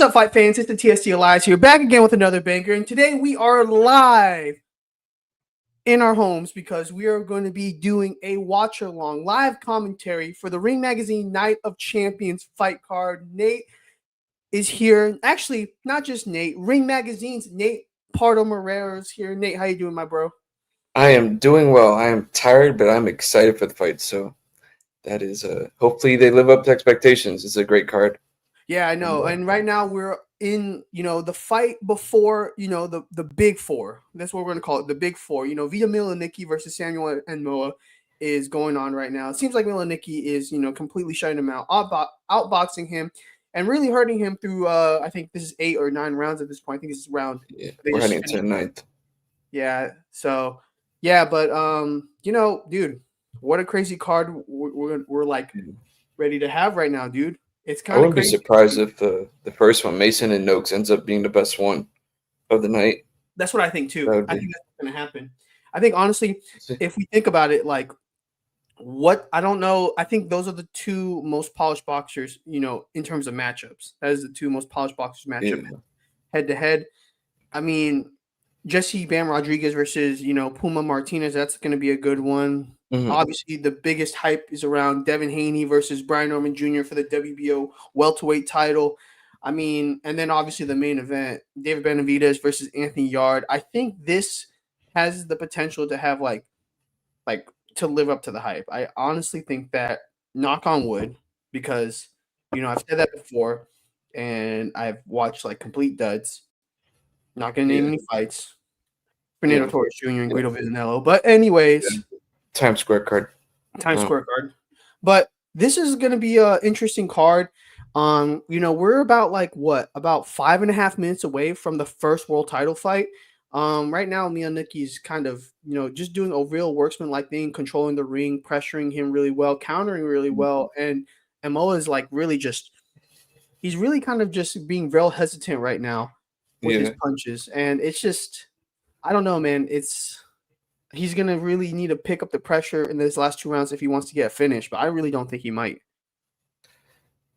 What's up, fight fans? It's the TST Alyas here, back again with another banger. And today we are live in our homes because we are going to be doing a watch-along live commentary for the Ring Magazine Night of Champions fight card. Nate is here. Actually, not just Nate. Ring Magazine's Nate Pardo-Marrero is here. Nate, how you doing, my bro? I am doing well. I am tired, but I'm excited for the fight. So that is hopefully they live up to expectations. It's a great card. Yeah, I know. And right now we're in, the fight before, the big four. That's what we're going to call it, the big four. Vita Milanicki versus Samuel Nmoa is going on right now. It seems like Milanicki is, completely shutting him out, outboxing him, and really hurting him through, I think this is 8 or 9 rounds at this point. I think this is round. Yeah, we're heading into the 9th. Yeah, so, yeah, but, dude, what a crazy card we're like ready to have right now, dude. It's I kind of wouldn't be crazy. surprised if the first one, Mason and Noakes, ends up being the best one of the night. That's what I think too. That I would think be. that's going to happen. I think honestly, if we think about it, like I don't know. I think those are the two most polished boxers, in terms of matchups. That is the two most polished boxers matchup head to head. I mean, Jesse Bam Rodriguez versus, Puma Martinez. That's going to be a good one. Obviously, the biggest hype is around Devin Haney versus Brian Norman Jr. for the WBO welterweight title. I mean, and then obviously the main event, David Benavidez versus Anthony Yarde. I think this has the potential to have like to live up to the hype. I honestly think that, knock on wood, because I've said that before, and I've watched like complete duds. Not gonna name any fights. Fernando Torres Jr. and Guido Visanello. But anyways, Times Square card. Times Square card. But this is gonna be an interesting card. We're about about 5.5 minutes away from the first world title fight. Right now, Milanicki's kind of, just doing a real worksman-like thing, controlling the ring, pressuring him really well, countering really well, and Nmoa is like really he's really kind of just being real hesitant right now with his punches, and it's just, I don't know, man. He's gonna really need to pick up the pressure in these last 2 rounds if he wants to get a finish, but I really don't think he might.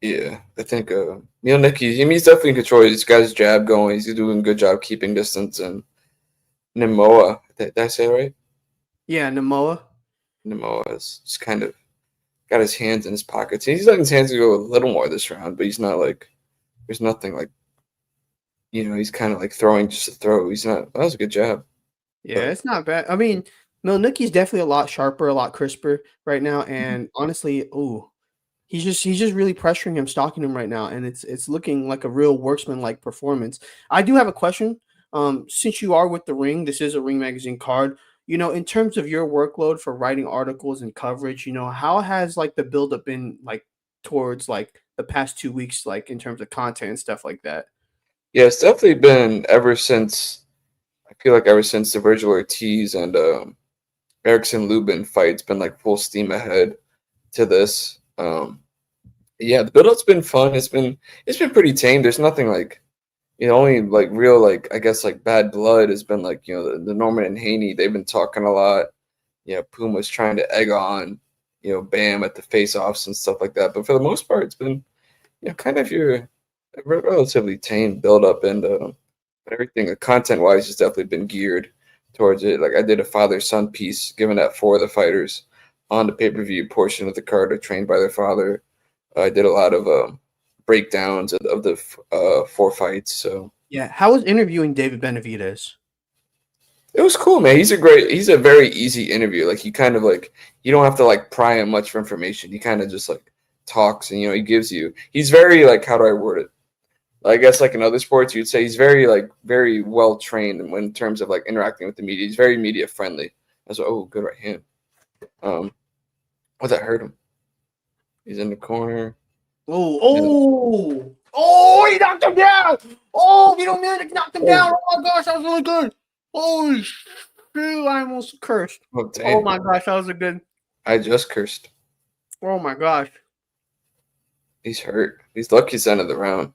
Yeah, I think Milanicki, he's definitely in control. He's got his jab going. He's doing a good job keeping distance. And Nmoa, did I say it right? Yeah, Nmoa is just kind of got his hands in his pockets. He's letting his hands go a little more this round, but he's not like, there's nothing like, he's kind of like throwing just to throw. He's not. That was a good jab. Yeah, it's not bad. I mean, Milanicki's definitely a lot sharper, a lot crisper right now, and honestly, he's just really pressuring him, stalking him right now, and it's looking like a real worksman-like performance. I do have a question. Since you are with the Ring, this is a Ring Magazine card. In terms of your workload for writing articles and coverage, how has like the buildup been like towards like the past 2 weeks, like in terms of content and stuff like that? Yeah, it's definitely been ever since. I feel like ever since the Virgil Ortiz and Erickson Lubin fight, it's been like full steam ahead to this. Yeah, the build-up's been fun. It's been pretty tame. There's nothing like, only like real like, I guess, like bad blood has been like, the Norman and Haney. They've been talking a lot. Puma's trying to egg on, Bam at the face-offs and stuff like that. But for the most part, it's been, kind of your relatively tame build-up, and everything content-wise has definitely been geared towards it. Like I did a father-son piece, giving that 4 of the fighters on the pay-per-view portion of the card are trained by their father. I did a lot of breakdowns of the 4 fights. So Yeah, how was interviewing David Benavidez? it was cool, man. He's a very easy interview. Like, he kind of like, you don't have to like pry him much for information. He kind of just like talks, and he's very like, how do I word it? I guess like in other sports, you'd say he's very well trained in terms of like interacting with the media. He's very media friendly. That's good right hand. That hurt him. He's in the corner. He knocked him down. Vito Milanicki knocked him down. Oh my gosh, that was really good. Holy shoot, I almost cursed. Oh my gosh, that was a good. I just cursed. Oh my gosh. He's hurt. He's lucky he's end of the round.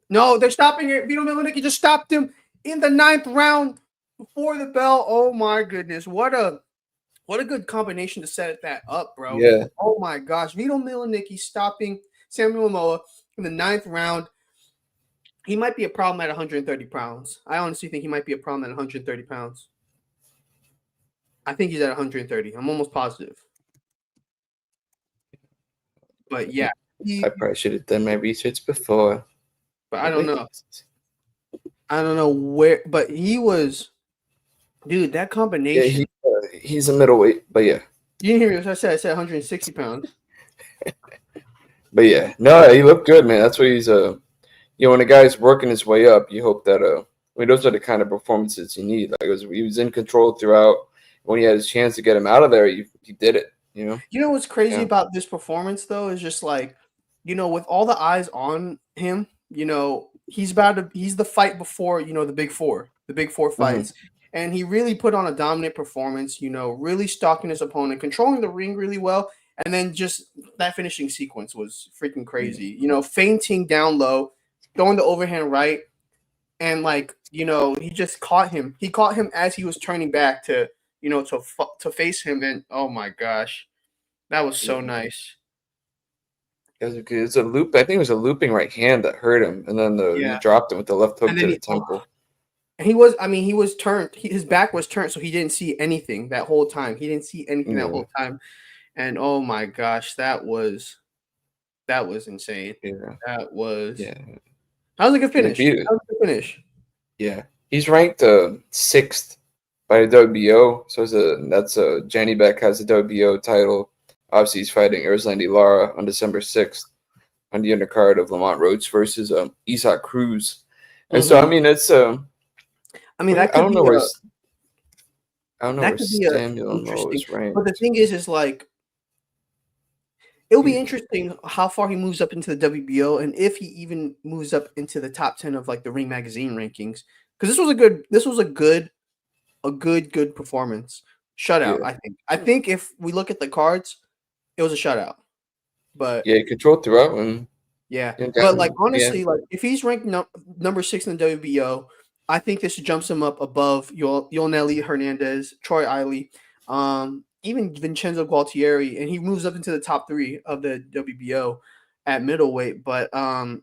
No, they're stopping it. Vito Milanicki just stopped him in the 9th round before the bell. Oh my goodness. What a good combination to set that up, bro. Yeah. Oh my gosh. Vito Milanicki stopping Samuel Nmoa in the 9th round. He might be a problem at 130 pounds. I honestly think he might be a problem at 130 pounds. I think he's at 130. I'm almost positive. But yeah, I probably should have done my research before. but I don't know. I don't know where, but he was, dude. That combination. Yeah, he's a middleweight, but yeah. You didn't hear me what I said. I said 160 pounds. But yeah, no, he looked good, man. That's what he's when a guy's working his way up, you hope that those are the kind of performances you need. Like he was in control throughout. When he had his chance to get him out of there, he did it. You know what's crazy about this performance though is just like, with all the eyes on him, he's the fight before the big four fights. And he really put on a dominant performance, really stalking his opponent, controlling the ring really well. And then just that finishing sequence was freaking crazy. Feinting down low, throwing the overhand right. And he just caught him. He caught him as he was turning back to face him. And oh my gosh, that was so nice. It's a loop. I think it was a looping right hand that hurt him. And then he dropped him with the left hook to the temple. And he was turned. His back was turned, so he didn't see anything that whole time. He didn't see anything that whole time. And oh my gosh, that was insane. Yeah. That was a good finish. Yeah. He's ranked 6th by the WBO. So that's Janny Beck has the WBO title. Obviously, he's fighting Erislandy Lara on December 6th on the undercard of Lamont Roach versus Isaac Cruz. And so, I mean, it's that could be I don't know where Samuel is ranked. But the thing is like, it'll be interesting how far he moves up into the WBO and if he even moves up into the top 10 of like the Ring Magazine rankings. Because this was a good performance. Shutout, yeah. I think if we look at the cards, it was a shutout. But yeah, he controlled throughout and but like honestly, like if he's ranked number 6 in the WBO, I think this jumps him up above Yolnelli Hernandez, Troy Eiley, even Vincenzo Gualtieri, and he moves up into the top 3 of the WBO at middleweight. But I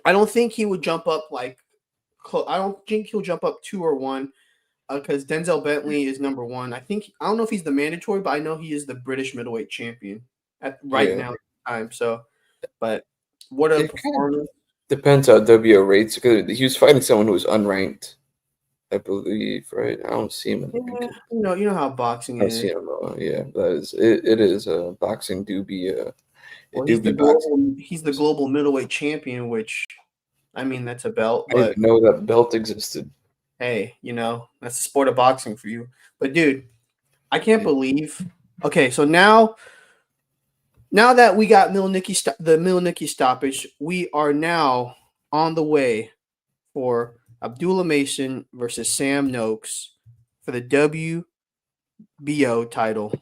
don't think he would jump up I don't think he'll jump up 2 or 1 because Denzel Bentley is number 1. I don't know if he's the mandatory, but I know he is the British middleweight champion now at the time. So, but what a performance! Depends how WBO rates because he was fighting someone who was unranked, I believe, right? I don't see him. You know how boxing is. I see him. It is boxing do be. He's the global middleweight champion, which, I mean, that's a belt. I didn't even know that belt existed. Hey, that's the sport of boxing for you. But dude, I can't believe. Okay, so now that we got the Milnicki stoppage, we are now on the way for Abdullah Mason versus Sam Noakes for the WBO title.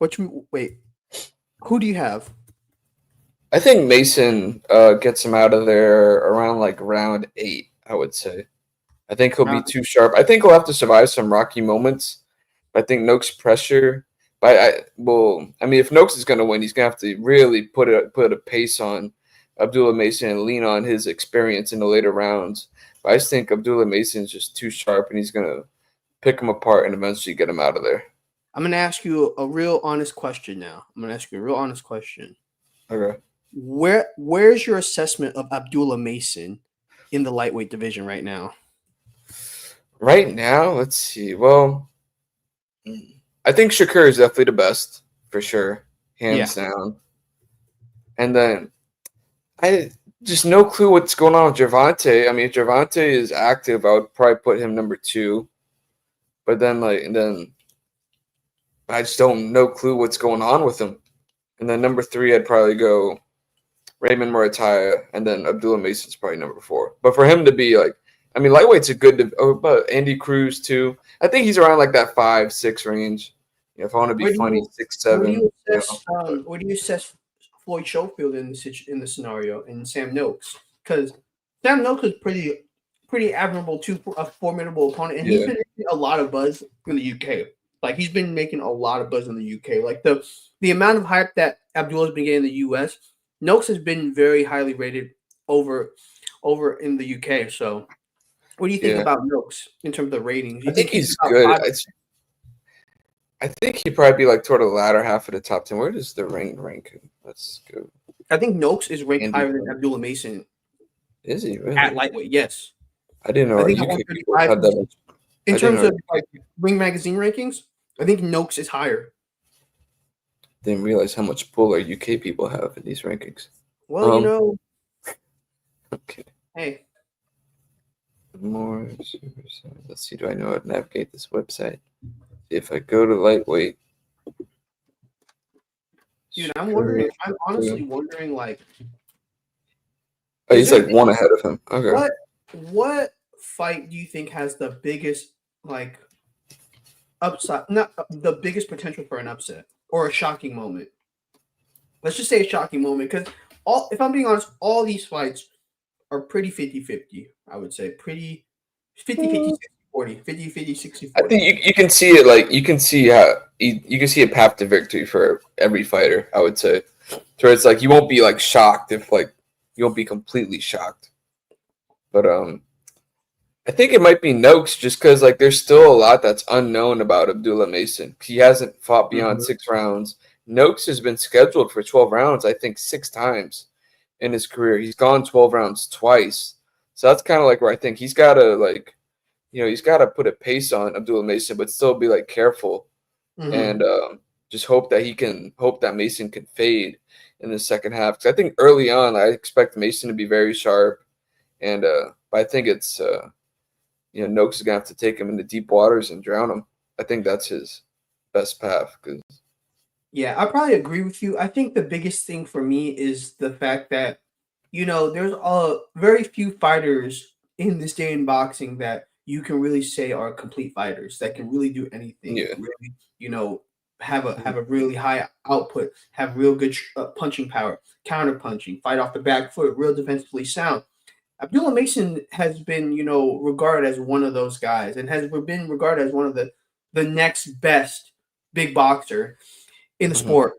Who do you have? I think Mason gets him out of there around like round 8, I would say. I think he'll be too sharp. I think he'll have to survive some rocky moments. I think Noakes' pressure. But if Noakes is going to win, he's going to have to really put a pace on Abdullah Mason and lean on his experience in the later rounds. But I just think Abdullah Mason is just too sharp, and he's going to pick him apart and eventually get him out of there. I'm going to ask you a real honest question now. Okay. Where's your assessment of Abdullah Mason in the lightweight division right now? Right now, let's see. Well, I think Shakur is definitely the best for sure, hands down. And then I just no clue what's going on with Gervonta. I mean, if Gervonta is active, I would probably put him number 2. But then I just no clue what's going on with him. And then number 3, I'd probably go Raymond Murataya, and then Abdullah Mason's probably number 4. But for him to be lightweight's a good. But Andy Cruz too. I think he's around like that 5-6 range. If I want to be funny, 6-7. Where do you assess Floyd Schofield in the scenario and Sam Noakes? Because Sam Noakes is pretty admirable too, a formidable opponent, and he's been making a lot of buzz in the UK. Like he's been making a lot of buzz in the UK. Like the amount of hype that Abdullah's been getting in the US, Noakes has been very highly rated over over in the UK. So, what do you think about Noakes in terms of the ratings? Do I you think think he's about good. 5? I think he'd probably be like toward the latter half of the top 10. Where does the rank him? Let's go. I think Noakes is ranked Andy higher than Ruiz. Abdullah Mason Is he at really? lightweight. Yes, I didn't I know think at UK people 135. had that much. In I didn't terms know of like Ring Magazine rankings, I think Noakes is higher. didn't realize how much pull our UK people have in these rankings. Well, Okay. hey, More. Let's see. Do I know how to navigate this website? If I go to lightweight, dude, I'm honestly wondering, like, oh, he's like one ahead of him. Okay. What fight do you think has the biggest like upside? Not the biggest potential for an upset or a shocking moment. Let's just say a shocking moment because if I'm being honest, all these fights are pretty 50-50. I would say pretty 50-50, 60-40, 50-50, 60-40. I think you can see it like you can see how you can see a path to victory for every fighter. I would say, so it's like you won't be like shocked if like you won't be completely shocked. But I think it might be Noakes just because like there's still a lot that's unknown about Abdullah Mason. He hasn't fought beyond 6 rounds. Noakes has been scheduled for 12 rounds, I think 6 times in his career. He's gone 12 rounds twice. So that's kind of like where I think he's got to like, he's got to put a pace on Abdullah Mason, but still be like careful and just hope that Mason can fade in the second half. Because I think early on, I expect Mason to be very sharp, and but I think it's Noakes is gonna have to take him into deep waters and drown him. I think that's his best path. Yeah, I probably agree with you. I think the biggest thing for me is the fact that there's very few fighters in this day in boxing that you can really say are complete fighters that can really do anything. Yeah. Really, have a really high output, have real good punching power, counter punching, fight off the back foot, real defensively sound. Abdullah Mason has been, regarded as one of those guys and has been regarded as one of the next best big boxer in the sport.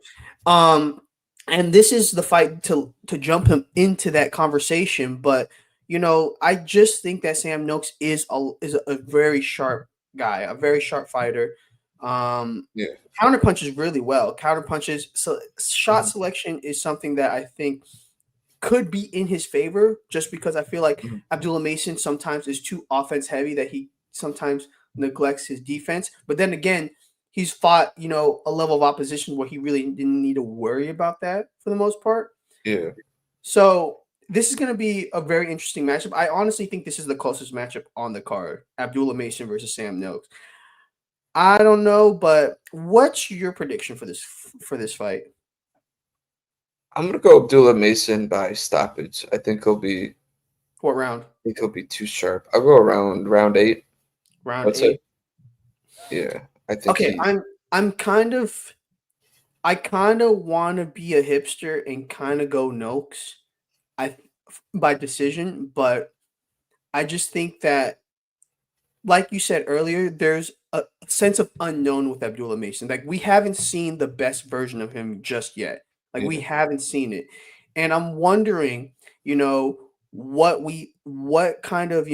And this is the fight to jump him into that conversation. But I just think that Sam Noakes is a very sharp guy, a very sharp fighter. Counter punches really well. Counter punches, so shot selection is something that I think could be in his favor, just because I feel like Abdullah Mason sometimes is too offense heavy that he sometimes neglects his defense. But then again, he's fought, a level of opposition where he really didn't need to worry about that for the most part. Yeah. So this is going to be a very interesting matchup. I honestly think this is the closest matchup on the card: Abdullah Mason versus Sam Noakes. I don't know, but what's your prediction for this fight? I'm gonna go Abdullah Mason by stoppage. I think he'll be. What round? I think he'll be too sharp. I'll go around round 8. Round 8. Yeah, I think. Okay, I kind of want to be a hipster and kind of go Noakes, by decision, but I just think that, like you said earlier, there's a sense of unknown with Abdullah Mason. Like, we haven't seen the best version of him just yet. Like, we haven't seen it. And I'm wondering, what kind of,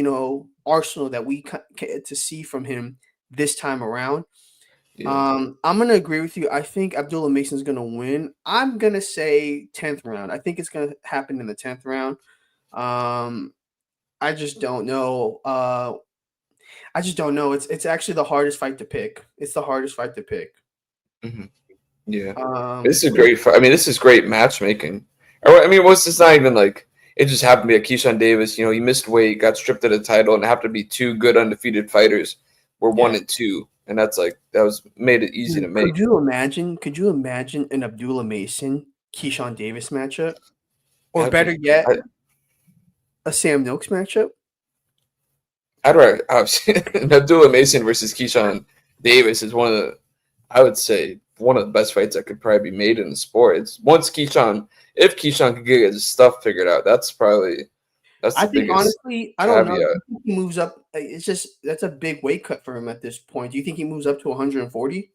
arsenal that we get to see from him this time around. I'm going to agree with you. I think Abdullah Mason's going to win. I'm going to say 10th round. I think it's going to happen in the 10th round. I just don't know. I just don't know. It's actually the hardest fight to pick. It's the hardest fight to pick. Yeah. This is great. I mean, this is great matchmaking. I mean, it's not even like it just happened to be a Keyshawn Davis. He missed weight, got stripped of the title, and it happened to be 2 good undefeated fighters. We're 1 and 2, and that was made it easy to make. Could you imagine an Abdullah Mason Keyshawn Davis matchup, or better yet, a Sam Noakes matchup? I'd rather Abdullah Mason versus Keyshawn Davis is I would say one of the best fights that could probably be made in the sport. It's if Keyshawn could get his stuff figured out, that's the biggest honestly, I don't know. I think he moves up. That's a big weight cut for him at this point. Do you think he moves up to 140?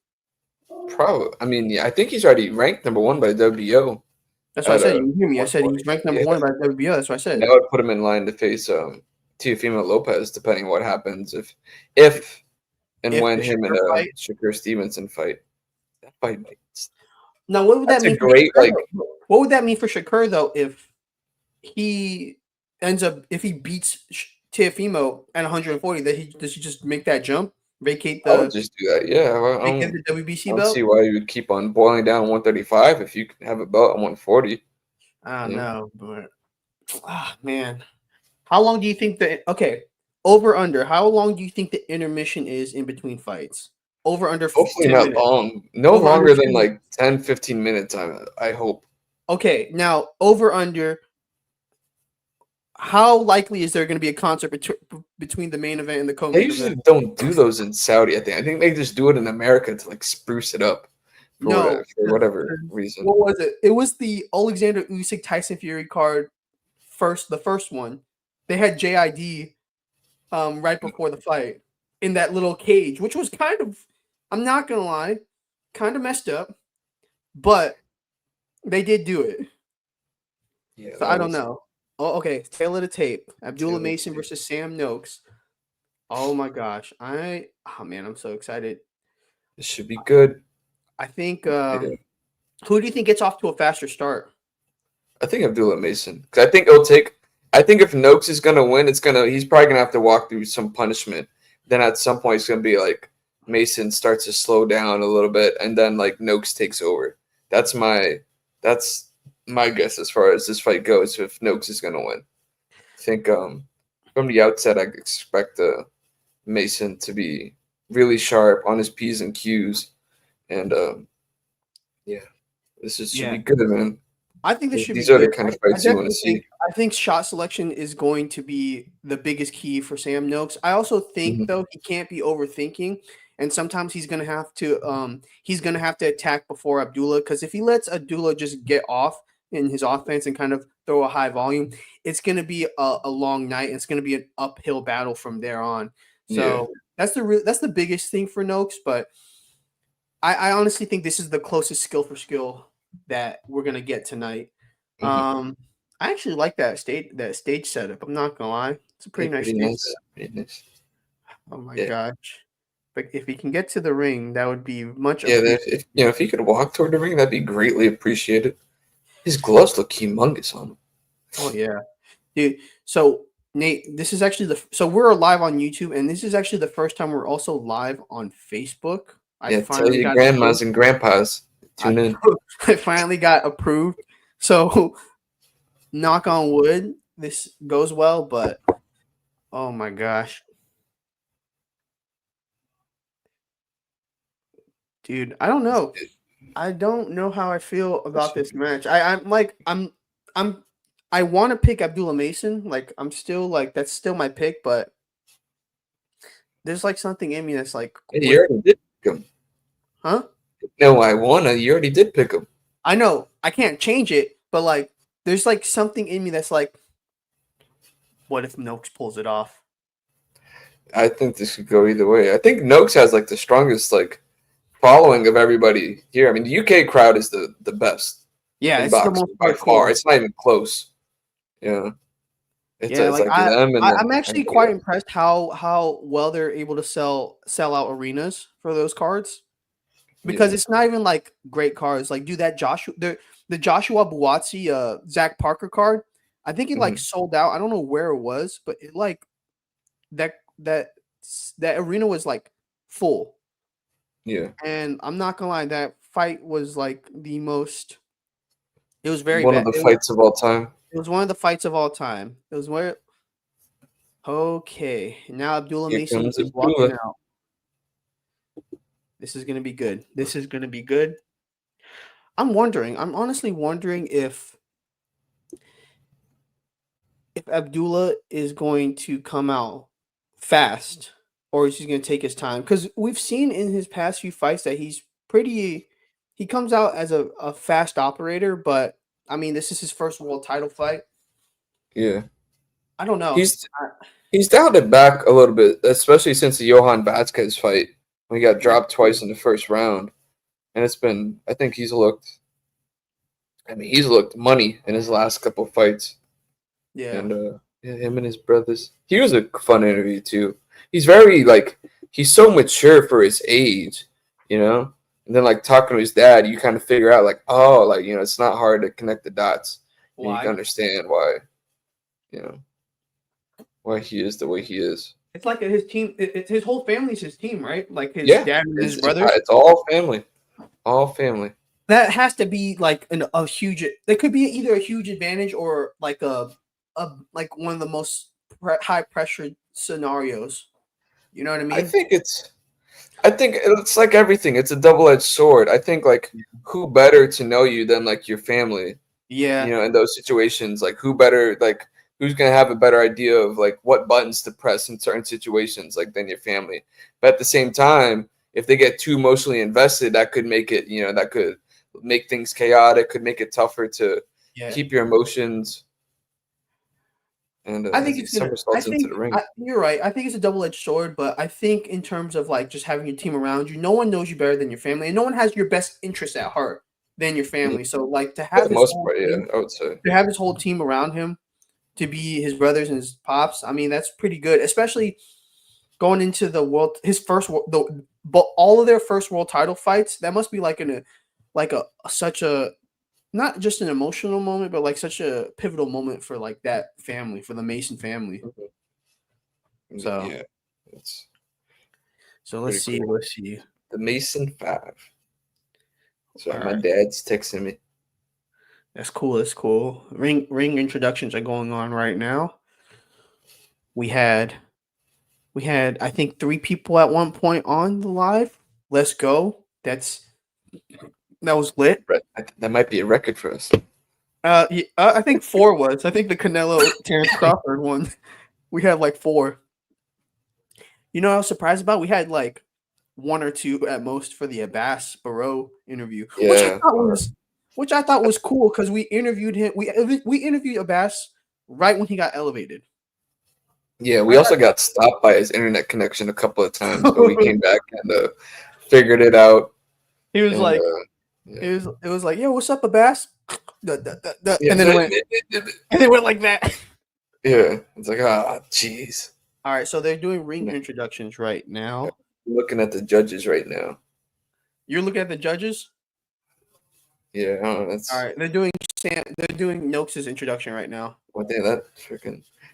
Probably. I mean, yeah, I think he's already ranked number 1 by WBO. That's what I said. You hear me? I said 140. he's ranked number one by the WBO. That's what I said. That would put him in line to face Teofimo Lopez, depending on what happens if and when the him and Shakur fight. Shakur Stevenson fight. That fight might. Now, what would that That's a mean? great For Shakur, what would that mean for Shakur though if he beats Teofimo at 140? Does he just make that jump, vacate I would the just do that. Yeah, vacate the WBC I don't belt? see why you would keep on boiling down 135 if you can have a belt at 140. I don't know, but man, how long do you think over under? How long do you think the intermission is in between fights? Over under. Hopefully 10 not minutes. long. No Over longer under than 10 like 10, 15 minutes. I hope. Okay, now over under. How likely is there going to be a concert between the main event and the They co-main usually event? don't do those in Saudi. I think they just do it in America to like spruce it up No, for whatever reason. what was it? It was the Alexander Usyk Tyson Fury card the first one. They had JID right before the fight in that little cage, which was kind of, I'm not gonna lie, kind of messed up, but they did do it. Yeah, So I don't know. Oh, okay. Tail of the tape. Abdullah Mason tape. versus Sam Noakes. Oh my gosh. Man, I'm so excited. This should be good. I think who do you think gets off to a faster start? I think Abdullah Mason. Because I think it'll take. I think if Noakes is gonna win, he's probably gonna have to walk through some punishment. Then at some point it's gonna be like Mason starts to slow down a little bit, and then like Noakes takes over. That's my guess as far as this fight goes. If Noakes is gonna win, I think from the outset I expect Mason to be really sharp on his P's and Q's, and this should be good, man. I think this should These be are good. the kind of fights you want to see. I think shot selection is going to be the biggest key for Sam Noakes. I also think though he can't be overthinking, and sometimes he's gonna have to attack before Abdullah, because if he lets Abdullah just get off in his offense and kind of throw a high volume, it's gonna be a long night. And it's gonna be an uphill battle from there on. So that's the biggest thing for Noakes. But I honestly think this is the closest skill for skill that we're gonna get tonight. I actually like that stage setup. I'm not gonna lie, it's a pretty nice stage setup. Pretty nice. Oh my gosh! But if he can get to the ring, that would be much. If he could walk toward the ring, that'd be greatly appreciated. His gloves look humongous on him. Oh yeah, dude. So Nate, this is actually so we're live on YouTube, and this is actually the first time we're also live on Facebook. Tell your grandmas and grandpas tune in. I finally got approved. So, knock on wood, this goes well, but oh my gosh. Dude, I don't know. I don't know how I feel about this match. I want to pick Abdullah Mason. Like, I'm still like, that's still my pick, but there's like something in me that's like, hey, you already did pick him. Huh? No, I wanna. You already did pick him. I know. I can't change it, but like, there's like something in me that's like, what if Noakes pulls it off? I think this could go either way. I think Noakes has like the strongest like following of everybody here. I mean, the UK crowd is the best. Yeah, it's the most by far. It's not even close. Yeah. I'm actually quite impressed how well they're able to sell out arenas for those cards, because it's not even like great cards. Like, dude, that the Joshua Buatsi Zach Parker card, I think it like sold out. I don't know where it was, but it like that arena was like full. Yeah. And I'm not gonna lie, that fight was like the most. It was very one bad. of the fights of all time. It was one of the fights of all time. It was where. Okay, now Abdullah Mason is walking out. This is gonna be good. This is gonna be good. I'm honestly wondering if Abdullah is going to come out fast, or is he going to take his time? Because we've seen in his past few fights that he comes out as a fast operator, but I mean, this is his first world title fight. Yeah. I don't know. He's dialed it back a little bit, especially since the Johan Vasquez fight when he got dropped twice in the first round. And I think he's looked I mean, he's looked money in his last couple fights. Yeah. And yeah, him and his brothers. He was a fun interview too. He's very he's so mature for his age, you know. And then talking to his dad, you kind of figure out oh, it's not hard to connect the dots. And you Why? can understand why, you know, why he is the way he is. It's like his team. It's his whole family's his team, right? Like his Yeah, dad and his it's brothers. it's all family, all family. That has to be like a huge. There could be either a huge advantage or like a like one of the most high pressure scenarios. You know what I mean? I think it's like everything. It's a double-edged sword. I think who better to know you than your family, Yeah. in those situations, who better, who's going to have a better idea of what buttons to press in certain situations than your family. But at the same time, if they get too emotionally invested, that could make it, that could make things chaotic, could make it tougher to keep your emotions. And I think as he it's gonna. I somersaults into think the ring. you're right. I think it's a double-edged sword, but I think in terms of just having your team around you, no one knows you better than your family, and no one has your best interests at heart than your family. So to For have the his most whole part, yeah, team, I would say. to have his whole team around him, to be his brothers and his pops, I mean that's pretty good, especially going into the world. His first but all of their first world title fights. That must be such a not just an emotional moment, but such a pivotal moment for that family, for the Mason family. So Yeah, it's let's pretty see. cool. Let's see. The Mason 5. So All my right. dad's texting me. That's cool. That's cool. Ring introductions are going on right now. We had I think 3 people at one point on the live. Let's go. That was lit. That might be a record for us. I think 4 was. I think the Canelo Terrence Crawford one. We had 4. You know what I was surprised about? We had 1 or 2 at most for the Abbas Barrow interview, Yeah. which I thought was cool because we interviewed him. We interviewed Abbas right when he got elevated. Yeah, we also got stopped by his internet connection a couple of times, but we came back and figured it out. He was it was like, yo, what's up, Abbas? And then it went like that. Yeah, it's jeez. All right, so they're doing ring introductions right now. I'm looking at the judges right now. You're looking at the judges? Yeah, all right. They're doing Noakes' introduction right now. Well, damn,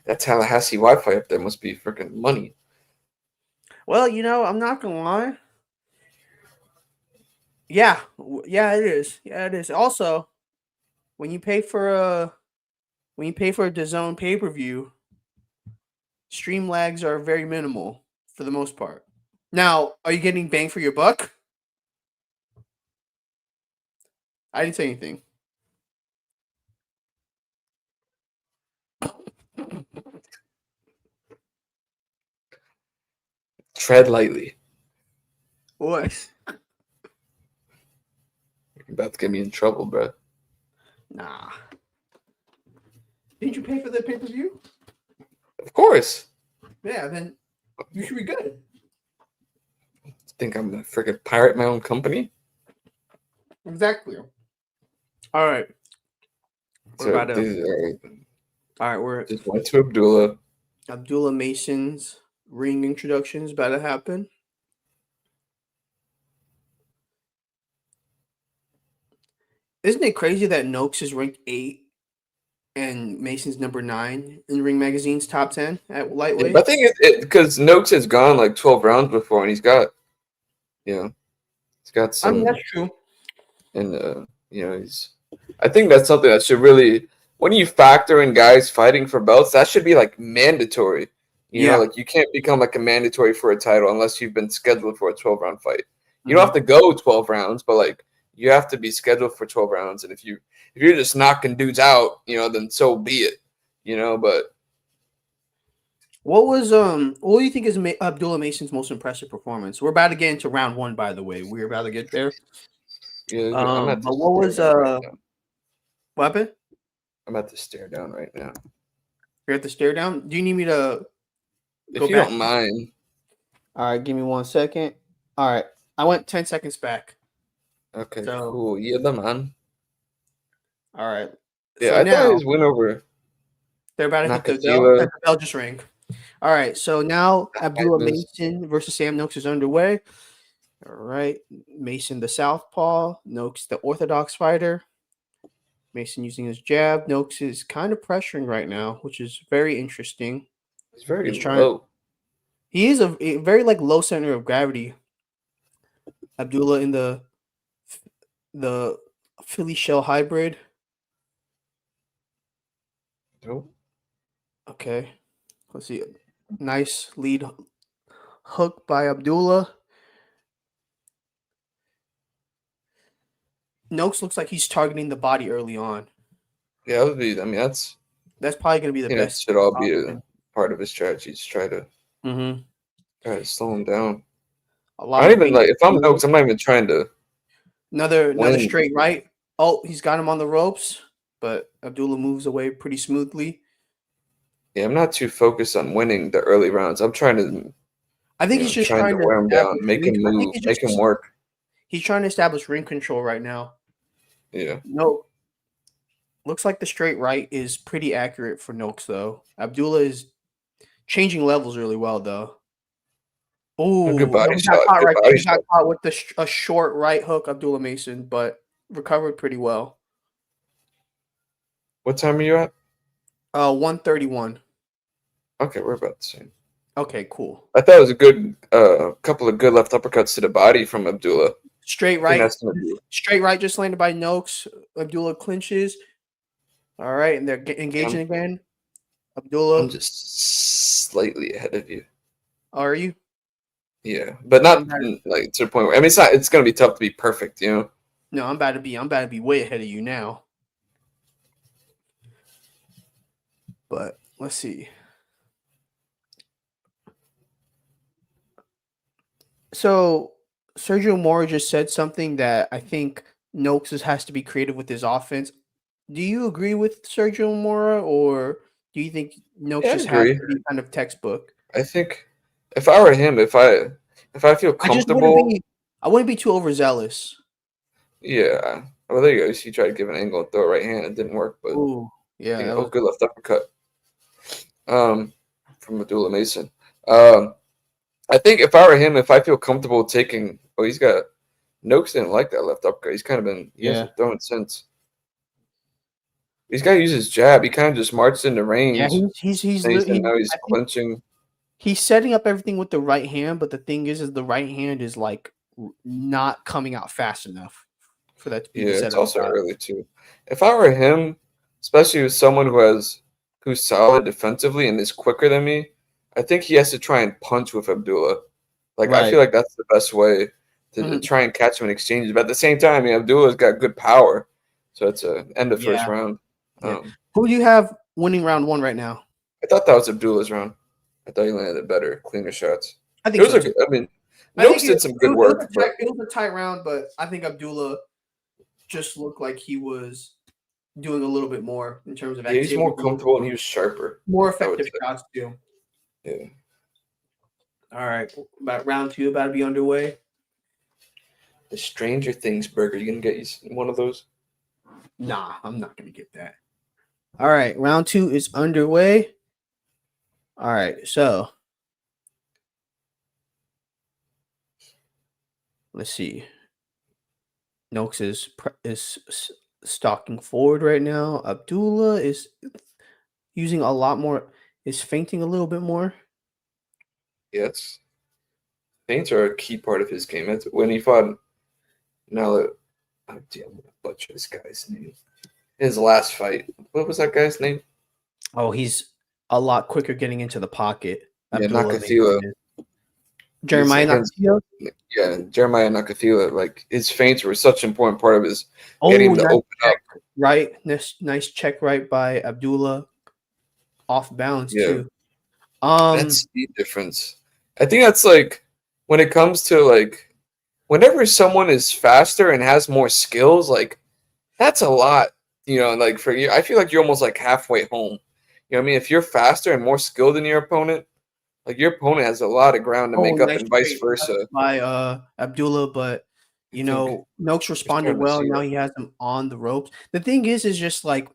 that Tallahassee Wi-Fi up there must be freaking money. Well, I'm not gonna lie. Yeah, it is. Yeah, it is. Also, when you pay for a DAZN pay-per-view, stream lags are very minimal for the most part. Now, are you getting bang for your buck? I didn't say anything. Tread lightly. What? You're about to get me in trouble, bro. Nah. Didn't you pay for the pay-per-view? Of course. Yeah, then you should be good. Think I'm gonna freaking pirate my own company? Exactly. All right. All right, we're just went to Abdullah. Abdullah Mason's ring introductions about to happen. Isn't it crazy that Noakes is ranked 8 and Mason's number 9 in Ring Magazine's top 10 at lightweight? Yeah, I think because Noakes has gone 12 rounds before, and he's got some. I mean, that's true. And I think that's something that should really, when you factor in guys fighting for belts, that should be mandatory. You know, you can't become a mandatory for a title unless you've been scheduled for a 12-round fight. You don't have to go 12 rounds, but you have to be scheduled for 12 rounds. And if you're just knocking dudes out, then so be it. But what do you think is Abdullah Mason's most impressive performance? We're about to get into round 1, by the way. We're about to get there. Yeah, but what was what happened? I'm at the stare down right now. You're at the stare down? Do you need me to if you don't mind? All right, give me 1 second. All right. I went 10 seconds back. Okay, cool. Yeah, man. All right. Yeah, So I thought now his win over they're about to hit the bell. Nakatila. Let the bell just ring. All right. So now Abdullah was- Mason versus Sam Noakes is underway. All right. Mason the southpaw. Noakes the orthodox fighter. Mason using his jab. Noakes is kind of pressuring right now, which is very interesting. He's very He's trying. low. He is a very like low center of gravity. Abdullah in the Philly shell hybrid. Nope. Okay. Let's see. Nice lead hook by Abdullah. Noakes looks like he's targeting the body early on. Yeah, that would be. I mean, that's. That's probably going to be the You know, it best should all be a option. part of his strategy. Just try to slow him down. A I lot don't of even bait. like if I'm Noakes, I'm not even trying to Another win. straight right. Oh, he's got him on the ropes, but Abdullah moves away pretty smoothly. Yeah, I'm not too focused on winning the early rounds. I'm trying to. I think he's just trying trying to to wear him down, establish make ring. him I think move, make him work. he's trying to establish ring control right now. Yeah. No, looks like the straight right is pretty accurate for Noakes though. Abdullah is changing levels really well though. A good Oh, no, body he got shot. caught Good right there. body He got shot. caught with a short right hook, Abdullah Mason, but recovered pretty well. What time are you at? 131. Okay, we're about the same. Okay, cool. I thought it was a good couple of good left uppercuts to the body from Abdullah. Straight I think right. that's gonna be. Straight right just landed by Noakes. Abdullah clinches. All right, and they're engaging again. Abdullah, I'm just slightly ahead of you. are you? Yeah, but not like to the point where I mean it's gonna be tough to be perfect, you know. No, I'm about to be way ahead of you now. But let's see. So Sergio Mora just said something that I think Noakes has to be creative with his offense. Do you agree with Sergio Mora, or do you think Noakes Yeah, I just has agree. to be kind of textbook? I think if I were him, if I feel comfortable, I wouldn't be too overzealous. yeah. Well, there you go. He tried to give an angle and throw a right hand. It didn't work, but Ooh, yeah, that was good left uppercut. From Abdullah Mason. I think if I were him, if I feel comfortable taking, he's got Noakes didn't like that left uppercut. He's kind of been hasn't thrown it since. He's got to use his jab. He kind of just marched into range. Yeah, now he's clinching. He's setting up everything with the right hand, but the thing is the right hand is like not coming out fast enough for that to be the setup. It's also early too. If I were him, especially with someone who's solid defensively and is quicker than me, I think he has to try and punch with Abdullah. Like I feel like that's the best way to try and catch him in exchanges. But at the same time, I mean, Abdullah's got good power, so it's a end of first round. Yeah. Who do you have winning round 1 right now? I thought that was Abdullah's round. I thought he landed better, cleaner shots. I think so too. I mean, Noakes did some good work. It was a tight round, but I think Abdullah just looked like he was doing a little bit more in terms of activity. He's more comfortable and he was sharper. More effective shots too. Yeah. All right. About round 2 about to be underway. The Stranger Things burger. You gonna get one of those? Nah, I'm not gonna get that. All right, round 2 is underway. All right, so let's see. Noakes is stalking forward right now. Abdullah is using a lot more. Is feinting a little bit more. Yes, feints are a key part of his game. That's when he fought. Now that I'm gonna butcher this guy's name. His last fight. What was that guy's name? Oh, he's a lot quicker getting into the pocket. Yeah, Nakatila. Jeremiah Nakatila? Yeah, Jeremiah Nakatila. Like his feints were such an important part of his getting him to open up. Right. Nice check right by Abdullah. Off balance too. That's the difference. I think that's like when it comes to like whenever someone is faster and has more skills, like that's a lot. You know, like for you, I feel like you're almost like halfway home. You know what I mean? If you're faster and more skilled than your opponent, like your opponent has a lot of ground to make up and vice versa. By Abdullah, but You know, Noakes responded starting to well. see Now that. he has him on the ropes. The thing is just like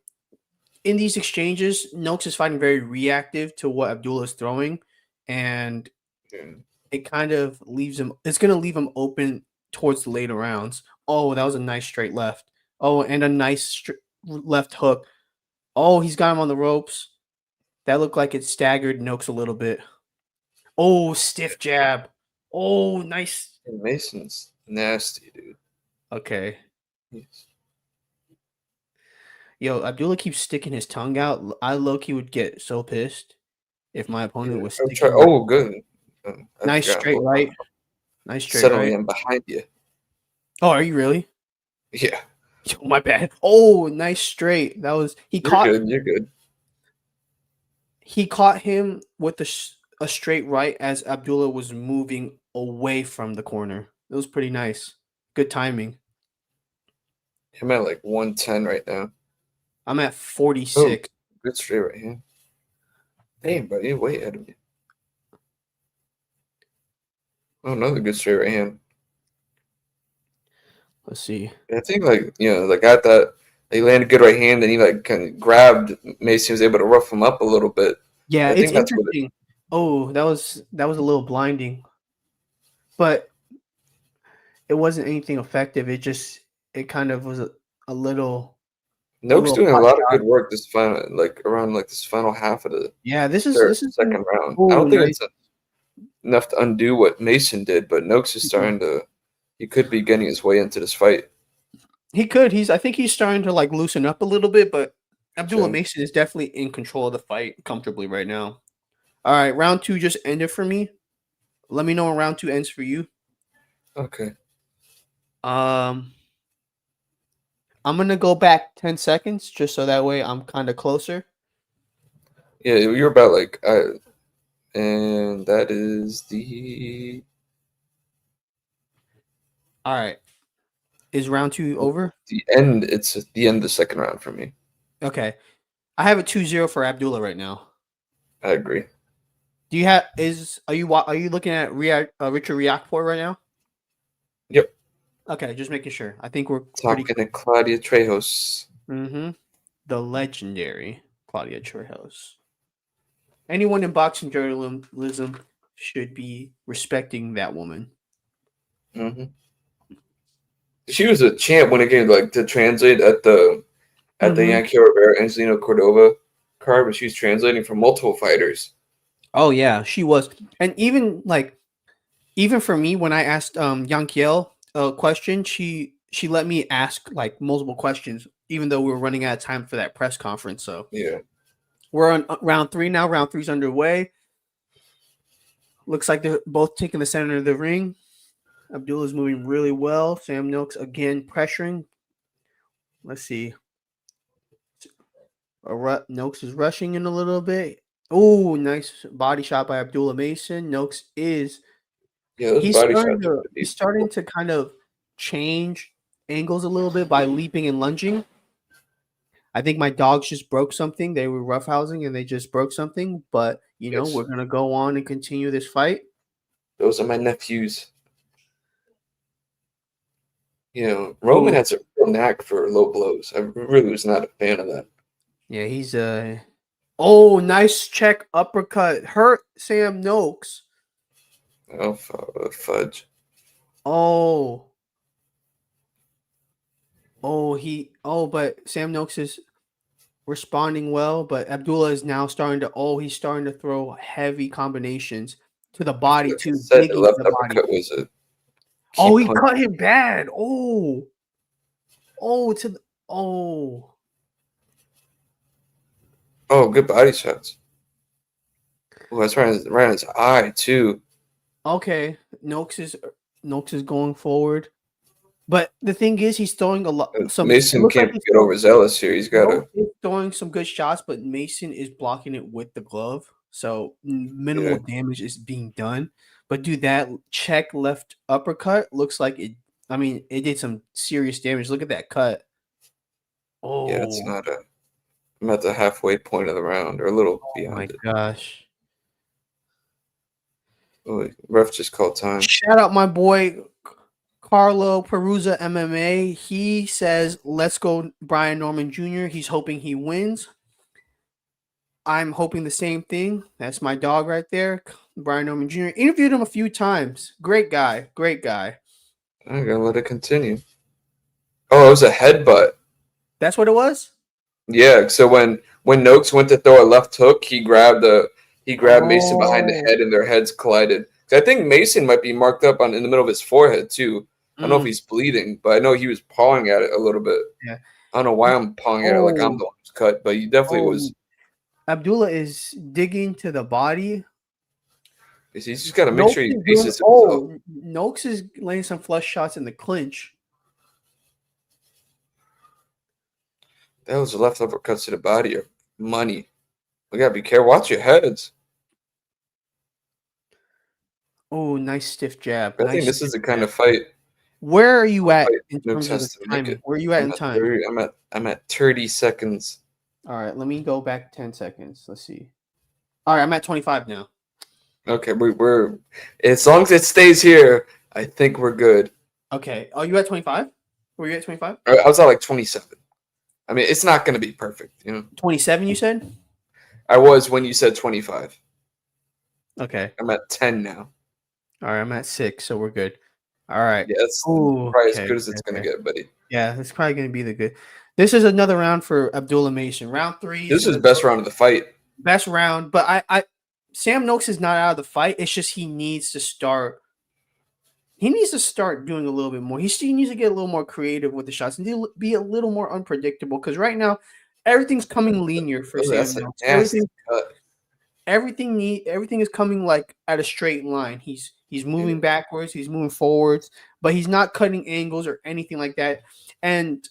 in these exchanges, Noakes is fighting very reactive to what Abdullah is throwing, and Yeah. it kind of leaves him. It's going to leave him open towards the later rounds. Oh, that was a nice straight left. Oh, and a nice left hook. Oh, he's got him on the ropes. That looked like it staggered Noakes a little bit. Oh, stiff jab. Oh, nice. And Mason's nasty, dude. Okay. He's- Yo, Abdullah keeps sticking his tongue out. I low-key would get so pissed if my opponent yeah. was I'm try. sticking Oh, good. I nice forgot. straight Hold on. right. Nice straight Suddenly, right. I'm behind you. Oh, are you really? Yeah, Oh, my bad. Oh, nice straight. That was you're good. You're good. he caught him with a straight right as Abdullah was moving away from the corner. It was pretty nice. Good timing. I'm at like 110 right now. I'm at Oh, 46. good straight right hand. Damn, bro, you're way ahead of me. Oh, another good straight right hand. Let's see. I think like got that he landed good right hand and he like kind of grabbed Mason was able to rough him up a little bit. Yeah, I it's think that's what it interesting. Oh, that was a little blinding, but it wasn't anything effective. It kind of was a Noak's little doing a pot lot of shot. good work this final like around like this final half of the Yeah, third this is second round. I oh don't think nice. it's enough to undo what Mason did, but Noakes is starting to he could be getting his way into this fight. He could. I think he's starting to like loosen up a little bit, but Abdullah So, Mason is definitely in control of the fight comfortably right now. All right, round 2 just ended for me. Let me know when round 2 ends for you. okay. Um, I'm gonna go back 10 seconds just so that way I'm kind of closer. Yeah, you're about like and that is the All right, is round 2 over? end. It's at the end of the second round for me. Okay, I have a 2-0 for Abdullah right now. I agree. Do you have is are you looking at Richard Riakporhe right now? Yep. Okay, just making sure. I think we're pretty. Talking to Claudia Trejos. Mm-hmm. The legendary Claudia Trejos. Anyone in boxing journalism should be respecting that woman. Hmm. She was a champ when it came like to translate at the Mm-hmm. Yankee Rivera Angelino Cordova card, but she was translating for multiple fighters. Oh yeah, she was, and even for me when I asked Yankiel a question, she let me ask like multiple questions, even though we were running out of time for that press conference. So Yeah. we're on round 3 now. Round 3's underway. Looks like they're both taking the center of the ring. Abdullah's moving really well. Sam Noakes again pressuring. Let's see. Noakes is rushing in a little bit. Oh, nice body shot by Abdullah Mason. Noakes is Yeah, those body shots are he's pretty starting to kind of change angles a little bit by leaping and lunging. I think my dogs just broke something. They were roughhousing and they just broke something. But yes. we're gonna go on and continue this fight. Those are my nephews. Roman Oh, has a real knack for low blows. I really was not a fan of that. yeah, he's oh, nice check uppercut. Hurt Sam Noakes. Oh, fudge. Oh. But Sam Noakes is responding well, but Abdullah is now he's starting to throw heavy combinations to the I feel body like I too, said the digging to left the body. uppercut was a key Oh, he punch. cut him bad. Oh, to the, oh, Oh, good body shots. Oh, that's right in his eye, too. okay. Noakes is going forward, but the thing is, he's throwing a lot. It Mason looks like can't get overzealous here. He's got to, Noakes is throwing some good shots, but Mason is blocking it with the glove. So minimal yeah. damage is being done. But dude, that check left uppercut looks like it. I mean, it did some serious damage. Look at that cut. Yeah, it's Oh, not a. I'm at the halfway point of the round, or a little oh my beyond it. gosh. Oh, ref just called time. Shout out my boy Carlo Perusa MMA. He says, "Let's go, Brian Norman Jr." He's hoping he wins. I'm hoping the same thing. That's my dog right there, Brian Norman Jr. Interviewed him a few times. Great guy. Great guy. I'm gonna let it continue. Oh, it was a headbutt. That's what it was. Yeah. So when Noakes went to throw a left hook, he grabbed Mason behind the Oh. head, and their heads collided. I think Mason might be marked up in the middle of his forehead too. I don't know if he's bleeding, but I know he was pawing at it a little bit. Yeah. I don't know why I'm pawing at it like I'm Oh. the one who's cut, but he definitely was. Abdullah is digging to the body. He's just got to make sure he faces himself. Oh, Noakes is laying some flush shots in the clinch. That was left uppercuts to the body or money. We gotta be careful. Watch your heads. Oh, nice stiff jab. I think this is the kind of fight. Where are you at in Noakes terms of has the to make timing? it. Where are you at in time? I'm at 30 seconds. All right, let me go back 10 seconds. Let's see. All right, I'm at 25 now. Okay, we're as long as it stays here, I think we're good. Okay. Oh, you at 25? Were you at 25? I was at like 27. I mean, it's not going to be perfect, 27, you said? I was when you said 25. Okay. I'm at 10 now. All right, I'm at 6, so we're good. All right. Yeah, that's probably as good as it's going to get, buddy. Yeah, it's probably going to be the good. This is another round for Abdullah Mason. Round 3. This is his best round of the fight. Best round, but Sam Noakes is not out of the fight. It's just he needs to start. He needs to start doing a little bit more. He still needs to get a little more creative with the shots and be a little more unpredictable. Because right now, everything's coming linear for Sam Noakes. Everything is coming like at a straight line. He's moving backwards, he's moving forwards, but he's not cutting angles or anything like that. And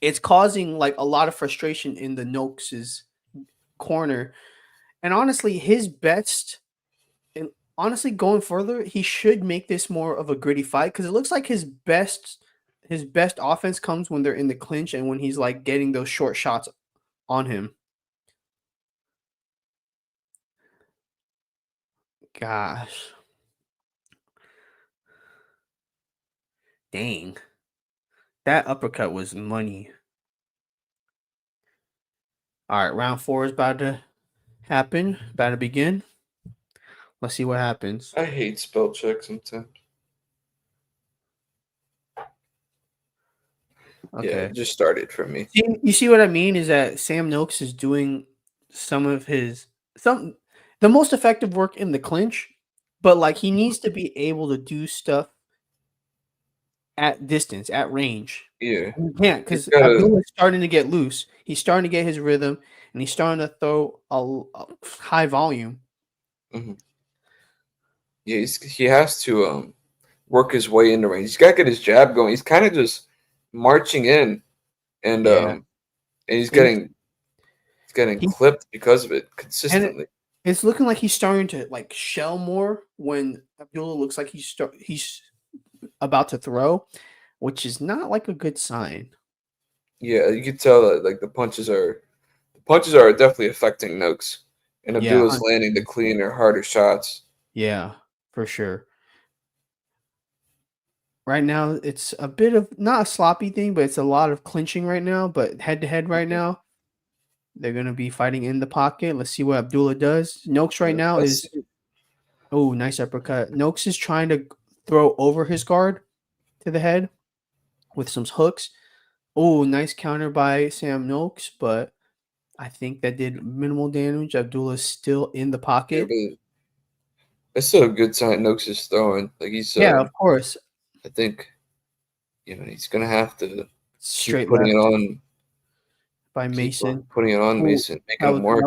it's causing like a lot of frustration in the Noakes' corner. And honestly, going further, he should make this more of a gritty fight because it looks like his best offense comes when they're in the clinch and when he's like getting those short shots on him. Gosh. Dang. That uppercut was money. All right, round 4 is about to begin. Let's see what happens. I hate spell checks sometimes. Okay. Yeah, it just started for me. You see what I mean is that Sam Noakes is doing the most effective work in the clinch, but like he needs to be able to do stuff at distance, at range. Yeah. He can't because Abdullah's starting to get loose. He's starting to get his rhythm, and he's starting to throw a high volume. Mm-hmm. Yeah, he has to work his way into range. He's got to get his jab going. He's kind of just marching in, and he's getting clipped because of it consistently. It's looking like he's starting to like shell more when Abdullah looks like he's about to throw, which is not like a good sign. Yeah, you can tell that like the punches are definitely affecting Noakes, and Abdullah's landing the cleaner, harder shots. Yeah, for sure. Right now, it's a bit of not a sloppy thing, but it's a lot of clinching right now. But head to head right now, they're gonna be fighting in the pocket. Let's see what Abdullah does. Noakes right now is nice uppercut. Noakes is trying to throw over his guard to the head with some hooks. Oh, nice counter by Sam Noakes, but I think that did minimal damage. Abdullah's still in the pocket. Yeah, it's still a good sign Noakes is throwing. Like he's of course. I think he's gonna have to straight keep putting it on by Mason. Putting it on Mason, making him work.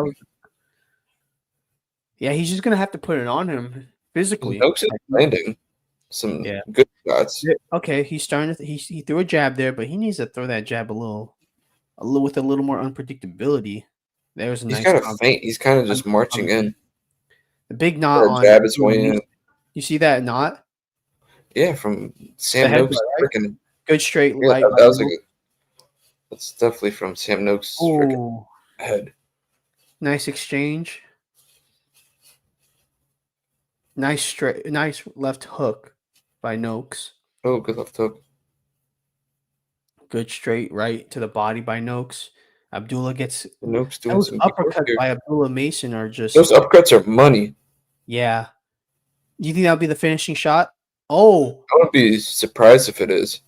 Yeah, he's just gonna have to put it on him physically. Noakes is landing some good shots. Okay, he's starting to he threw a jab there, but he needs to throw that jab a little with a little more unpredictability. There's a nice. He's got a feint. He's kind of just marching in. The big knot on jab is way in. You see that knot? Yeah, from Sam Noakes. Freaking good straight light. That was that's definitely from Sam Noakes' freaking head. Nice exchange. Nice left hook by Noakes. Oh, good left hook. Good straight right to the body by Noakes. Abdullah gets Noakes doing those some good work uppercuts here. by Abdullah Mason are just Those uppercuts are money. yeah. Do you think that'll be the finishing shot? Oh, I would be surprised if it is.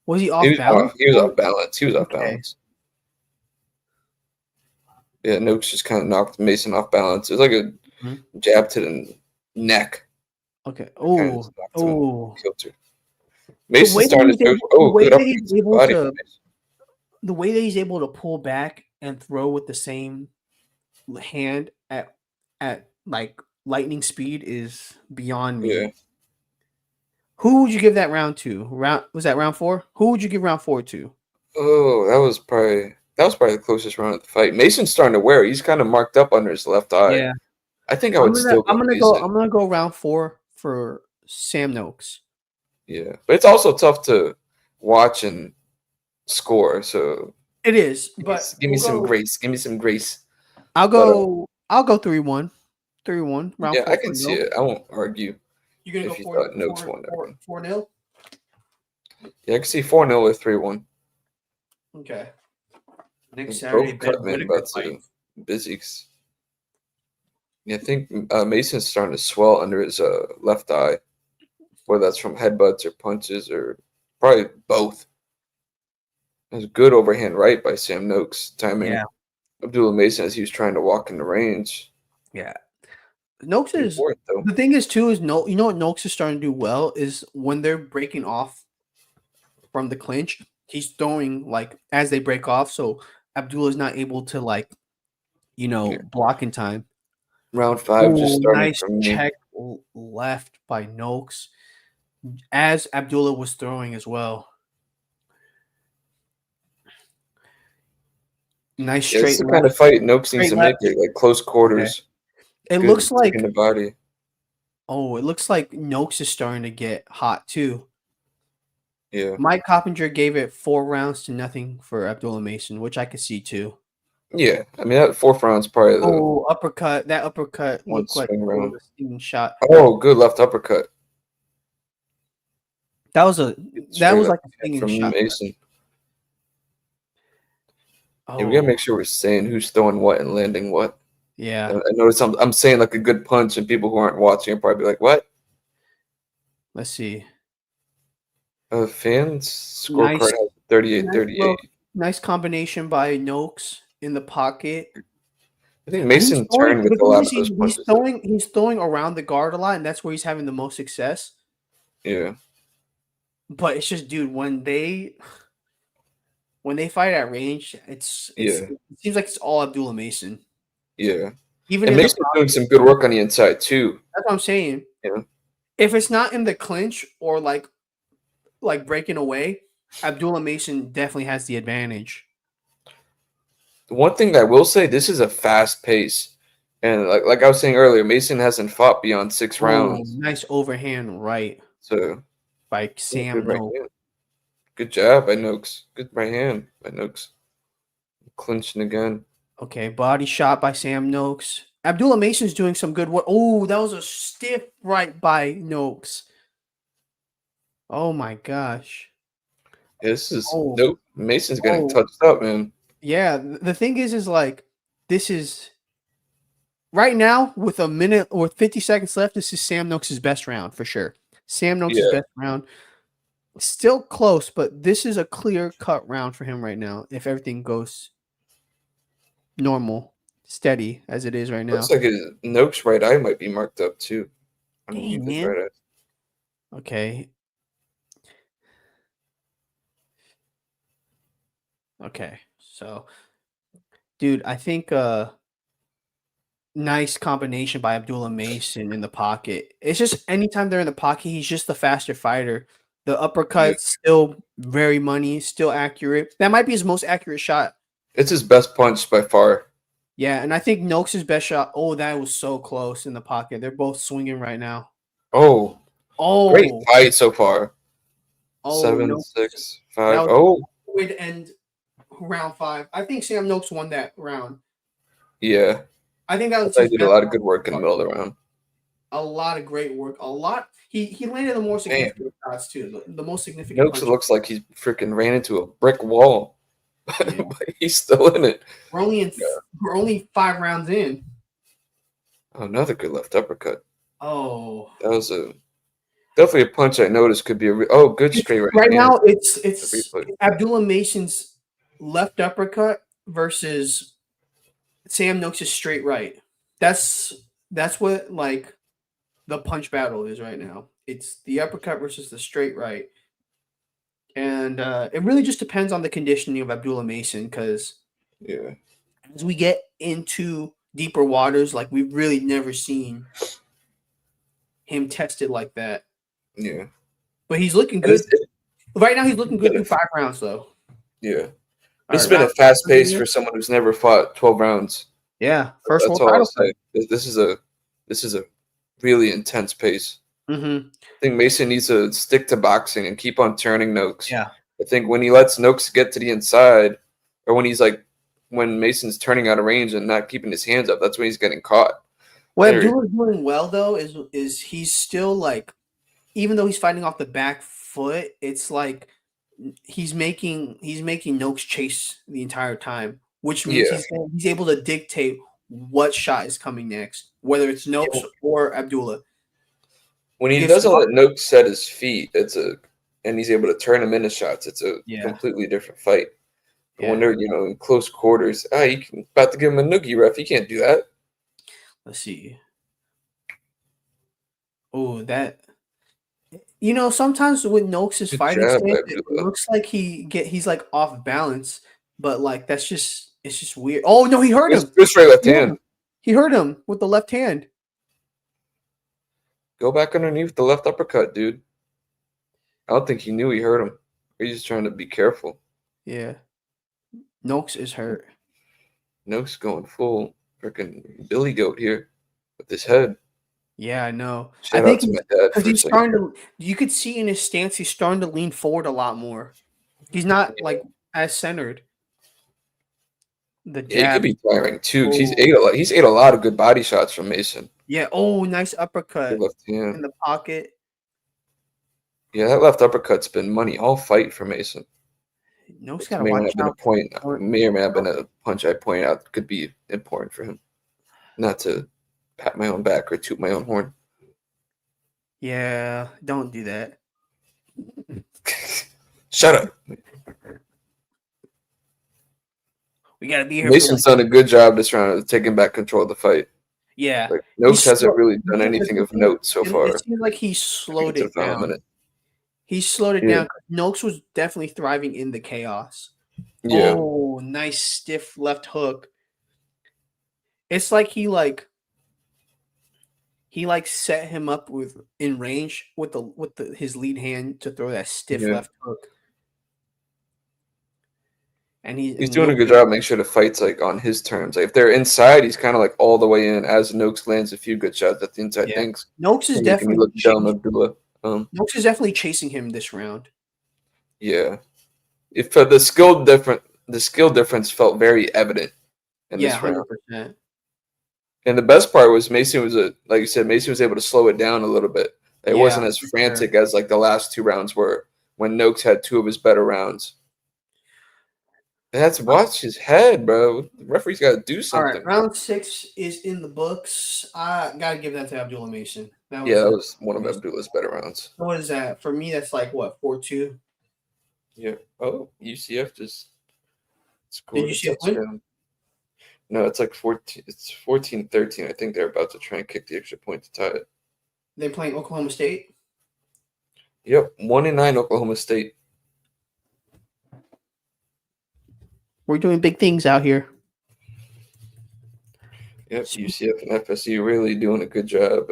was he off balance? He was Oh, off balance. He was off okay. balance. Yeah, Noakes just kind of knocked Mason off balance. It was like a jab to the neck. Okay. Kind of Oh, knocked him oh. kilter. Mason started to The way good that uppercuts he's to the able body. to the way that he's able to pull back and throw with the same hand at like lightning speed is beyond me. Yeah. Who would you give that round to? Was that round 4? Who would you give round 4 to? Oh, that was probably the closest round of the fight. Mason's starting to wear. He's kind of marked up under his left eye. Yeah. I think I would still go Mason. I'm gonna go round 4 for Sam Noakes. Yeah, but it's also tough to watch and score. So It is, but give me some grace. Give me some grace. I'll go 3-1. 3-1. Round Yeah, 4 I for can see Noakes. it. I won't argue You're gonna if go you 4 thought Noakes won that one. 4-0? Yeah, I can see 4-0 or 3-1. Okay. Next Saturday, Both Cutman, but busy. Yeah, I think Mason's starting to swell under his left eye, whether that's from headbutts or punches or probably both. There's a good overhand right by Sam Noakes, timing Abdullah Mason as he was trying to walk in the range. Yeah. Noakes is the thing is too is you know what Noakes is starting to do well is when they're breaking off from the clinch, he's throwing like as they break off, so Abdullah is not able to like block in time. Round 5 just starting nice from me. check left by Noakes as Abdullah was throwing as well. Nice straight. It's the kind of fight Noakes needs to make it like close quarters. Okay. It looks like in the body. Oh, it looks like Noakes is starting to get hot too. Yeah. Mike Coppinger gave it 4 rounds to nothing for Abdullah Mason, which I could see too. Yeah, I mean that 4th round's probably the uppercut. That uppercut looked like a stinging shot. Oh, good left uppercut. That was like a stinging shot. Mason. Oh. Yeah, we gotta make sure we're saying who's throwing what and landing what. Yeah. I noticed I'm saying like a good punch, and people who aren't watching are probably like, "What?" Let's see. Fans scorecard has 38-38. Nice combination by Noakes in the pocket. I think Mason turned with a lot of those punches. He's throwing around the guard a lot, and that's where he's having the most success. Yeah. But it's just, dude, when they fight at range, it seems like it's all Abdullah Mason. Yeah. And Mason's doing some good work on the inside too. That's what I'm saying. Yeah. If it's not in the clinch or like breaking away, Abdullah Mason definitely has the advantage. The one thing that I will say, this is a fast pace. And like I was saying earlier, Mason hasn't fought beyond 6 rounds. Nice overhand right. So by Sam Noakes. Good job by Noakes. Good right hand by Noakes. Clinching again. Okay, body shot by Sam Noakes. Abdullah Mason's doing some good work. Oh, that was a stiff right by Noakes. Oh my gosh. This is dope. Mason's getting touched up, man. Yeah, the thing is like this is right now with a minute or 50 seconds left. This is Sam Noakes' best round for sure. Sam Noakes' best round. Still close, but this is a clear-cut round for him right now. If everything goes normal, steady as it is right now. Looks like his Noakes' right eye might be marked up too. Dang, man. Right eye. Okay. Okay, so, dude, I think nice combination by Abdullah Mason in the pocket. It's just anytime they're in the pocket, he's just the faster fighter. The uppercut's still very money, still accurate. That might be his most accurate shot. It's his best punch by far. Yeah, and I think Noakes' best shot. Oh, that was so close in the pocket. They're both swinging right now. Oh, great fight so far. 7, 6, 5. Way to end round 5. I think Sam Noakes won that round. Yeah. I think that was. He did a lot of good work in the middle of the round. A lot of great work. A lot. He landed the more significant shots too. The most significant Noakes punch. looks like he freaking ran into a brick wall, Yeah. but he's still in it. We're only 5 rounds in. Oh, another good left uppercut. Oh, That was definitely a punch I noticed could be good straight right hand. now it's Abdullah Mason's left uppercut versus Sam Noakes' straight right. That's what like the punch battle is right now. It's the uppercut versus the straight right. And it really just depends on the conditioning of Abdullah Mason because as we get into deeper waters, like we've really never seen him tested like that. Yeah. But he's looking good. Right now he's looking good through 5 rounds though. Yeah. It's been a fast pace for someone who's never fought 12 rounds. Yeah. First That's all I'll say. This is a really intense pace. Mm-hmm. I think Mason needs to stick to boxing and keep on turning Noakes. Yeah. I think when he lets Noakes get to the inside, or when Mason's turning out of range and not keeping his hands up, that's when he's getting caught. What Abdullah's doing well though is he's still like, even though he's fighting off the back foot, it's like he's making Noakes chase the entire time, which means he's able to dictate what shot is coming next, whether it's Noakes or Abdullah. When he doesn't let Noakes set his feet, and he's able to turn him into shots, it's a completely different fight. But when they're in close quarters, you about to give him a noogie, ref. You can't do that. Let's see. Oh, that. Sometimes with Noakes' fighting stance, it looks like he's like off balance, but like it's just weird. Oh no, he hurt him. Good straight left hand. He hurt him with the left hand. Go back underneath the left uppercut, dude. I don't think he knew he hurt him. He's just trying to be careful. Yeah. Noakes is hurt. Noakes going full freaking Billy Goat here with his head. Yeah, I know. Shout out to my dad because he's starting to. You could see in his stance, he's starting to lean forward a lot more. He's not like as centered. The jab. He could be tiring too. He's ate a lot of good body shots from Mason. Yeah. Oh, nice uppercut left hand in the pocket. Yeah, that left uppercut's been money all fight for Mason. Noakes got to watch out. May or may have been a punch I point out could be important for him. Not to pat my own back or toot my own horn. Yeah, don't do that. Shut up. We gotta be here. Mason's done a good job this round of taking back control of the fight. Yeah, Noakes hasn't really done anything of note so far. It seems like he slowed it down. He slowed it down. Noakes was definitely thriving in the chaos. Yeah. Oh, nice stiff left hook. It's like he set him up in range with his lead hand to throw that stiff left hook. And he's doing a good job making sure the fight's like on his terms. Like if they're inside, he's kind of like all the way in as Noakes lands a few good shots at the inside things. Noakes is definitely look dumb, Abdullah. Noakes is definitely chasing him this round. Yeah. If the skill difference felt very evident in this round. 100%. And the best part was Mason was like you said, Mason was able to slow it down a little bit. It wasn't as frantic as like the last 2 rounds were when Noakes had 2 of his better rounds. That's watch his head, bro. The referee's got to do something. All right, round 6 is in the books. I gotta give that to Abdullah Mason. That was one of Abdullah's better rounds. What is that for me? That's like what 4-2. Yeah. Oh, UCF just scored. Did you see a win? No, it's like 14. It's 14-13. I think they're about to try and kick the extra point to tie it. They're playing Oklahoma State. Yep, 1-9 Oklahoma State. We're doing big things out here. Yep, UCF and FSU really doing a good job.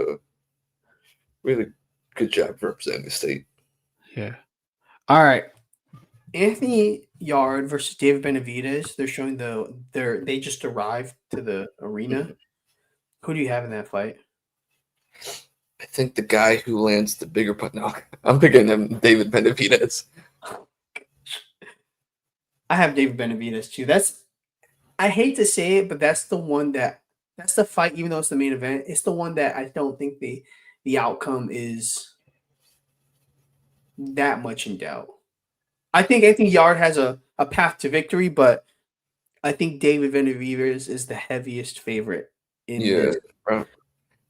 Really good job representing the state. Yeah. All right. Anthony Yarde versus David Benavidez. They're showing they just arrived to the arena. Who do you have in that fight? I think the guy who lands the bigger punch. No, I'm picking him, David Benavidez. I have David Benavidez too. I hate to say it, but that's the one that That's the fight, even though it's the main event. It's the one that I don't think the outcome is that much in doubt. I think Yarde has a path to victory, but I think David Benavidez is the heaviest favorite in Yeah, this.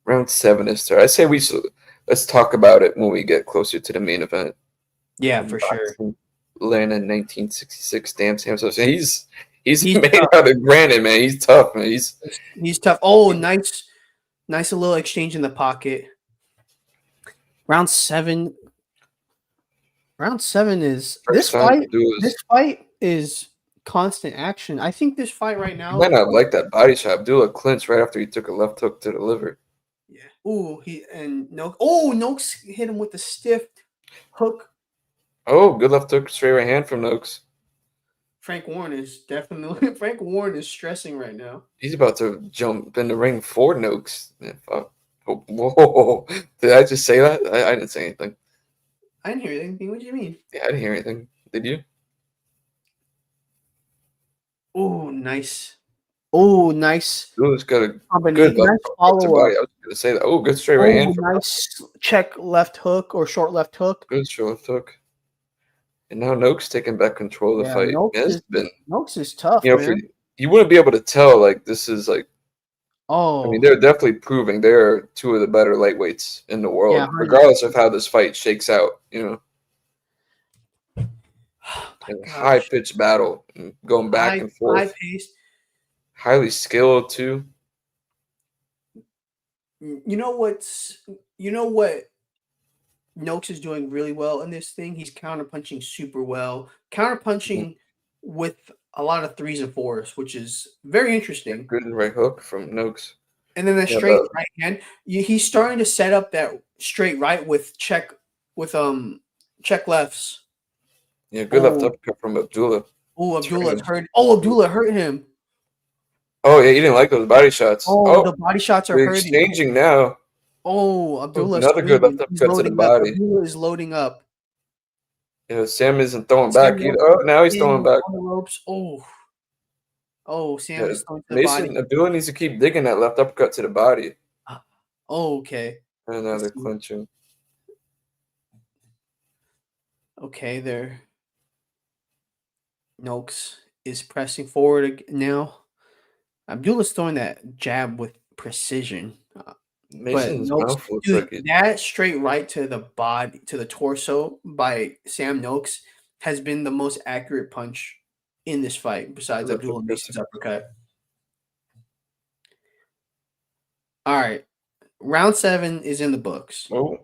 round 7 is there. I say let's talk about it when we get closer to the main event. Yeah, for sure. Atlanta in 1966. Damn, Sam. So he's He's made tough. out of granite, man. He's tough, man. He's tough. Oh, nice little exchange in the pocket. Round 7. Round 7 is this fight. This fight is constant action. I think this fight right now. You might not like that body shot. Abdullah clinched right after he took a left hook to the liver. Yeah. Noakes hit him with the stiff hook. Oh, good left hook, straight right hand from Noakes. Frank Warren is stressing right now. He's about to jump in the ring for Noakes. Whoa. Did I just say that? I didn't say anything. I didn't hear anything. What do you mean? Yeah, I didn't hear anything. Did you? Oh, nice. Oh, nice. Ooh, got a good left follow-up. I was going to say that. Oh, good straight right hand. Nice check left hook or short left hook. Good short left hook. And now Noakes taking back control of the fight. Noakes is tough, man. You wouldn't be able to tell, like, this is, like, I mean, they're definitely proving they're two of the better lightweights in the world, regardless of how this fight shakes out, high-pitched battle, and going back and forth. High-paced. Highly skilled, too. You know what Noakes is doing really well in this thing? He's counterpunching super well. Counterpunching with a lot of 3s and 4s, which is very interesting. Good right hook from Noakes. And then the straight right hand. He's starting to set up that straight right with check lefts. Yeah, good left uppercut from Abdullah. Oh, Abdullah hurt him. Oh, yeah, he didn't like those body shots. Oh, the body shots are hurting. Exchanging now. Oh, Abdullah. Another good left uppercut to the body. Abdullah is loading up. Yeah, Sam isn't throwing back either. Oh, now he's throwing back. On the ropes. Oh, Sam is throwing to the body. Abdullah needs to keep digging that left uppercut to the body. Oh, okay. And now they're clinching. Okay, there. Noakes is pressing forward now. Abdullah's throwing that jab with precision. Mason's mouth looks like it. That straight right to the body, to the torso by Sam Noakes has been the most accurate punch in this fight, besides Abdullah Mason's uppercut. All right. Round 7 is in the books. Oh.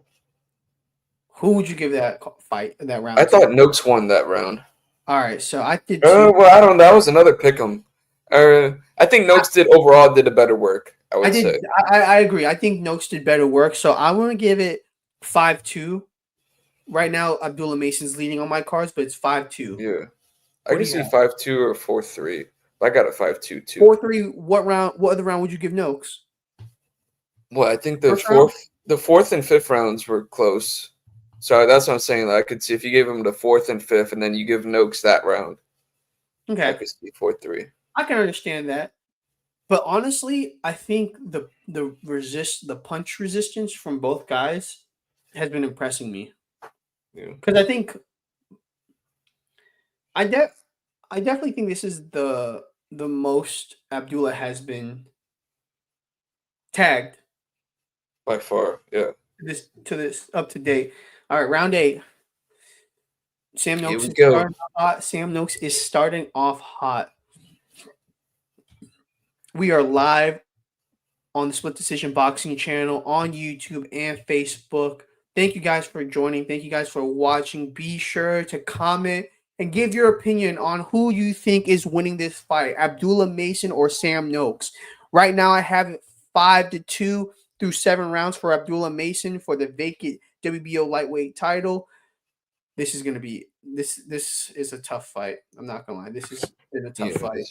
Who would you give that fight, that round? I thought Noakes won that round. All right, so I did. Well, I don't know. That was another pick'em. I think Noakes did a better work. I agree. I think Noakes did better work. So I want to give it 5-2. Right now, Abdullah Mason's leading on my cards, but it's 5-2. Yeah, I can see 5-2 or 4-3. I got a 5-2 too. 4-3. What other round would you give Noakes? Well, I think the fourth and fifth rounds were close. So that's what I'm saying. Like, I could see if you gave him the 4th and 5th, and then you give Noakes that round. Okay, I could see 4-3. I can understand that, but honestly, I think the punch resistance from both guys has been impressing me. Yeah, because I think I definitely think this is the most Abdullah has been tagged by far. Yeah, to this up to date. All right, round 8. Sam Noakes is starting off hot. Sam Noakes is starting off hot. We are live on the Split Decision Boxing channel on YouTube and Facebook. Thank you guys for joining. Thank you guys for watching. Be sure to comment and give your opinion on who you think is winning this fight, Abdullah Mason or Sam Noakes. Right now, I have it 5-2 through 7 rounds for Abdullah Mason for the vacant WBO lightweight title. This is going to be this is a tough fight. I'm not going to lie. This is a tough fight.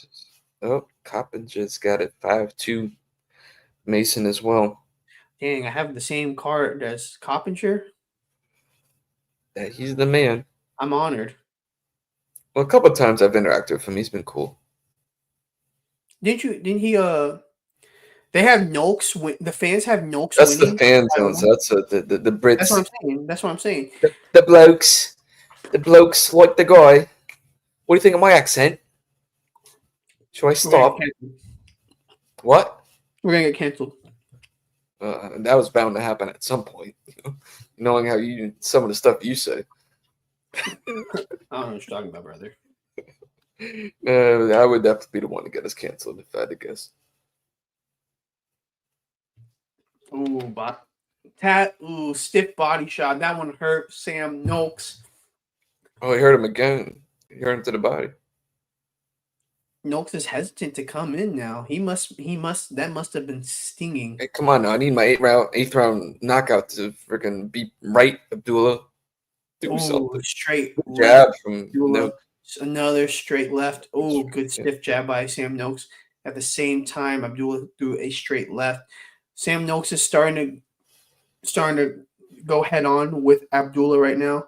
Coppinger's got it 5-2. Mason as well. Dang, I have the same card as Coppinger. Yeah, he's the man. I'm honored. Well, a couple of times I've interacted with him. He's been cool. Didn't he They have Noakes. The fans have Noakes That's the winning. fan zones. That's the Brits. That's what I'm saying. That's what I'm saying. The blokes. The blokes like the guy. What do you think of my accent? Should I stop? What? We're gonna get canceled. That was bound to happen at some point. Knowing how some of the stuff you say. I don't know what you're talking about, brother. I would definitely be the one to get us canceled if I had to guess. Ooh, stiff body shot. That one hurt Sam Noakes. Oh, he hurt him again. He hurt him to the body. Noakes is hesitant to come in now. That must have been stinging. Hey, come on now. I need my eighth round knockout to freaking be right, Abdullah. Do something. Straight jab from Noakes. Another straight left. Oh, good stiff jab by Sam Noakes. At the same time, Abdullah threw a straight left. Sam Noakes is starting to go head on with Abdullah right now.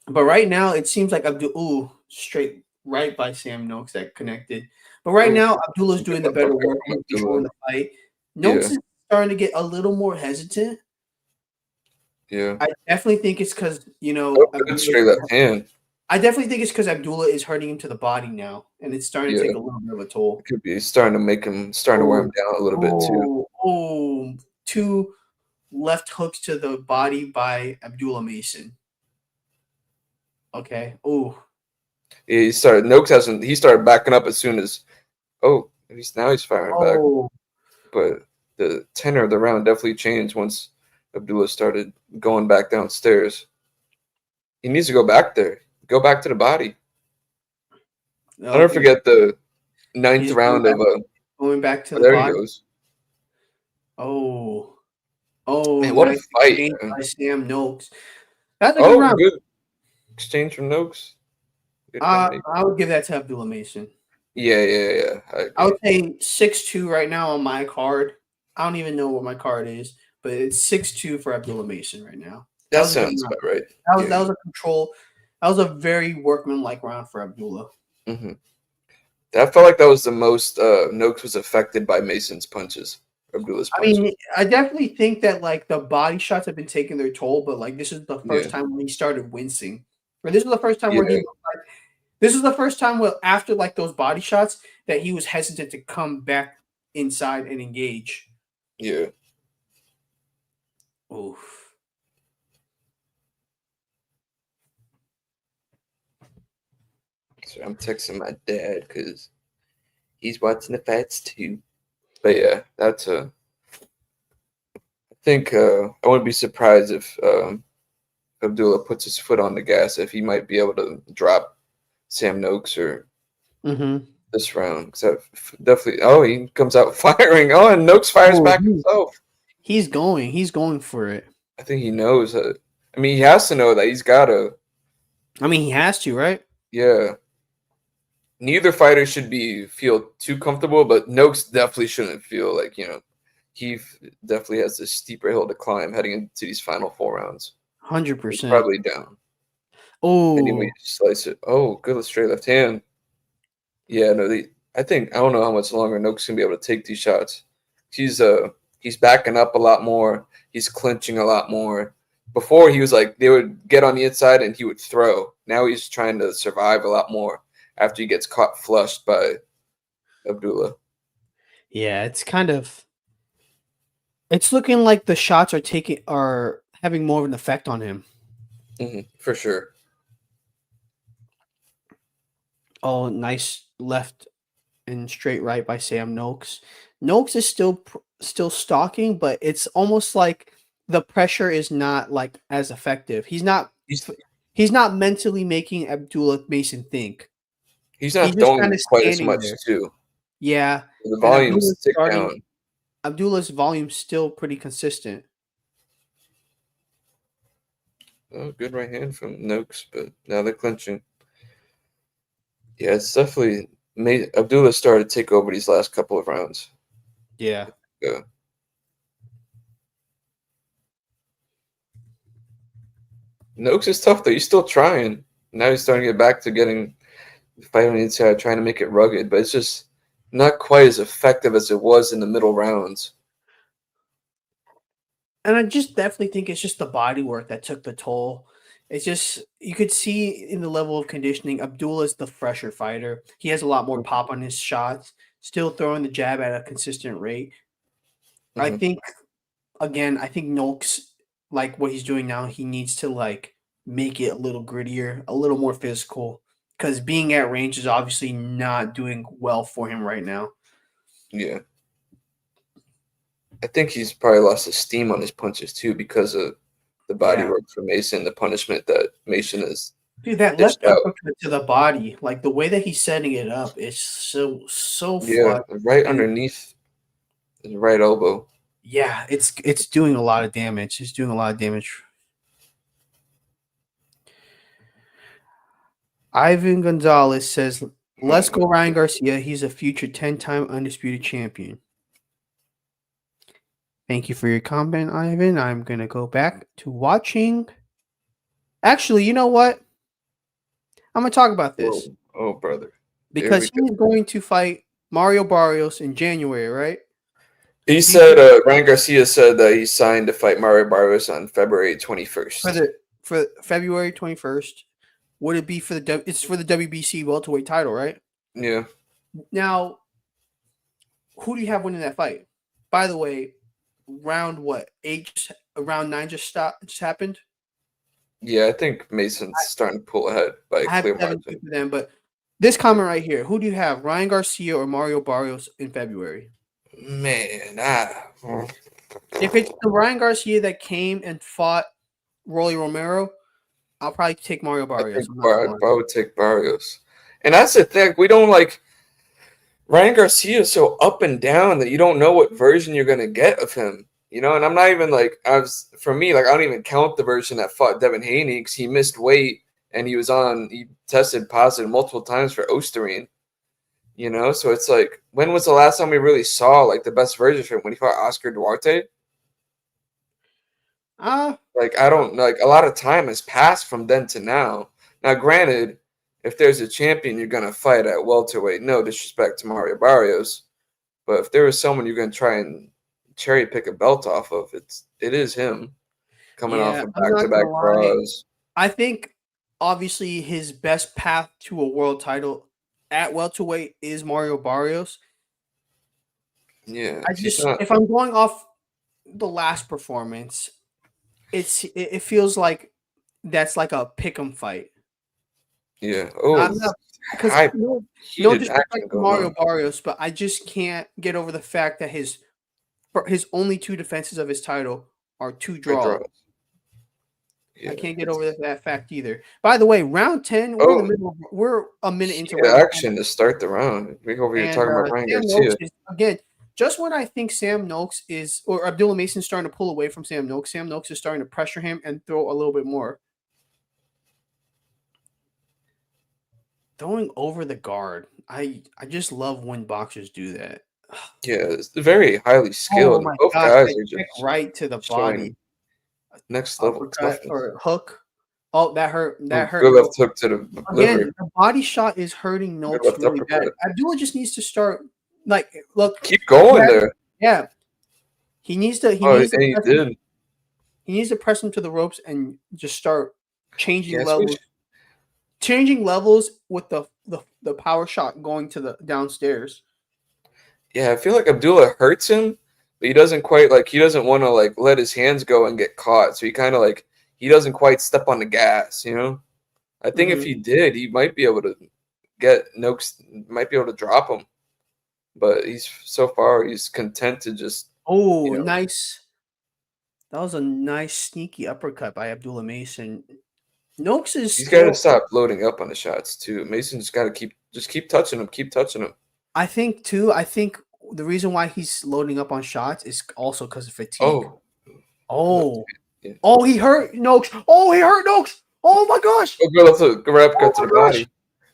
But right now, it seems like straight right by Sam Noakes that connected. But right now, Abdullah's doing the better work in controlling the fight. Noakes is starting to get a little more hesitant. Yeah. I definitely think it's because, straight left hand. I definitely think it's because Abdullah is hurting him to the body now, and it's starting to take a little bit of a toll. It could be starting to wear him down a little bit too. Two left hooks to the body by Abdullah Mason. Okay. He started backing up as soon as he's firing back. But the tenor of the round definitely changed once Abdullah started going back downstairs. He needs to go back there. Go back to the body. I'll never forget the ninth round of going back to the there body. He goes. Man, what a fight by Sam Noakes. That's a good round. Good exchange from Noakes. I would give that to Abdullah Mason. Yeah. I would say 6-2 right now on my card. I don't even know what my card is, but it's 6-2 for Abdullah Mason right now. That sounds about right. That was a control. That was a very workmanlike round for Abdullah. Mm-hmm. That felt like that was the most Noakes was affected by Mason's punches. Abdullah's punches. I mean, I definitely think that like the body shots have been taking their toll, but like this is the first time when he started wincing. Or this was the first time where he this is the first time after like those body shots that he was hesitant to come back inside and engage. Yeah. Oof. So I'm texting my dad because he's watching the fights too. But yeah, that's I think I wouldn't be surprised if Abdullah puts his foot on the gas if he might be able to drop Sam Noakes or this round. Because definitely, he comes out firing. Oh, and Noakes fires back himself. He's going for it. I think he knows that. I mean, he has to know that he's got to. I mean, he has to, right? Yeah. Neither fighter should feel too comfortable, but Noakes definitely shouldn't feel like, he definitely has this steeper hill to climb heading into these final 4 rounds. 100%. Probably down. Oh. Anyway, slice it. Oh, good straight left hand. Yeah, no, I don't know how much longer Noakes can be able to take these shots. He's backing up a lot more. He's clinching a lot more. Before he was like they would get on the inside and he would throw. Now he's trying to survive a lot more after he gets caught flushed by Abdullah. Yeah, it's looking like the shots are having more of an effect on him. For sure. Oh, nice left and straight right by Sam Noakes. Noakes is still stalking, but it's almost like the pressure is not like as effective. He's not mentally making Abdullah Mason think. He's not throwing quite as much too. Yeah. The volume's tick down. Abdullah's volume's still pretty consistent. Oh, good right hand from Noakes, but now they're clinching. Yeah, it's definitely made Abdullah started to take over these last couple of rounds. Yeah. Noakes is tough though. He's still trying. Now he's starting to get back to fighting on the inside, trying to make it rugged. But it's just not quite as effective as it was in the middle rounds. And I just definitely think it's just the body work that took the toll. It's just you could see in the level of conditioning, Abdullah's the fresher fighter. He has a lot more pop on his shots, still throwing the jab at a consistent rate. I Mm-hmm. think again, I think Noakes, like what he's doing now, he needs to like make it a little grittier, a little more physical. Because being at range is obviously not doing well for him right now. Yeah. I think he's probably lost his steam on his punches too because of the body Yeah. work for Mason, the punishment that Mason is Dude, that left dished out. uppercut to the body, like the way that he's setting it up is so Yeah, flush. right And underneath his right elbow. yeah, it's doing a lot of damage. It's doing a lot of damage. Ivan Gonzalez says, let's go Ryan Garcia. He's a future 10-time undisputed champion. Thank you for your comment, Ivan. I'm going to go back to watching. Actually, you know what? I'm going to talk about this. Oh, brother. Because he's going to fight Mario Barrios in January, right? He said, Ryan Garcia said that he signed to fight Mario Barrios on February 21st. For February 21st. Would it be for it's for the WBC welterweight title, right? Yeah. Now, who do you have winning that fight? By the way, round 9 just happened. Yeah, I think Mason's starting to pull ahead by a clear margin. For them, but this comment right here: who do you have, Ryan Garcia or Mario Barrios in February? Man, if it's the Ryan Garcia that came and fought Rolly Romero, I'll probably take Mario Barrios. I would take Barrios. And that's the thing. We don't like Ryan Garcia is so up and down that you don't know what version you're going to get of him. You know, and I'm not even like, for me, like, I don't even count the version that fought Devin Haney because he missed weight and he tested positive multiple times for Osterine. You know, so it's like, when was the last time we really saw like the best version of him? When he fought Oscar Duarte? Like, I don't like, a lot of time has passed from then to now. Now, granted, if there's a champion you're gonna fight at welterweight, no disrespect to Mario Barrios, but if there was someone you're gonna try and cherry pick a belt off of, it is him coming off of back-to-back draws. I think obviously his best path to a world title at welterweight is Mario Barrios. Yeah, if I'm going off the last performance, it feels like that's like a pick'em fight. Yeah. Because no disrespect to Mario Barrios, but I just can't get over the fact that his only 2 defenses of his title are 2 draws. Yeah, I can't get over that fact either. By the way, round 10, we're a minute into round action 10. To start the round. We're over here talking about Ryan Garcia. Again, just when I think Sam Noakes or Abdullah Mason starting to pull away from Sam Noakes is starting to pressure him and throw a little bit more. Throwing over the guard. I just love when boxers do that. Yeah, it's very highly skilled. Oh Both guys are just right to the body. Next level toughness. Or hook. Oh, that hurt. That hurt. Good left hook to the liver. Again, the body shot is hurting Noakes really bad. Abdullah just needs to start keep going there. Yeah. He needs to he needs to press him to the ropes and just start changing levels. Changing levels with the power shot going to the downstairs. Yeah, I feel like Abdullah hurts him, but he doesn't quite he doesn't want to let his hands go and get caught. So he kind of he doesn't quite step on the gas, you know? I think if he did, he might be able to get Noakes, might be able to drop him. But so far he's content to just nice. That was a nice sneaky uppercut by Abdullah Mason. Noakes he's got to stop loading up on the shots too. Mason's got to keep touching him. I think the reason why he's loading up on shots is also because of fatigue. He hurt Noakes. He hurt Noakes. Oh my gosh. That's a grab cut to the body.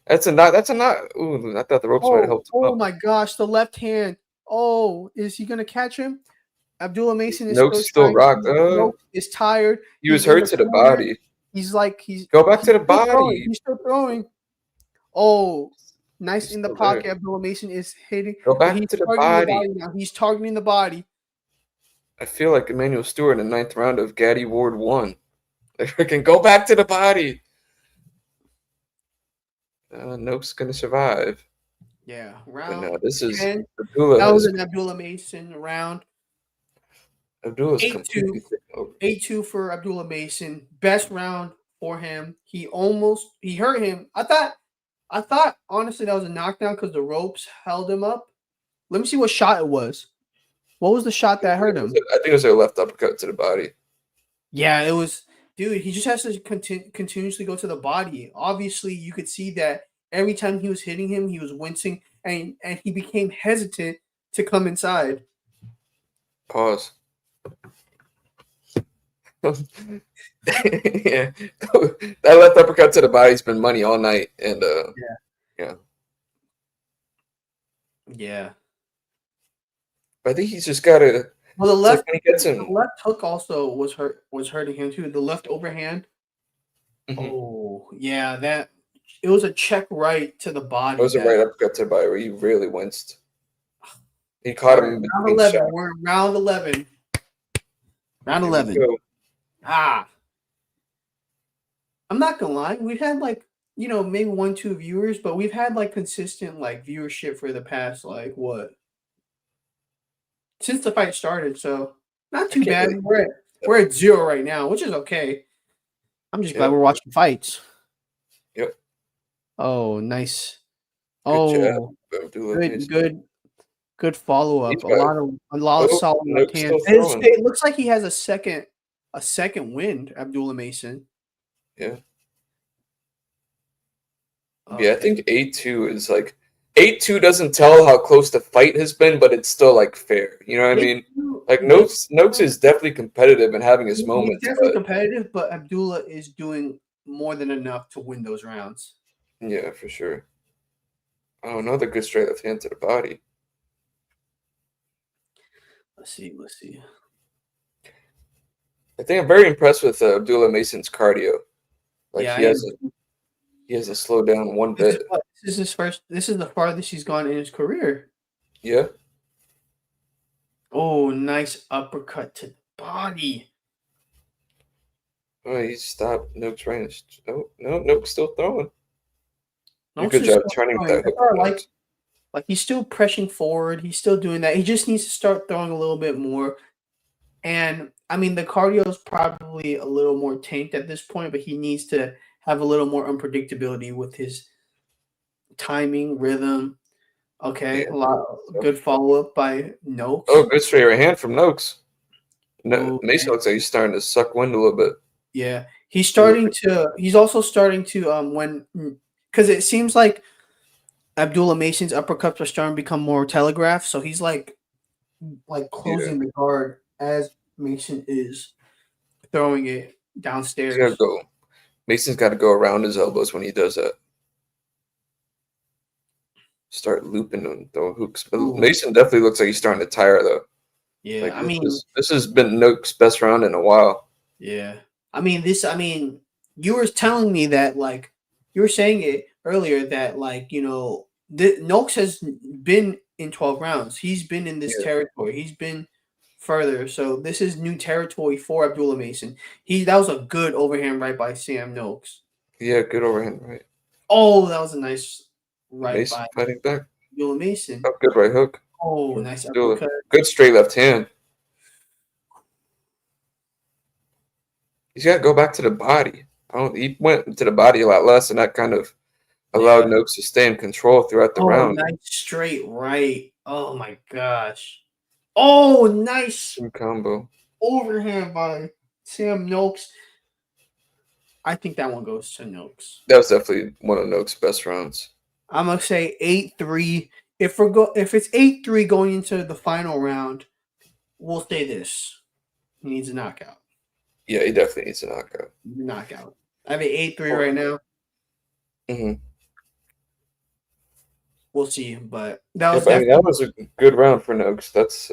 That's a knot. Ooh, I thought the ropes might have helped him. Oh my gosh, the left hand. Oh, is he gonna catch him? Abdullah Mason is still rocked. Is tired. He was hurt to the body. He's go back to the body. He's still throwing. Oh, Nice He's in the still there. pocket. Abdullah Mason is hitting, Go but back he's to the targeting the body. body now. He's targeting the body. I feel like Emmanuel Stewart in the 9th round of Gaddy Ward 1. They freaking go back to the body. Noak's gonna survive. Yeah, But round no, this is 10. Abdullah That was has an Abdullah Mason round. Abdullah's 8-2. completely taken over. 8-2 for Abdullah Mason. Best round for him. He hurt him. I thought honestly that was a knockdown because the ropes held him up. Let me see what shot it was. What was the shot that hurt him? I think it was a left uppercut to the body. Yeah, it was, dude. He just has to continuously go to the body. Obviously, you could see that every time he was hitting him, he was wincing, and he became hesitant to come inside. Pause. Yeah, that left uppercut to the body's been money all night, and yeah. But I think he's just gotta. Well, the Like left, when he gets the him. left hook also was hurting him too. The left overhand. Mm-hmm. Oh yeah, it was a check right to the body. It was a right uppercut to the body where he really winced. He caught him in Round between 11. shots. We're in round 11. Round Here we 11. go. I'm not gonna lie. We've had maybe 1-2 viewers, but we've had consistent viewership for the past what? Since the fight started, so not too bad. We're at 0 right now, which is okay. I'm just glad we're watching fights. Yep. Oh, nice. Good Job. Good follow up. A lot of solid left hand. It looks like he has a second wind, Abdullah Mason. Yeah. Okay. Yeah, I think 8-2 is 8-2 doesn't tell how close the fight has been, but it's still fair. You know what I mean? Noakes is definitely competitive and having his moments. He's definitely competitive, but Abdullah is doing more than enough to win those rounds. Yeah, for sure. Oh, another good straight left hand to the body. Let's see. I think I'm very impressed with Abdullah Mason's cardio. He hasn't slowed down one bit. This is the farthest he's gone in his career. Yeah. Oh, nice uppercut to the body. Oh, he stopped Noakes' range. Oh, no, Noakes still throwing. Good job turning that hook. He's still pressing forward. He's still doing that. He just needs to start throwing a little bit more. And I mean, the cardio is probably a little more tanked at this point, but he needs to have a little more unpredictability with his timing, rhythm. Okay, a lot of good follow up by Noakes. Oh, good straight right hand from Noakes. Mason looks like he's starting to suck wind a little bit. Yeah, he's also starting to because it seems like Abdullah Mason's uppercuts are starting to become more telegraphed. So he's closing the guard as Mason is throwing it downstairs. Mason's got to go around his elbows when he does that. Start looping and throw hooks. But Mason definitely looks like he's starting to tire though. Yeah, this has been Noakes' best round in a while. Yeah, you were telling me that you were saying it earlier that Noakes has been in 12 rounds. He's been in this territory. He's been further. So this is new territory for Abdullah Mason. That was a good overhand right by Sam Noakes. Yeah, good overhand right. Oh, that was a nice right Mason by fighting back. Abdullah Mason. Oh, good right hook. Oh, nice uppercut. Good straight left hand. He's got to go back to the body. He went to the body a lot less, and that kind of allowed Noakes to stay in control throughout the round. Nice straight right. Oh my gosh. Oh, nice combo. Overhand by Sam Noakes. I think that one goes to Noakes. That was definitely one of Noakes' best rounds. I'm gonna say 8-3. If it's 8-3 going into the final round, we'll say this: he needs a knockout. Yeah, he definitely needs a knockout. Knockout. I have an 8-3 right now. Mm-hmm. We'll see, but that was a good round for Noakes. That's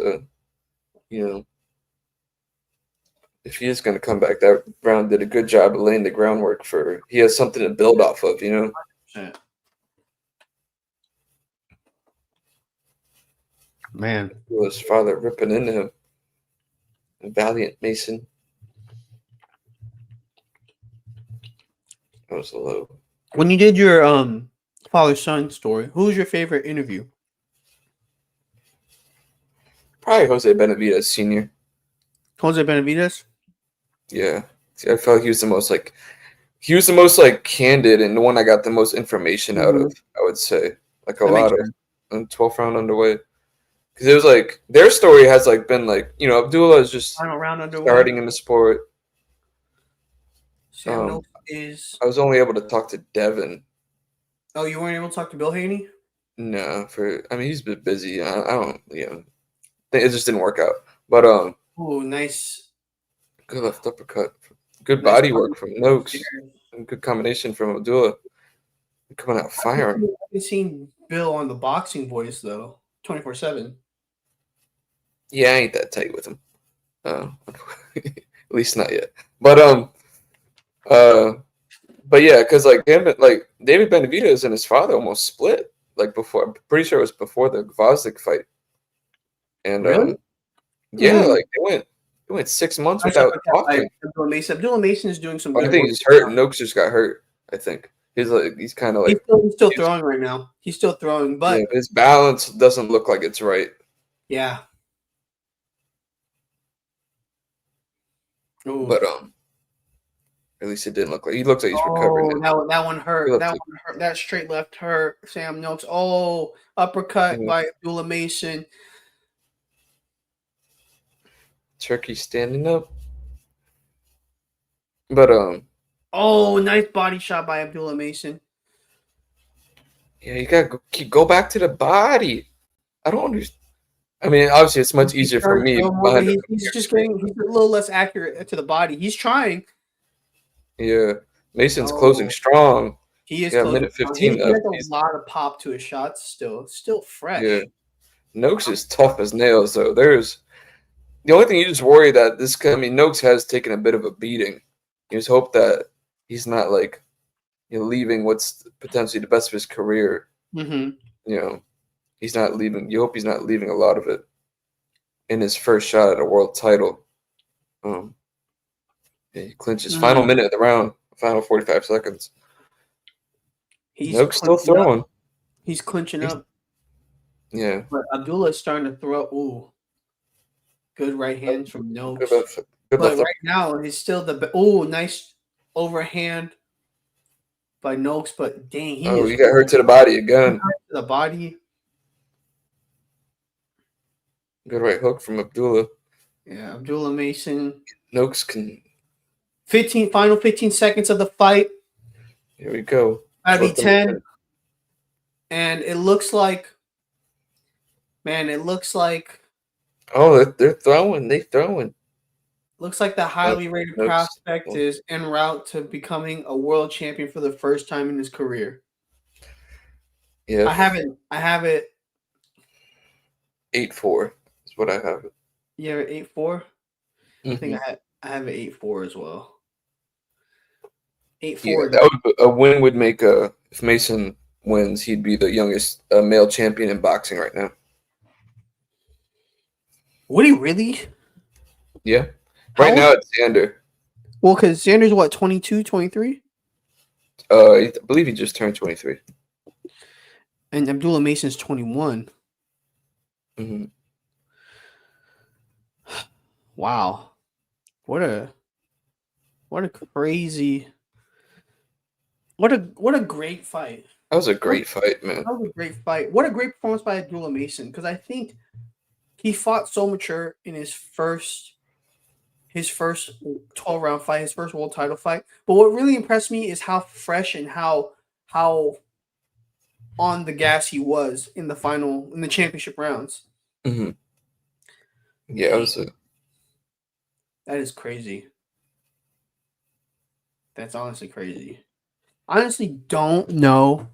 if he is going to come back, that round did a good job of laying the groundwork for. He has something to build off of, 100%. Man. His father ripping into him. Valiant Mason. That was low. When you did your father-son story, who was your favorite interview? Probably Jose Benavidez Sr. Jose Benavidez? Yeah. See, I felt like he was the most candid and the one I got the most information out of, I would say. Like a That makes lot of sense. 12th round underway. Because it was like their story has like been like, Abdullah is just Final round underway. starting in the sport. Sam Noakes is. I was only able to talk to Devin. Oh, you weren't able to talk to Bill Haney? No, he's been busy. I don't, it just didn't work out. But Oh, nice. good left uppercut, good Nice body work from Noakes, and good combination from Abdullah. Coming out firing. I haven't seen Bill on the Boxing Voice though, 24/7. Yeah, I ain't that tight with him. At least not yet. But yeah, because like him, like David Benavidez and his father almost split. Like before, I'm pretty sure it was before the Gvozdyk fight. And Really? yeah, like it went 6 months without talking. Abdullah Mason is doing some I good think work. he's hurt. Noakes just got hurt. I think he's kind of like he's still throwing right now. He's still throwing, but his balance doesn't look like it's right. yeah. Ooh. But at least it didn't look like he looks like he's recovering. That one hurt. That one hurt. That straight left hurt. Sam Noakes. Oh, uppercut by Abdullah Mason. Turkey standing up. But oh, nice body shot by Abdullah Mason. Yeah, you gotta go back to the body. I don't understand. I mean, obviously, it's much easier for me. He's just getting. He's a little less accurate to the body. He's trying. Yeah, Mason's closing strong. He is. Yeah, minute 15. He has a lot of pop to his shots. Still fresh. Yeah, Noakes is tough as nails, though. There's the only thing you just worry that this. I mean, Noakes has taken a bit of a beating. You just hope that he's not like leaving what's potentially the best of his career. Mm-hmm. He's not leaving. You hope he's not leaving a lot of it in his first shot at a world title. He clinches final minute of the round, final 45 seconds. Noakes still throwing. He's clinching up. Yeah. But Abdullah is starting to throw. Ooh. Good right hands from Noakes. But right now, he's still nice overhand by Noakes. But dang, you got hurt to the body again. To the body. Good right hook from Abdullah. Yeah, Abdullah Mason. Noakes can. Final 15 seconds of the fight. Here we go. That'd be 10. And it looks like. Oh, they're throwing. They're throwing. Looks like the highly rated prospect is en route to becoming a world champion for the first time in his career. Yeah. I have it. 8-4 is what I have it. Yeah, 8-4. Mm-hmm. I think I have it 8-4 as well. 8-4. Yeah, a win would make if Mason wins, he'd be the youngest male champion in boxing right now. Would he really? Yeah. Right now it's Xander. Well, because Xander's what, 22, 23? I believe he just turned 23. And Abdullah Mason's 21. Mm-hmm. Wow. What a crazy. What a great fight. That was a great fight, man. That was a great fight. What a great performance by Abdullah Mason, because I think he fought so mature in his first 12-round fight, his first world title fight. But what really impressed me is how fresh and how on the gas he was in the championship rounds. Mm-hmm. Yeah, that is crazy. That's honestly crazy. Honestly, don't know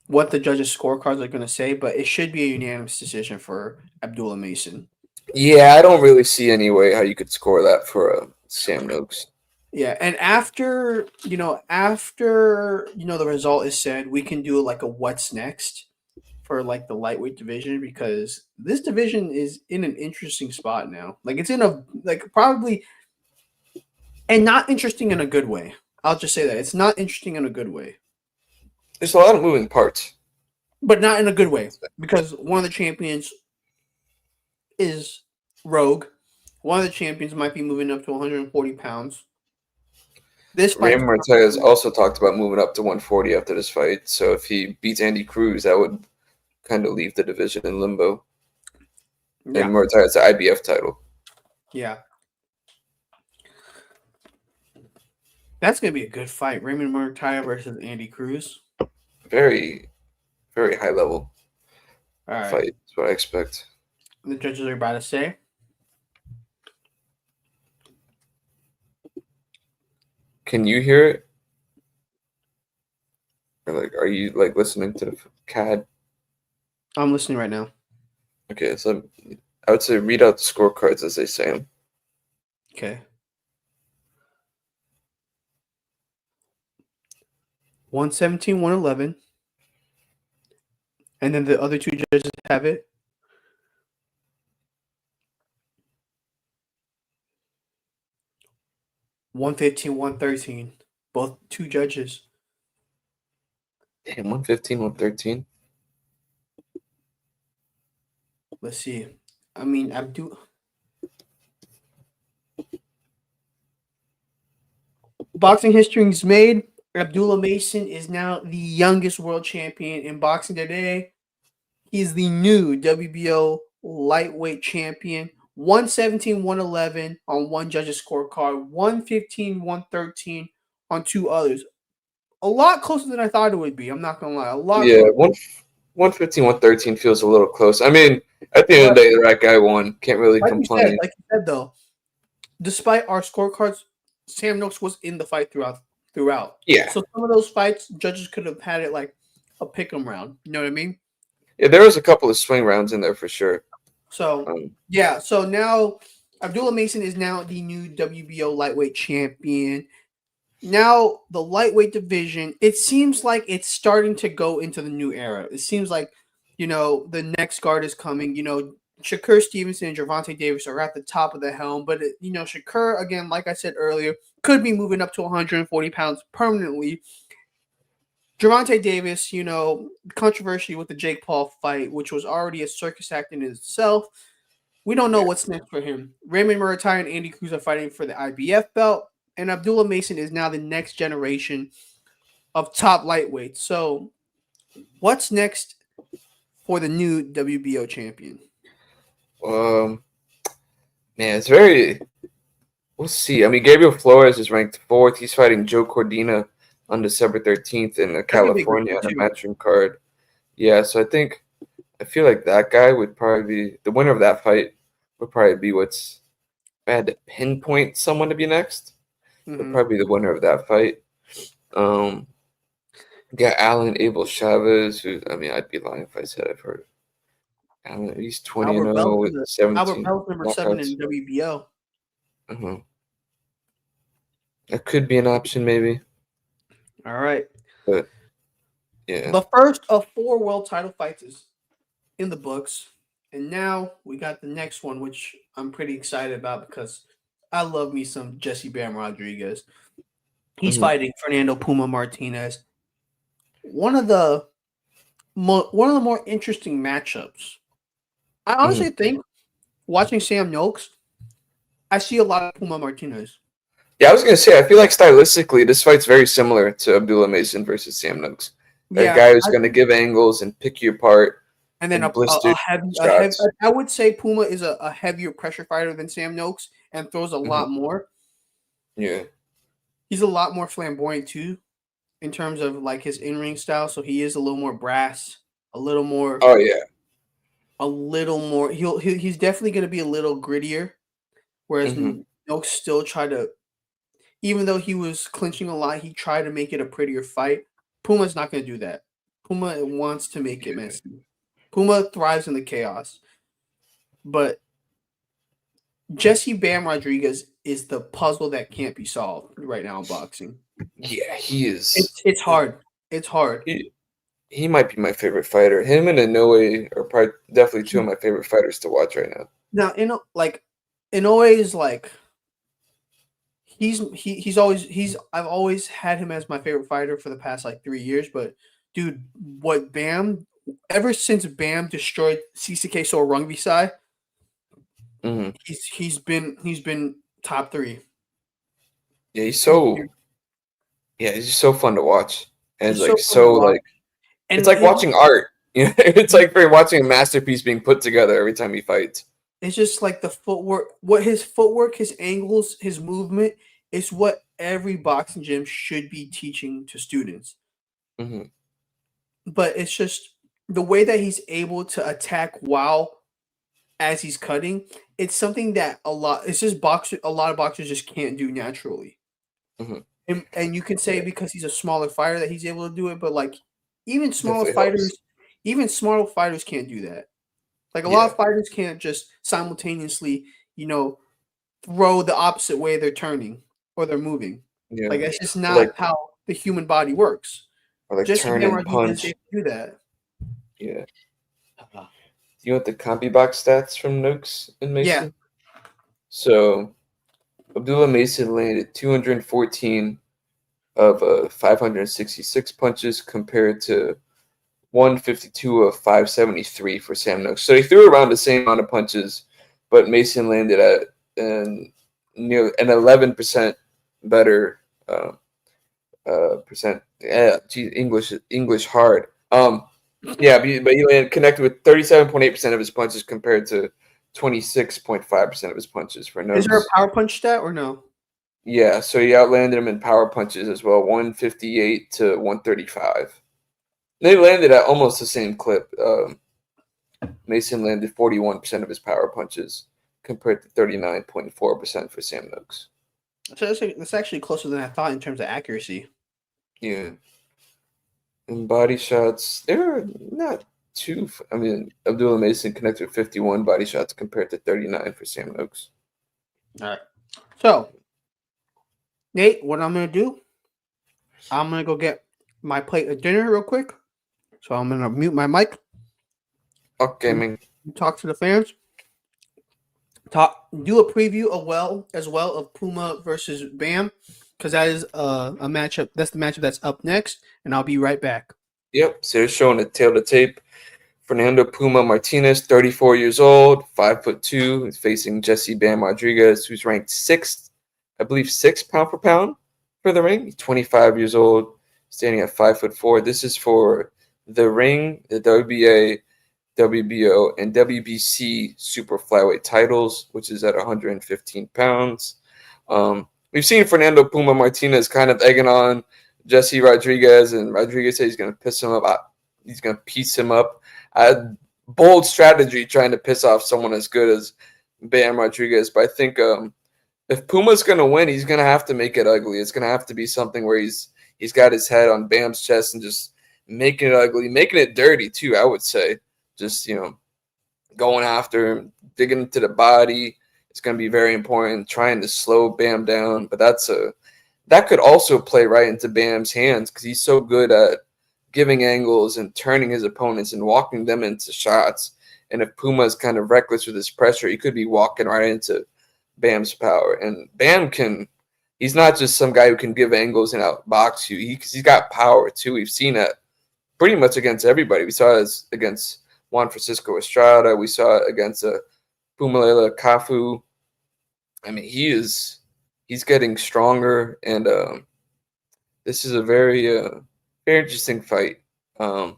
what the judges' scorecards are going to say, but it should be a unanimous decision for Abdullah Mason. Yeah, I don't really see any way how you could score that for Sam Noakes. Yeah, and after the result is said, we can do like a what's next for like the lightweight division because this division is in an interesting spot now. Like it's in a like probably and not interesting in a good way. I'll just say that it's not interesting in a good way, There's a lot of moving parts. but not in a good way because one of the champions is Rogue. One of the champions might be moving up to 140 pounds. This fight, Raymond Martinez also talked about moving up to 140 after this fight. So if he beats Andy Cruz, that would kind of leave the division in limbo. yeah, And Martinez the IBF title. yeah. That's gonna be a good fight. Raymond Martinez versus Andy Cruz. Very, very high level All right. fight. That's what I expect. The judges are about to say. Can you hear it? Or like, are you like listening to the CAD? I'm listening right now. Okay, so I would say read out the scorecards as they say them. Okay. 117, 111. And then the other two judges have it. $115, $113. Both two judges. Damn, 115, 113. Let's see. I mean, boxing history is made. Abdullah Mason is now the youngest world champion in boxing today. He's the new WBO lightweight champion. 117, 111 on one judge's scorecard. 115, 113 on two others. A lot closer than I thought it would be. I'm not going to lie. A lot Yeah, closer. 115, 113 feels a little close. I mean, at the end of the day, the right guy won. Can't really complain. Like you said, though, despite our scorecards, Sam Noakes was in the fight throughout. Yeah. So some of those fights, judges could have had it like a pick'em round. You know what I mean? Yeah, there was a couple of swing rounds in there for sure. So yeah. So now Abdullah Mason is now the new WBO lightweight champion. Now the lightweight division, it seems like it's starting to go into the new era. It seems like, the next guard is coming. Shakur Stevenson and Gervonta Davis are at the top of the helm. But, Shakur, again, like I said earlier, could be moving up to 140 pounds permanently. Gervonta Davis, controversy with the Jake Paul fight, which was already a circus act in itself. We don't know what's next for him. Raymond Muratay and Andy Cruz are fighting for the IBF belt. And Abdullah Mason is now the next generation of top lightweights. So, what's next for the new WBO champion? Man, it's very. We'll see. I mean, Gabriel Flores is ranked 4th. He's fighting Joe Cordina on December 13th in California on a matchroom card. Yeah, so I feel like that guy would probably be the winner of that fight. Would probably be what's. If I had to pinpoint someone to be next, would probably be the winner of that fight. Got Alan Abel Chavez, who I'd be lying if I said I've heard. Alan, he's 20-0 with 17. Albert Bell's number 7 in WBO. That could be an option, maybe. All right. But yeah, the first of 4 world title fights is in the books, and now we got the next one, which I'm pretty excited about because I love me some Jesse Bam Rodriguez. He's fighting Fernando Puma Martinez. One of the more interesting matchups. I honestly think watching Sam Noakes, I see a lot of Puma Martinez. Yeah, I was gonna say I feel like stylistically this fight's very similar to Abdullah Mason versus Sam Noakes. That guy who's gonna give angles and pick you apart. And then a heavy, I would say Puma is a heavier pressure fighter than Sam Noakes and throws a lot more. Yeah. He's a lot more flamboyant too, in terms of like his in-ring style. So he is a little more brass, a little more. Oh yeah. A little more. He's definitely going to be a little grittier, whereas Noakes still tried to, even though he was clinching a lot, he tried to make it a prettier fight. Puma's not going to do that. Puma wants to make it messy. Puma thrives in the chaos, but Jesse Bam Rodriguez is the puzzle that can't be solved right now in boxing. Yeah, he is. It's hard. It's hard. he might be my favorite fighter. Him and Inoue are probably definitely two of my favorite fighters to watch right now. Now, Inoue is like I've always had him as my favorite fighter for the past like 3 years. But dude, what Bam? Ever since Bam destroyed CCK So Rungvisai, Mm-hmm. he's been top three. Yeah, he's just so fun to watch, and He's like so fun to so watch, like it's and like watching art. You know, it's like very watching a masterpiece being put together every time he fights. it's just like the footwork, what his footwork, his angles, his movement is what every boxing gym should be teaching to students. Mm-hmm. But it's just the way that he's able to attack while as he's cutting. It's something that a lot of boxers just can't do naturally. Mm-hmm. And you can say Yeah, because he's a smaller fighter that he's able to do it, but like even smaller definitely fighters, helps. even smaller fighters can't do that. Like a lot Yeah, of fighters can't just simultaneously, you know, throw the opposite way they're turning or they're moving. yeah, Like that's just or like not how the human body works. Jesse turn and Gamrot is punch. able to do that. Yeah. Do you want the combi box stats from Nooks and Yeah. Mason? So Abdullah Mason landed 214 of 566 punches compared to 152 of 573 for Sam Nooks. So he threw around the same amount of punches, but Mason landed at near an 11% better percent. Yeah, geez, English hard. Yeah, but he landed connected with 37.8% of his punches compared to 26.5% of his punches for Is there a Nooks. power punch stat or no? Yeah, so he outlanded him in power punches as well, 158 to 135. They landed at almost the same clip. Mason landed 41% of his power punches compared to 39.4% for Sam Nooks. So that's actually closer than I thought in terms of accuracy. Yeah. And body shots, they're not too. I mean, Abdullah Mason connected with 51 body shots compared to 39 for Sam Nooks. All right. So, Nate, what I'm going to do, I'm going to go get my plate of dinner real quick. So I'm going to mute my mic. Okay, man. Talk to the fans. Do a preview as well of Puma versus Bam, because that is a matchup. That's the matchup that's up next, and I'll be right back. Yep, so they're showing a tail to tape. Fernando Puma Martinez, 34 years old, 5'2", is facing Jesse Bam Rodriguez, who's ranked sixth, I believe, pound for pound for the ring. He's 25 years old, standing at 5'4". This is for the ring, the WBA, WBO, and WBC super flyweight titles, which is at 115 pounds. We've seen Fernando Puma Martinez kind of egging on Jesse Rodriguez, and Rodriguez said he's going to piss him up. He's going to piece him up. Bold strategy trying to piss off someone as good as Bam Rodriguez. But I think if Puma's going to win, he's going to have to make it ugly. It's going to have to be something where he's got his head on Bam's chest and just making it ugly, making it dirty too, I would say. Just, going after him, digging into the body. It's going to be very important, trying to slow Bam down. But that could also play right into Bam's hands because he's so good at giving angles and turning his opponents and walking them into shots. And if Puma is kind of reckless with his pressure, he could be walking right into Bam's power. And Bam he's not just some guy who can give angles and outbox you. He's got power too. We've seen that pretty much against everybody. We saw it against Juan Francisco Estrada. We saw it against Pumalela Kafu. I mean, he's getting stronger, and this is a very very interesting fight. I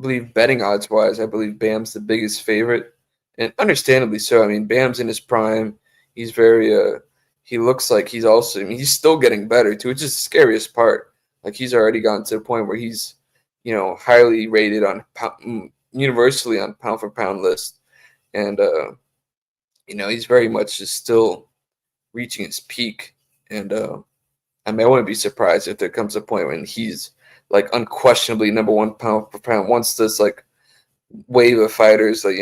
believe betting odds wise, I believe Bam's the biggest favorite, and understandably so. I mean, Bam's in his prime. He's very he looks like he's also. I mean, he's still getting better too, which is the scariest part. Like he's already gotten to a point where he's highly rated on universally on pound for pound list, and he's very much just still reaching his peak. And I mean, I wouldn't be surprised if there comes a point when he's like unquestionably number one pound for pound once this like wave of fighters like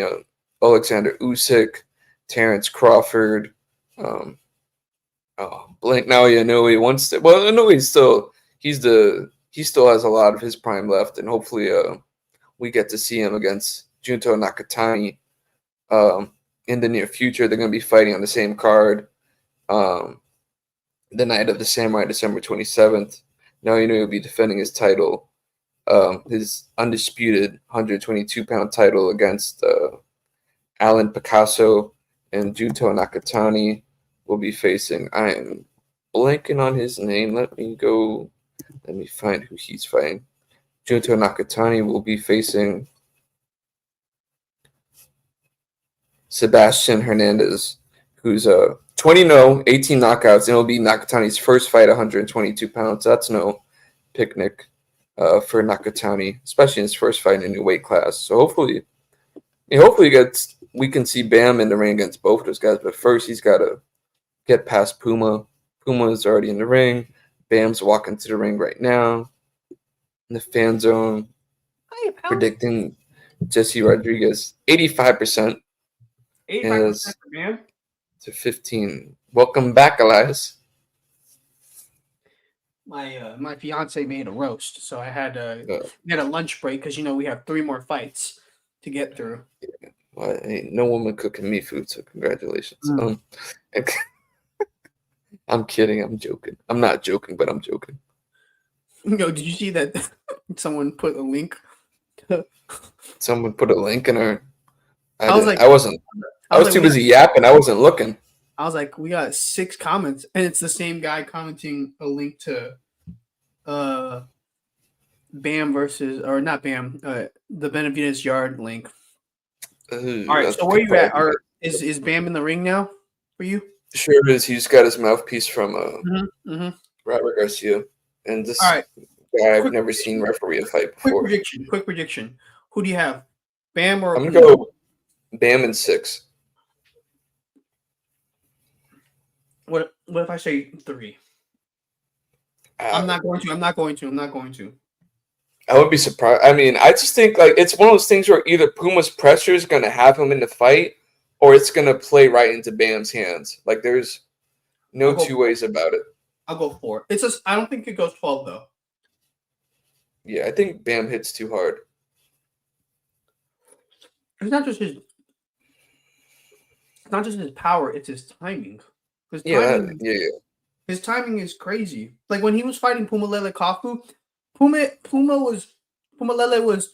Alexander Usyk, Terrence Crawford, blank now Inoue once. Well, Inoue's still he's he still has a lot of his prime left, and hopefully we get to see him against Junto Nakatani in the near future. They're going to be fighting on the same card the night of the Samurai, December 27th. Now he'll be defending his title, his undisputed 122-pound title against Alan Picasso, and Junto Nakatani will be facing. I am blanking on his name. Let me find who he's fighting. Junto Nakatani will be facing Sebastian Hernandez, who's 20-0, 18 knockouts, and it'll be Nakatani's first fight, 122 pounds. That's no picnic for Nakatani, especially in his first fight in a new weight class. So hopefully we can see Bam in the ring against both of those guys. But first, he's got to get past Puma. Puma is already in the ring. Bam's walking to the ring right now. In the fan zone, predicting Jesse Rodriguez 85%. 85% for Bam to 15. Welcome back, Alyas. My fiance made a roast, so I had we had a lunch break because we have 3 more fights to get through. Yeah. Well, ain't no woman cooking me food, so congratulations. I'm kidding. I'm joking. I'm not joking, but I'm joking. Did you see that someone put a link? Someone put a link in her. I was too busy yapping. I wasn't looking. I was like, we got 6 comments, and it's the same guy commenting a link to Bam versus, or not Bam, the Benavidez Yarde link. All right, so where you at? Is Bam in the ring now for you? Sure is. He's got his mouthpiece from Robert Garcia, and this guy I've never seen referee a fight before. Quick prediction. Who do you have? Bam or? I'm gonna go Bam in 6. What if I say 3? I'm not going to. I would be surprised. I mean, I just think it's one of those things where either Puma's pressure is going to have him in the fight, or it's going to play right into Bam's hands. There's no two ways about it. I'll go 4. I don't think it goes 12 though. Yeah, I think Bam hits too hard. It's not just his power; it's his timing. His timing is crazy. Like when he was fighting Pumalele Kafu, Pumalele was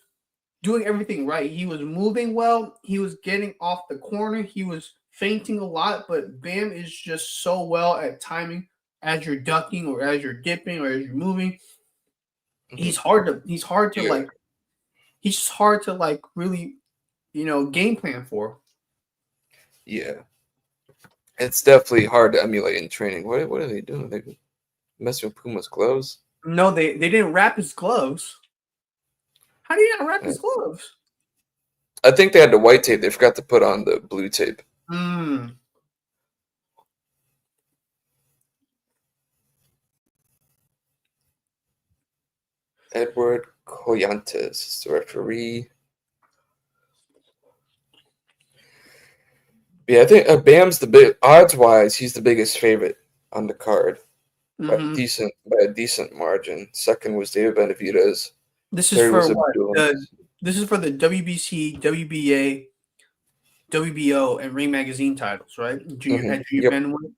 doing everything right. He was moving well. He was getting off the corner. He was feinting a lot, but Bam is just so well at timing as you're ducking or as you're dipping or as you're moving. He's hard to really, game plan for. Yeah. It's definitely hard to emulate in training. What are they doing? They messing with Puma's gloves? No, they didn't wrap his gloves. How do you not wrap his gloves? I think they had the white tape. They forgot to put on the blue tape. Edward Coyantes is the referee. Yeah, I think Bam's odds-wise, he's the biggest favorite on the card by a decent margin. Second was David Benavidez. This is for what? This is for the WBC, WBA, WBO, and Ring Magazine titles, right? Junior bantamweight.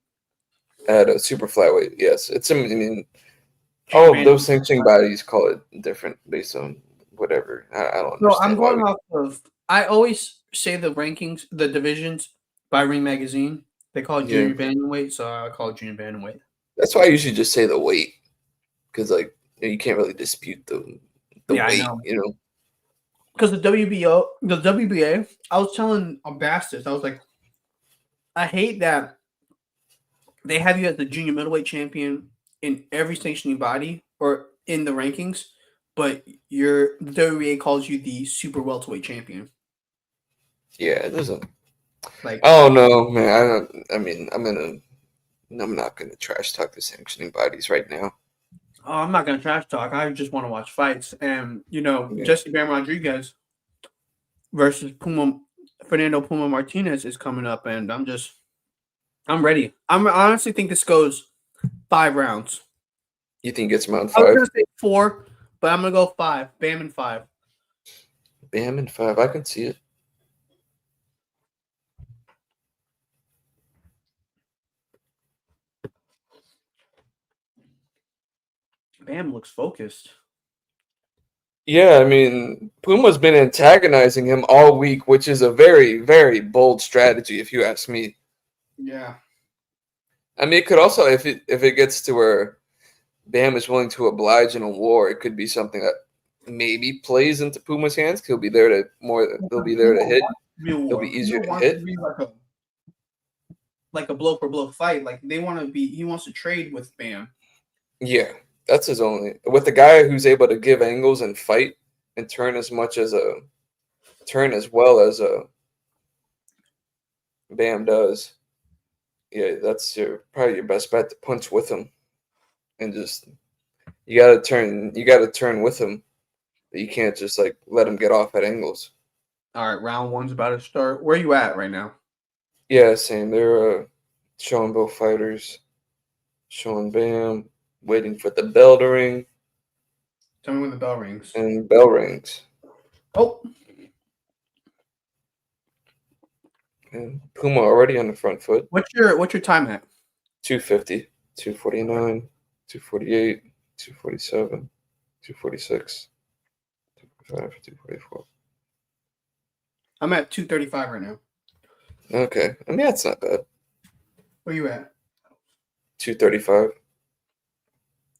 At a super flyweight, yes. All of those sanctioning bodies call it different based on whatever. I don't know. No, I'm going off of. I always say the rankings, the divisions by Ring Magazine. They call it junior bantamweight, so I call it junior bantamweight. That's why I usually just say the weight, because you can't really dispute the weight, I know. Because the WBA, I was telling Bastards, I was like, I hate that they have you as the junior middleweight champion in every sanctioning body or in the rankings, but the WBA calls you the super welterweight champion. Yeah, it doesn't. Oh no, man! I'm not gonna trash talk the sanctioning bodies right now. Oh, I'm not gonna trash talk. I just want to watch fights, and Jesse Bam Rodriguez versus Fernando Puma Martinez is coming up, and I'm ready. I honestly think this goes 5 rounds. You think it's around 5? I was gonna say 4, but I'm gonna go 5. Bam and 5. Bam and 5. I can see it. Bam looks focused. Yeah, I mean, Puma's been antagonizing him all week, which is a very, very bold strategy, if you ask me. Yeah. I mean, it could also, if it gets to where Bam is willing to oblige in a war, it could be something that maybe plays into Puma's hands. He'll be there to He'll be there to hit. He'll be easier to hit. To be like a blow for blow fight. Like they want to be. He wants to trade with Bam. Yeah, that's his only. With a guy who's able to give angles and fight and turn as well as a Bam does. Yeah, that's probably your best bet to punch with him, and just you gotta turn with him. You can't just like let him get off at angles. All right, round 1's about to start. Where are you at right now? Yeah, same. They're showing both fighters, showing Bam, waiting for the bell to ring. Tell me when the bell rings. And bell rings. Oh. And Puma already on the front foot. What's your time at? 250, 249, 248, 247, 246, 245, 244. I'm at 235 right now. Okay. I mean, that's not bad. Where you at? 235.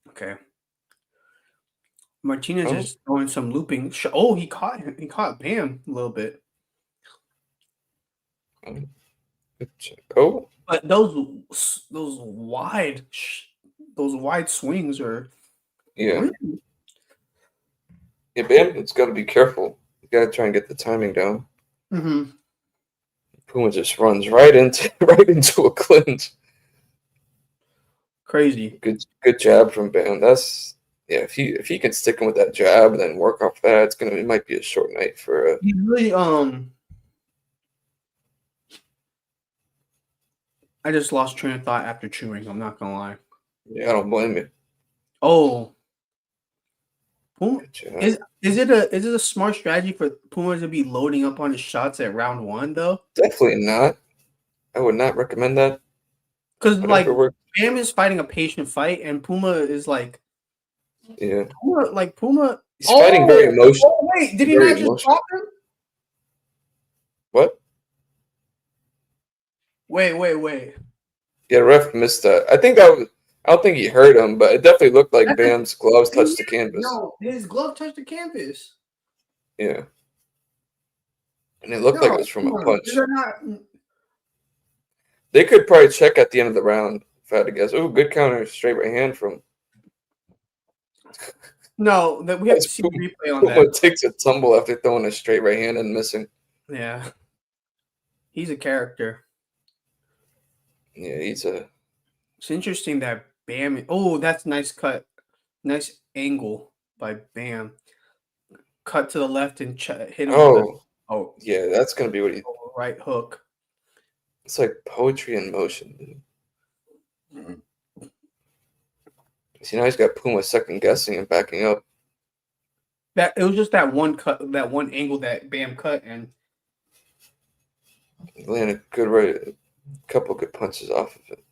Okay. Martinez is throwing some looping. Oh, he caught him. He caught Bam a little bit. Oh. But those wide swings are. Yeah. Really? Yeah, Bam, it's got to be careful. You got to try and get the timing down. Mm-hmm. Puma just runs right into a clinch. Crazy. Good jab from Bam. That's if he can stick him with that jab and then work off that, it might be a short night for. He really I just lost train of thought after chewing. I'm not gonna lie. Yeah, I don't blame you. Oh. Puma, is it a smart strategy for Puma to be loading up on his shots at round 1 though? Definitely not. I would not recommend that. Because like Bam is fighting a patient fight, and Puma is like, yeah, Puma. He's fighting very emotional. Oh wait, did he not just drop him? What? Wait. Yeah, ref missed that. I don't think he hurt him, but it definitely looked like Bam's gloves touched the canvas. No, his glove touched the canvas. Yeah. And it looked like it was from a punch. They could probably check at the end of the round if I had to guess. Oh, good counter, straight right hand from. No, that we have to see the replay on that. Puma takes a tumble after throwing a straight right hand and missing. Yeah. He's a character. Yeah, It's interesting that Bam. Oh, that's nice cut. Nice angle by Bam. Cut to the left and hit him. Yeah, that's gonna be what he. Right hook. It's like poetry in motion, dude. Mm-hmm. See, now he's got Puma second guessing and backing up. It was just that one cut, that one angle that Bam cut, and landed a couple good punches off of it.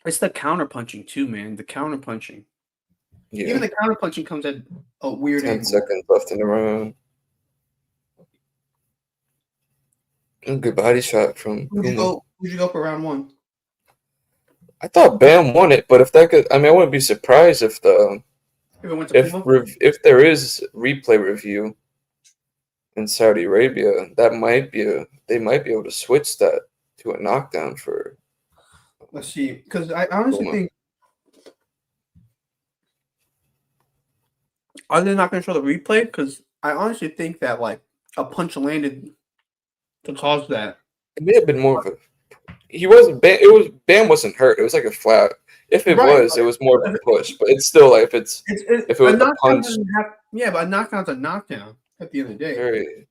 It's the counter punching too, man. The counter punching. Yeah. Even the counter punching comes at a weird 10 angle. seconds left in the round. Good body shot from Puma. Who'd you go for round 1? I thought Bam won it, but if that could, I wouldn't be surprised if if there is replay review in Saudi Arabia, they might be able to switch that to a knockdown for. Let's see, because I honestly think. Are they not going to show the replay? Because I honestly think that like a punch landed to cause that. It may have been more of a. He wasn't. Bam wasn't hurt. It was like a flat. If it was, it was more of a push. But it's still like if it was a punch. But a knockdown's a knockdown at the end of the day. Very,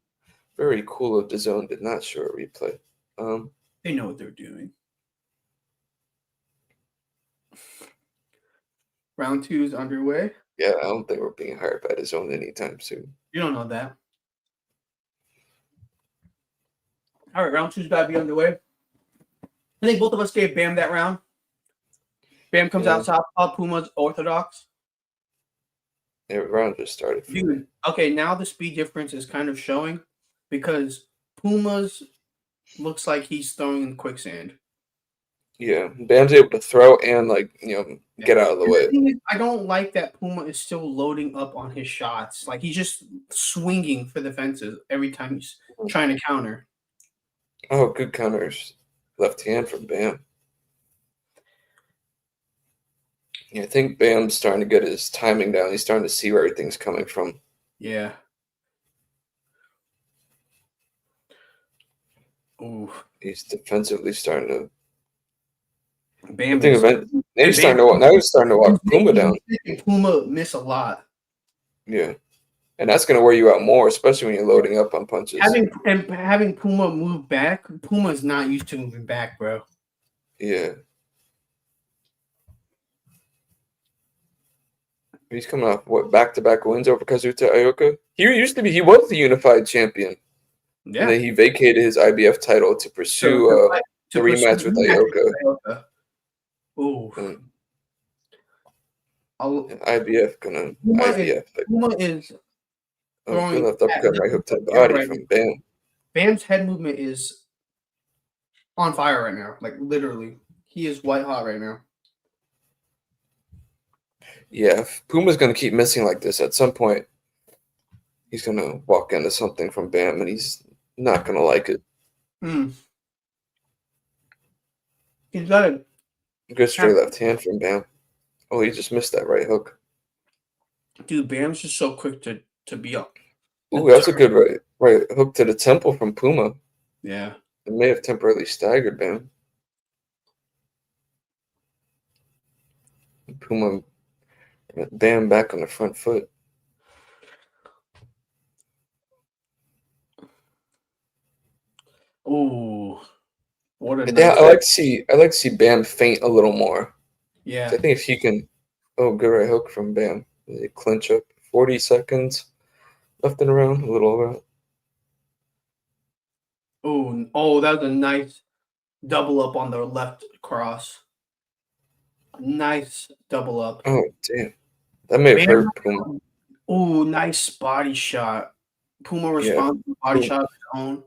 very cool of DAZN did not show a replay. They know what they're doing. Round 2 is underway. Yeah, I don't think we're being hurt by the zone anytime soon. You don't know that. All right, round 2's got to be underway. I think both of us gave Bam that round. Bam comes out southpaw, Puma's orthodox. Yeah, round just started. Dude, okay, now the speed difference is kind of showing because Puma's looks like he's throwing in quicksand. Yeah, Bam's able to throw and get out of the way. The thing is, I don't like that Puma is still loading up on his shots. Like he's just swinging for the fences every time he's trying to counter. Oh, good counters. Left hand from Bam. Yeah, I think Bam's starting to get his timing down. He's starting to see where everything's coming from. Yeah. Ooh. He's defensively starting to. Bam. Now he's starting to walk Puma down. Puma miss a lot. Yeah, and that's going to wear you out more, especially when you're loading up on punches. Having Puma move back. Puma's not used to moving back, bro. Yeah. He's coming off back-to-back wins over Kazuta Ioka. He was the unified champion. Yeah. And then he vacated his IBF title to pursue the rematch with Ioka. Ooh. IBF gonna Puma is throwing left uppercut right hook to the body from Bam. Bam's head movement is on fire right now. Like literally. He is white hot right now. Yeah, if Puma's gonna keep missing like this, at some point he's gonna walk into something from Bam and he's not gonna like it. He's got a good straight left hand from Bam. Oh, he just missed that right hook. Dude, Bam's just so quick to be up. Ooh, that's a good right hook to the temple from Puma. Yeah. It may have temporarily staggered Bam. Puma Bam back on the front foot. Ooh. What a I like to see Bam feint a little more. Yeah. So I think if he can good right hook from Bam. They clinch up 40 seconds left in the round, a little over. Oh, that was a nice double up on the left cross. Nice double up. Oh, damn. That may have hurt Puma. Oh, nice body shot. Puma responds to the body shot of his own.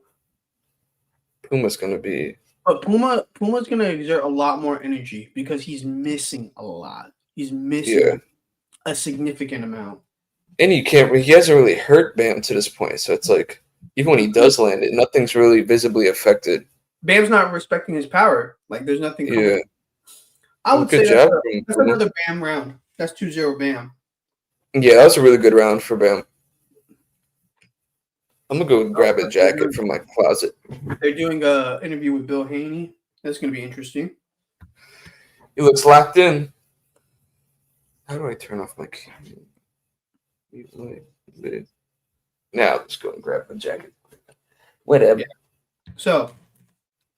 Puma's going to be... But Puma's going to exert a lot more energy because he's missing a lot. He's missing a significant amount. And he hasn't really hurt Bam to this point. So it's like, even when he does land it, nothing's really visibly affected. Bam's not respecting his power. Like, there's nothing coming. Yeah. I would say that's another Bam round. That's 2-0 Bam. Yeah, that was a really good round for Bam. I'm going to go grab a jacket from my closet. They're doing an interview with Bill Haney. That's going to be interesting. He looks locked in. How do I turn off my camera? Now let's go and grab my jacket. Whatever. Yeah. So,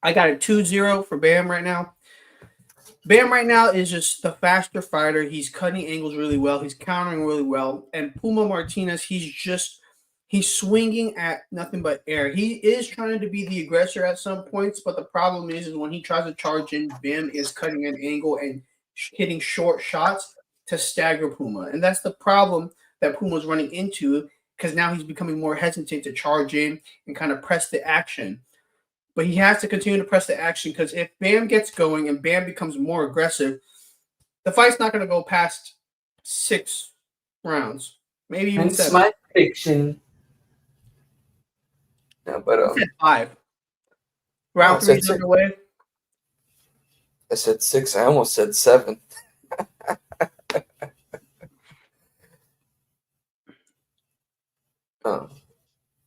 I got a 2-0 for Bam right now. Bam right now is just the faster fighter. He's cutting angles really well. He's countering really well. And Puma Martinez, he's swinging at nothing but air. He is trying to be the aggressor at some points, but the problem is when he tries to charge in, Bam is cutting an angle and hitting short shots to stagger Puma. And that's the problem that Puma's running into because now he's becoming more hesitant to charge in and kind of press the action. But he has to continue to press the action because if Bam gets going and Bam becomes more aggressive, the fight's not going to go past 6 rounds. Maybe even 7. That's my prediction. No, but I said 5. Round 3 is underway. I said 6. I almost said 7.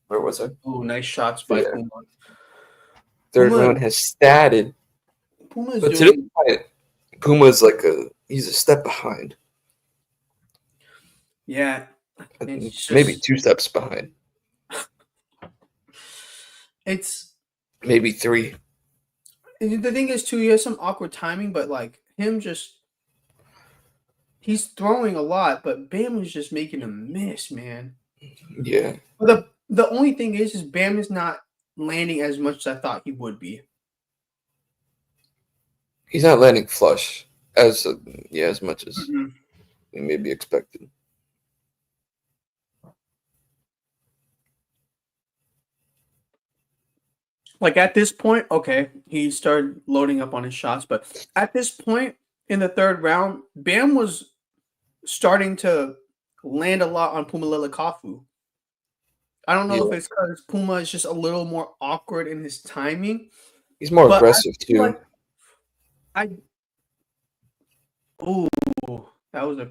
Where was I? Oh, nice shots by Puma. Third round has started. But today, Puma's he's a step behind. Yeah. Maybe 2 steps behind. It's maybe 3. The thing is, too, he has some awkward timing, but him just he's throwing a lot, but Bam is just making him miss, man. Yeah. But the only thing is Bam is not landing as much as I thought he would be. He's not landing flush as much as Mm-hmm. may be expected. Like at this point, okay, he started loading up on his shots, but at this point in the third round, Bam was starting to land a lot on Puma Lilikafu. I don't know if Yeah. it's because Puma is just a little more awkward in his timing, He's more but I aggressive feel too. like ooh, that was a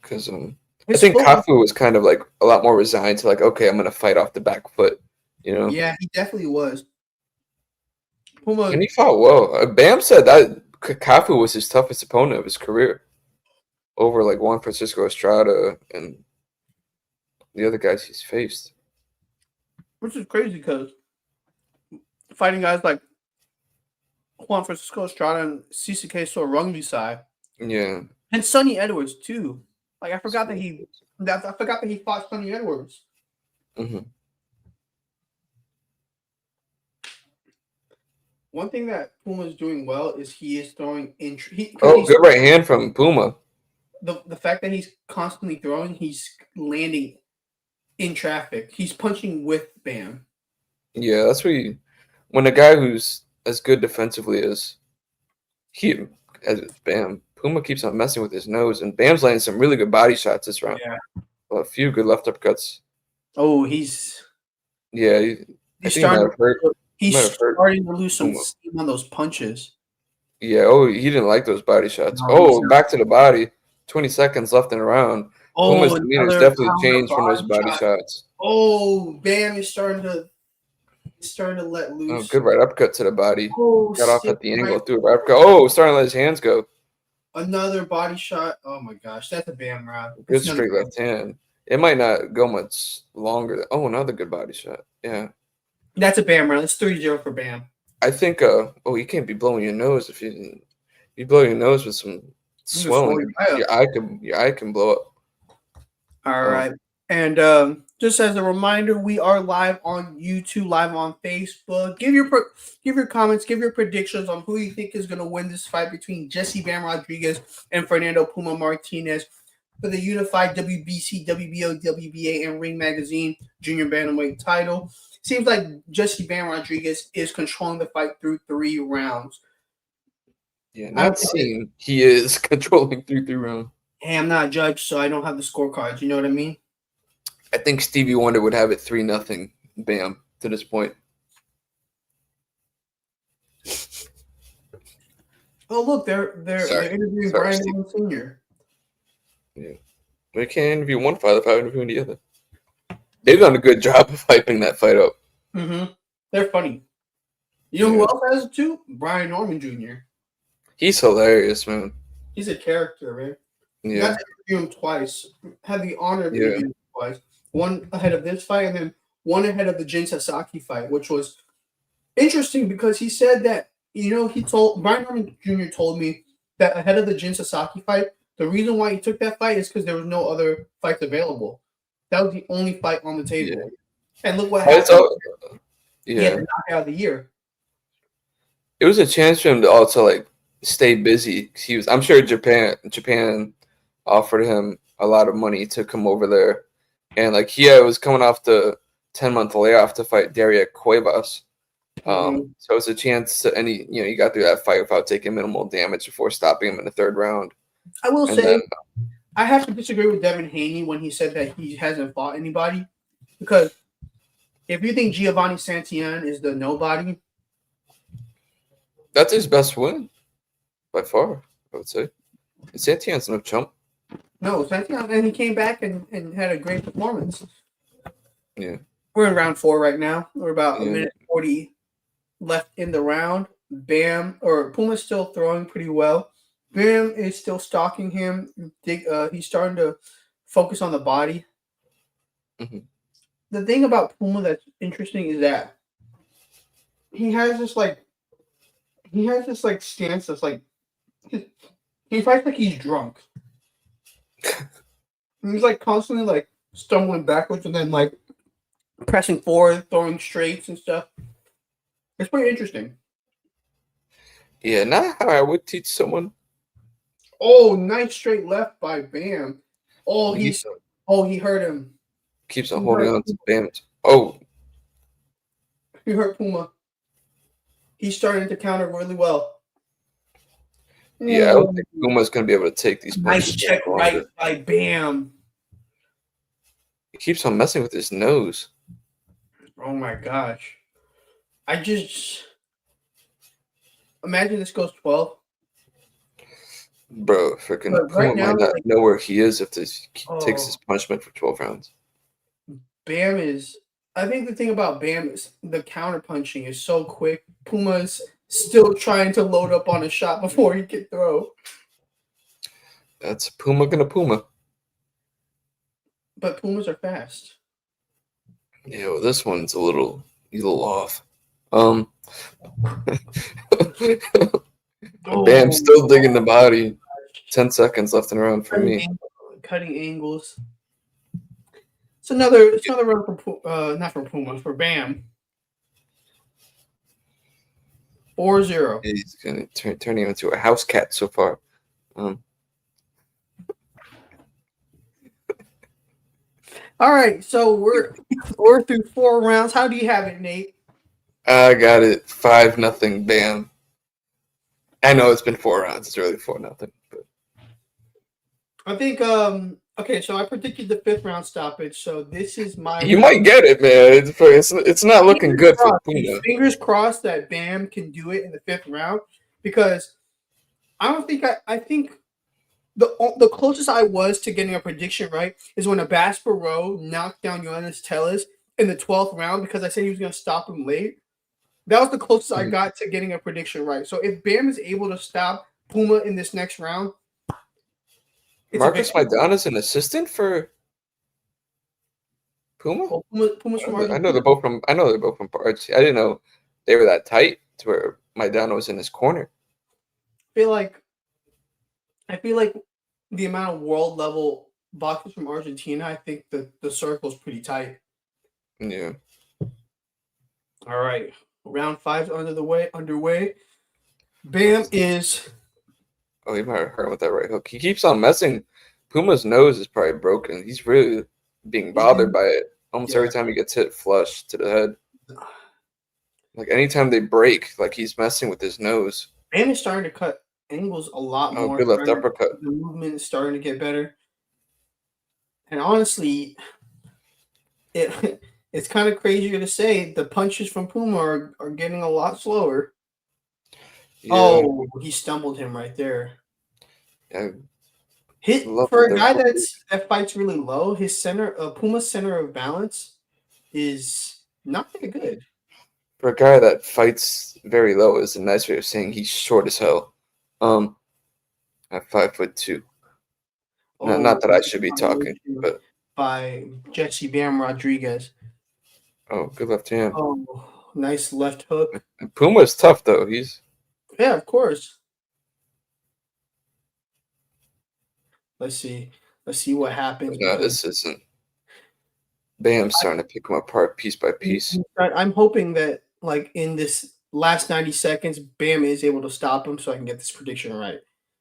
Because I his think foot. Kafu was kind of like a lot more resigned to like, okay, I'm gonna fight off the back foot, you know. Yeah, he definitely was. Puma. And he fought well. Bam said that Kafu was his toughest opponent of his career, over like Juan Francisco Estrada and the other guys he's faced. Which is crazy because fighting guys like Juan Francisco Estrada and Sisuke Sorungisai Yeah. and Sonny Edwards too. Like I forgot that he fought Sonny Edwards. Mm-hmm. One thing that Puma is doing well is he is throwing in. Good right hand from Puma. The fact that he's constantly throwing, he's landing in traffic. He's punching with Bam. Yeah, that's what when a guy who's as good defensively as Bam, Puma keeps on messing with his nose, and Bam's landing some really good body shots this round. Yeah. A few good left uppercuts. Oh, he's starting to lose some steam on those punches. Yeah, he didn't like those body shots. Back to the body. 20 seconds left in the round. Puma's demeanor's definitely changed from those body shots. Oh, Bam is starting to let loose. Oh, good right uppercut to the body. Oh, got off at the angle, threw a right uppercut. Oh, starting to let his hands go. Another body shot. Oh my gosh, that's a Bam round. Good straight left hand. It might not go much longer. Another good body shot. Yeah. That's a Bam round. It's 3-0 for Bam. I think you can't be blowing your nose if you blow your nose with some swelling. Your eye can blow up. All right. And just as a reminder, we are live on YouTube, live on Facebook. Give your comments, give your predictions on who you think is going to win this fight between Jesse Bam Rodriguez and Fernando Puma Martinez for the unified WBC, WBO, WBA, and Ring Magazine Junior Bantamweight title. Seems like Jesse Bam Rodriguez is controlling the fight through 3 rounds. Yeah, he is controlling through 3 rounds. Hey, I'm not a judge, so I don't have the scorecards. You know what I mean? I think Stevie Wonder would have it 3-0 Bam to this point. Oh, look, they're interviewing Brian Norman Sr. Yeah. They can't interview one fight without interviewing the other. They've done a good job of hyping that fight up. Mm-hmm. They're funny. You know who else has it too? Brian Norman Jr. He's hilarious, man. He's a character, man. Yeah. Got to interview him twice. Had the honor of interviewing him twice. One ahead of this fight and then one ahead of the Jin Sasaki fight, which was interesting because he said that, Brian Norman Jr. told me that ahead of the Jin Sasaki fight, the reason why he took that fight is because there was no other fights available. That was the only fight on the table. Yeah. And look what happened. He had the knockout of the year. It was a chance for him to also stay busy. I'm sure Japan offered him a lot of money to come over there. And he was coming off the 10-month layoff to fight Daria Cuevas. So it was a chance to he got through that fight without taking minimal damage before stopping him in the 3rd round. I will say I have to disagree with Devin Haney when he said that he hasn't fought anybody. Because if you think Giovanni Santillan is the nobody, that's his best win by far, I would say. Santillan's no chump. No, Santillan, and he came back and had a great performance. Yeah. We're in round 4 right now. We're about a minute 40 left in the round. Puma's still throwing pretty well. Bam is still stalking him. He's starting to focus on the body. Mm-hmm. The thing about Puma that's interesting is that he has this stance that's he fights like he's drunk. He's like constantly like stumbling backwards and then like pressing forward, throwing straights and stuff. It's pretty interesting. Yeah, not how I would teach someone. Oh, nice straight left by Bam. Oh, He he hurt him. keeps on He holding hurt, on to Bam. Oh, he hurt Puma. He's starting to counter really well. yeah, I don't think Puma's going to be able to take these Nice punches check any right longer. by Bam. He keeps on messing with his nose. Oh my gosh. I just imagine this goes 12. Bro, freaking But Puma right now, might not like, know where he is if this takes oh, his punishment for 12 rounds. Bam is. I think the thing about Bam is the counter punching is so quick. Puma's still trying to load up on a shot before he can throw. That's Puma gonna Puma. But Pumas are fast. Yeah, well, this one's a little off. Bam still digging the body. 10 seconds left in the round for me. Cutting angles. It's another round for not for Puma, for Bam. 4-0. He's gonna turn him into a house cat so far. All right, so we're through 4 rounds. How do you have it, Nate? I got it 5-0 Bam. I know it's been 4 rounds. It's really 4-0. But I think okay, so I predicted the 5th round stoppage. So this is my. You might get it, man. It's not looking good for Puma. Fingers crossed that Bam can do it in the 5th round, because I don't think I think the closest I was to getting a prediction right is when Abasparo knocked down Yoenis Tellez in the 12th round, because I said he was going to stop him late. That was the closest I got to getting a prediction right. So if Bam is able to stop Puma in this next round, Marcus Maidana's an assistant for Puma. Oh, Puma's from I know they're both from. I know they're both from Pards. I didn't know they were that tight to where Maidana was in his corner. I feel like the amount of world level boxers from Argentina, I think the circle is pretty tight. Yeah. All right, round 5's underway. Bam is. Oh, he might have hurt with that right hook. He keeps on messing. Puma's nose is probably broken. He's really being bothered by it almost every time he gets hit flush to the head. Like anytime they break, like he's messing with his nose. Bam is starting to cut angles a lot more. Oh, good left uppercut. The movement is starting to get better. And honestly, it's kind of crazy to say the punches from Puma are getting a lot slower. Yeah. Oh, he stumbled him right there. Yeah. For a guy that fights really low, his Puma's center of balance is not very good. For a guy that fights very low is a nice way of saying he's short as hell. At 5'2". Not that I should be talking, but by Jesse Bam Rodriguez. Oh, good left hand. Oh, nice left hook. Puma's tough though. Yeah, of course. Let's see what happens. No, this isn't. Bam's starting to pick him apart piece by piece. I'm hoping that, like, in this last 90 seconds, Bam is able to stop him so I can get this prediction right.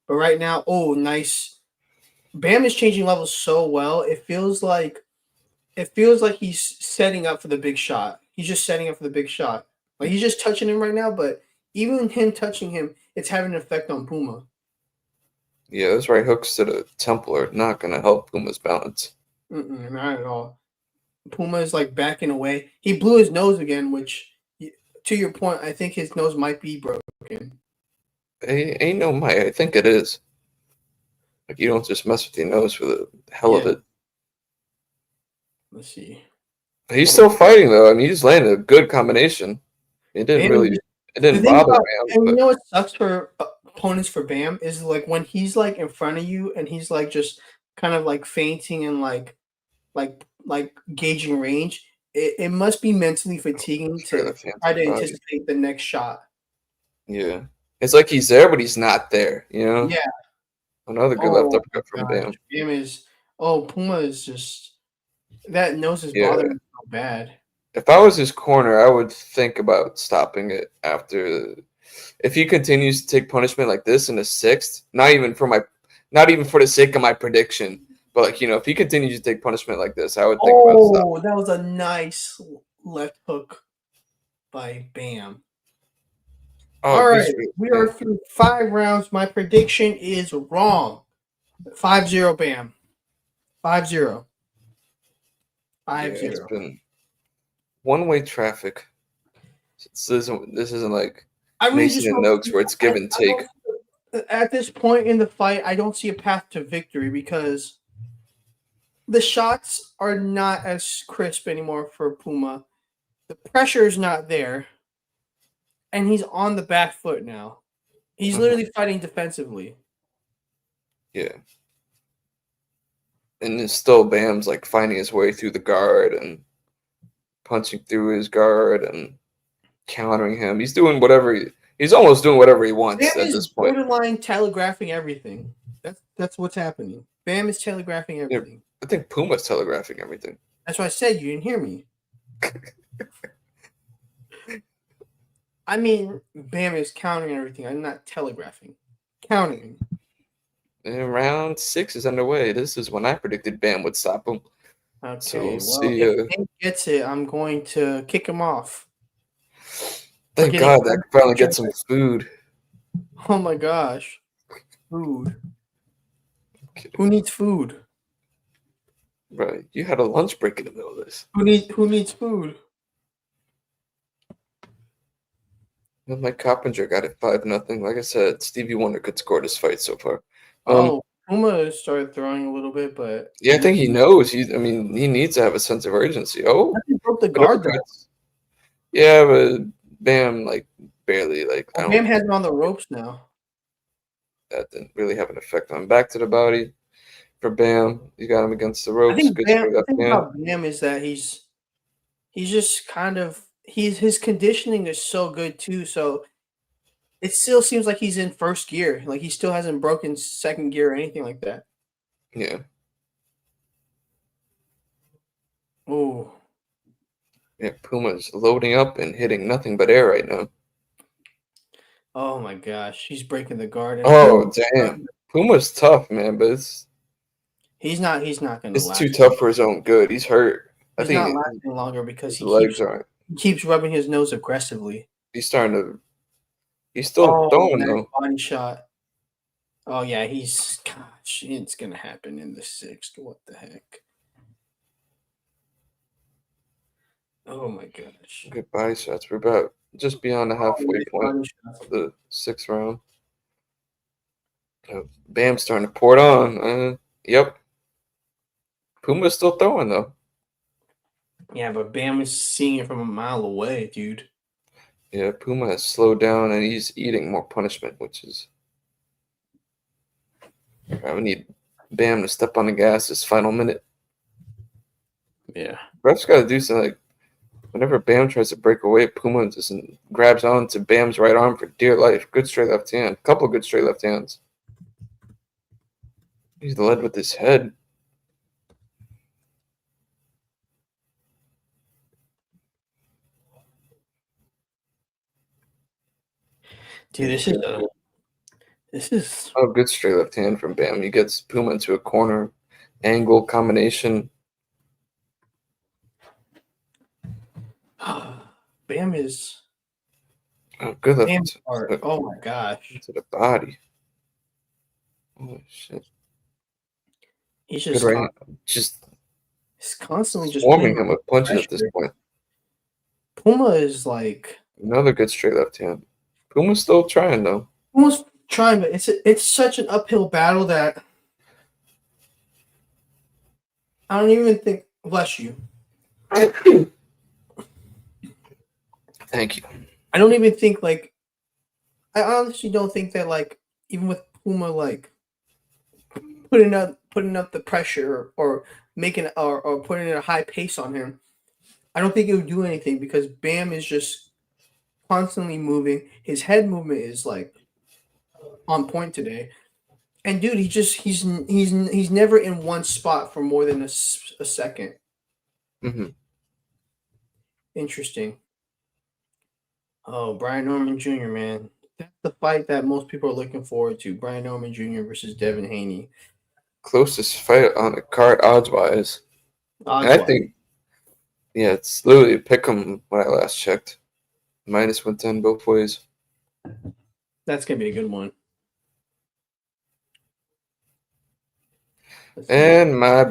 But right now, oh, nice. Bam is changing levels so well. It feels like he's setting up for the big shot. He's just setting up for the big shot. Like, he's just touching him right now, but even him touching him, it's having an effect on Puma. Yeah, those right hooks to the temple are not going to help Puma's balance. Not at all. Puma is like backing away. He blew his nose again, which, to your point, I think his nose might be broken. Ain't no might. I think it is. Like, you don't just mess with your nose for the hell of it. Let's see. He's still fighting though. I mean, he's landed a good combination. It didn't bother him. And you know what sucks for opponents for Bam is like when he's like in front of you and he's like just kind of like feinting and like gauging range. It must be mentally fatiguing to try to anticipate the next shot. Yeah, it's like he's there, but he's not there. You know? Yeah. Another good left Oh uppercut from my gosh. Bam. Bam is Puma is just that nose is Yeah. bothering me so bad. If I was his corner, I would think about stopping it after. If he continues to take punishment like this in the sixth, not even for the sake of my prediction, but like if he continues to take punishment like this, I would think about stopping. Oh, that was a nice left hook by Bam. Oh, All good right, straight. we are through 5 rounds. My prediction is wrong. 5-0 Bam. 5-0. Yeah, 5-0. it's been one-way traffic. This isn't like I really Mason just and don't Noakes see, where it's give and I take. don't, at this point in the fight, I don't see a path to victory because the shots are not as crisp anymore for Puma. The pressure is not there, and he's on the back foot now. He's literally fighting defensively. Yeah. And it's still Bam's like finding his way through the guard and punching through his guard and countering him. He's doing he's almost doing whatever he wants Bam at is this point. borderline telegraphing everything. That's what's happening. Bam is telegraphing everything. I think Puma's telegraphing everything. That's what I said. You didn't hear me. I mean, Bam is countering everything. I'm not telegraphing. Countering. And round 6 is underway. This is when I predicted Bam would stop him. Okay, So we'll well, see. if Bam gets it, I'm going to kick him off. Thank God that I can finally get some food. Oh my gosh. Food. Who needs food? Right. You had a lunch break in the middle of this. Who needs food? And Mike Coppinger got it 5-0. Like I said, Stevie Wonder could score this fight so far. Puma started throwing a little bit, but yeah, I think he knows. He needs to have a sense of urgency. Oh, he broke the guard though. Yeah, but Bam barely Bam has him on the ropes now. That didn't really have an effect on him. Back to the body for Bam. You got him against the ropes. I think the thing about Bam is that he's just kind of his conditioning is so good too. So it still seems like he's in first gear. Like he still hasn't broken second gear or anything like that. Yeah. Oh. Yeah, Puma's loading up and hitting nothing but air right now. Oh my gosh, he's breaking the guard. Oh damn, Puma's tough, man, but he's not going to. It's too tough for his own good. He's hurt. He's not lasting longer because he keeps rubbing his nose aggressively. He's starting to. He's still throwing though. Body shot. Oh yeah, gosh, it's gonna happen in the 6th. What the heck? Oh my gosh. Good body shots. We're about just beyond the halfway point of the 6th round. Bam's starting to pour it on. Yep. Puma's still throwing though. Yeah, but Bam is seeing it from a mile away, dude. Yeah, Puma has slowed down and he's eating more punishment, which is. We need Bam to step on the gas this final minute. Yeah. Ref's got to do something. Whenever Bam tries to break away, Puma just grabs on to Bam's right arm for dear life. Good straight left hand. Couple good straight left hands. He's led with his head. Dude, this is Oh, good straight left hand from Bam. He gets Puma into a corner angle combination. Bam is. Oh, good left. Oh my gosh. To the body. Oh shit. He's just he's constantly just swarming him with punches at this point. Puma is like another good straight left hand. Puma's still trying though. Puma's trying, but it's such an uphill battle that I don't even think. Bless you. Thank you. I don't even think I honestly don't think that even with Puma putting up the pressure or making or putting a high pace on him, I don't think it would do anything because Bam is just constantly moving. His head movement is on point today, And dude, he's never in one spot for more than a second. Mm-hmm. Interesting. Oh, Brian Norman Jr., man. That's the fight that most people are looking forward to. Brian Norman Jr. versus Devin Haney. Closest fight on the card odds wise. And Odds I wise. think, yeah, it's literally a pick 'em when I last checked. -110 both ways. That's gonna be a good one. And my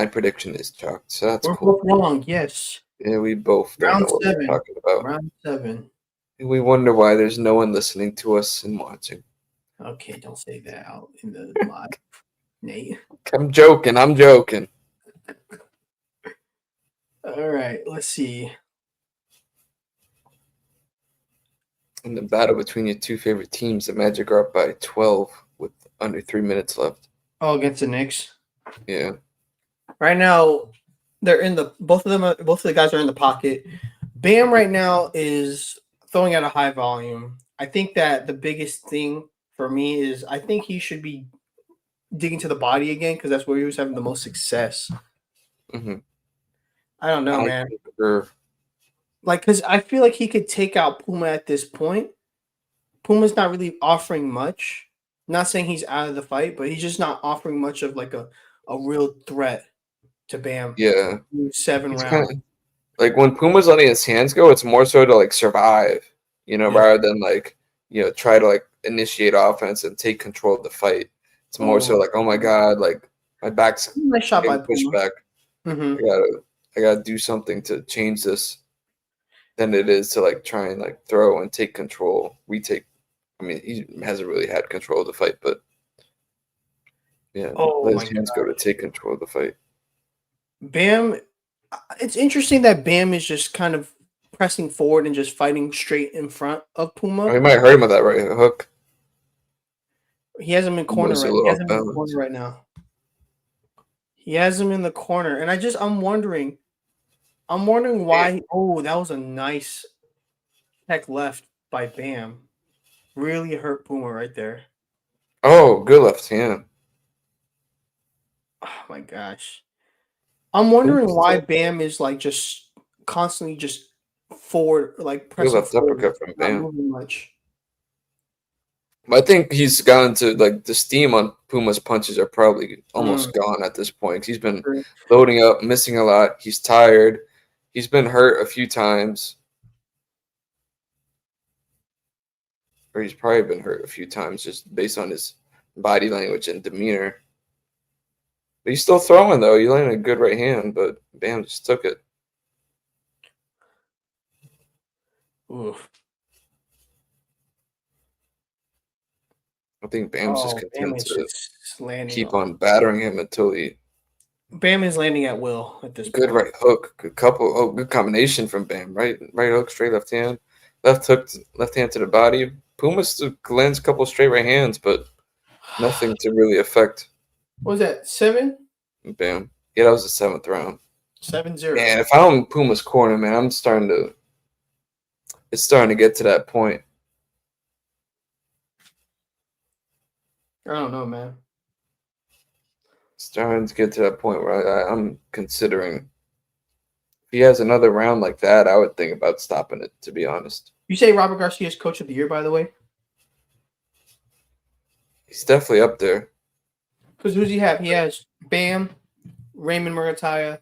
prediction is chalked. So that's We're cool. both wrong, yes. Yeah, we both don't Round know what 7. we're talking about. Round 7. And we wonder why there's no one listening to us and watching. Okay, don't say that out in the live, Nate. I'm joking. All right, let's see. In the battle between your two favorite teams, the Magic are up by 12 with under 3 minutes left. Oh, against the Knicks. Yeah. Right now, they're in the both of the guys are in the pocket. Bam right now is throwing at a high volume. I think that the biggest thing for me is I think he should be digging to the body again because that's where he was having the most success. Mm-hmm. I don't know, man. Sure. Like, because I feel like he could take out Puma at this point. Puma's not really offering much. Not saying he's out of the fight, but he's just not offering much of like a real threat to Bam. Yeah. 7 It's rounds. kinda, like when Puma's letting his hands go, it's more so to like survive, rather than like, try to like initiate offense and take control of the fight. It's more so like, oh my God, like my back's Nice shot by getting pushed Puma. back. Mm-hmm. I gotta do something to change this than it is to like try and like throw and take control, retake. I mean, he hasn't really had control of the fight, but yeah, let his hands go to take control of the fight. Bam, it's interesting that Bam is just kind of pressing forward and just fighting straight in front of Puma. Oh, he might hurt him with that right hook. He has him in corner right. He has him in the corner right now. He has him in the corner, and I'm wondering why. Oh, that was a nice tech left by Bam. Really hurt Puma right there. Oh, good left hand. Oh my gosh. I'm wondering why Bam is like just constantly just forward, like pressing forward, not moving much. I think he's gotten to like the steam on Puma's punches are probably almost gone at this point. He's been loading up, missing a lot. He's tired. He's been hurt a few times. Or he's probably been hurt a few times just based on his body language and demeanor. But he's still throwing, though. He landed a good right hand, but Bam just took it. Oof. I think Bam's just content to keep on battering him until he. Bam is landing at will at this point. Good right hook. Good combination from Bam. Right hook, straight left hand. Left hook, left hand to the body. Puma still lands a couple straight right hands, but nothing to really affect. What was that, 7? Bam. Yeah, that was the 7th round. 7-0. Man, if I'm in Puma's corner, man, it's starting to get to that point. I don't know, man. Starting to get to that point where I'm considering if he has another round like that, I would think about stopping it, to be honest. You say Robert Garcia's coach of the year, by the way? He's definitely up there. Because who's he have? He has Bam, Raymond Murataya.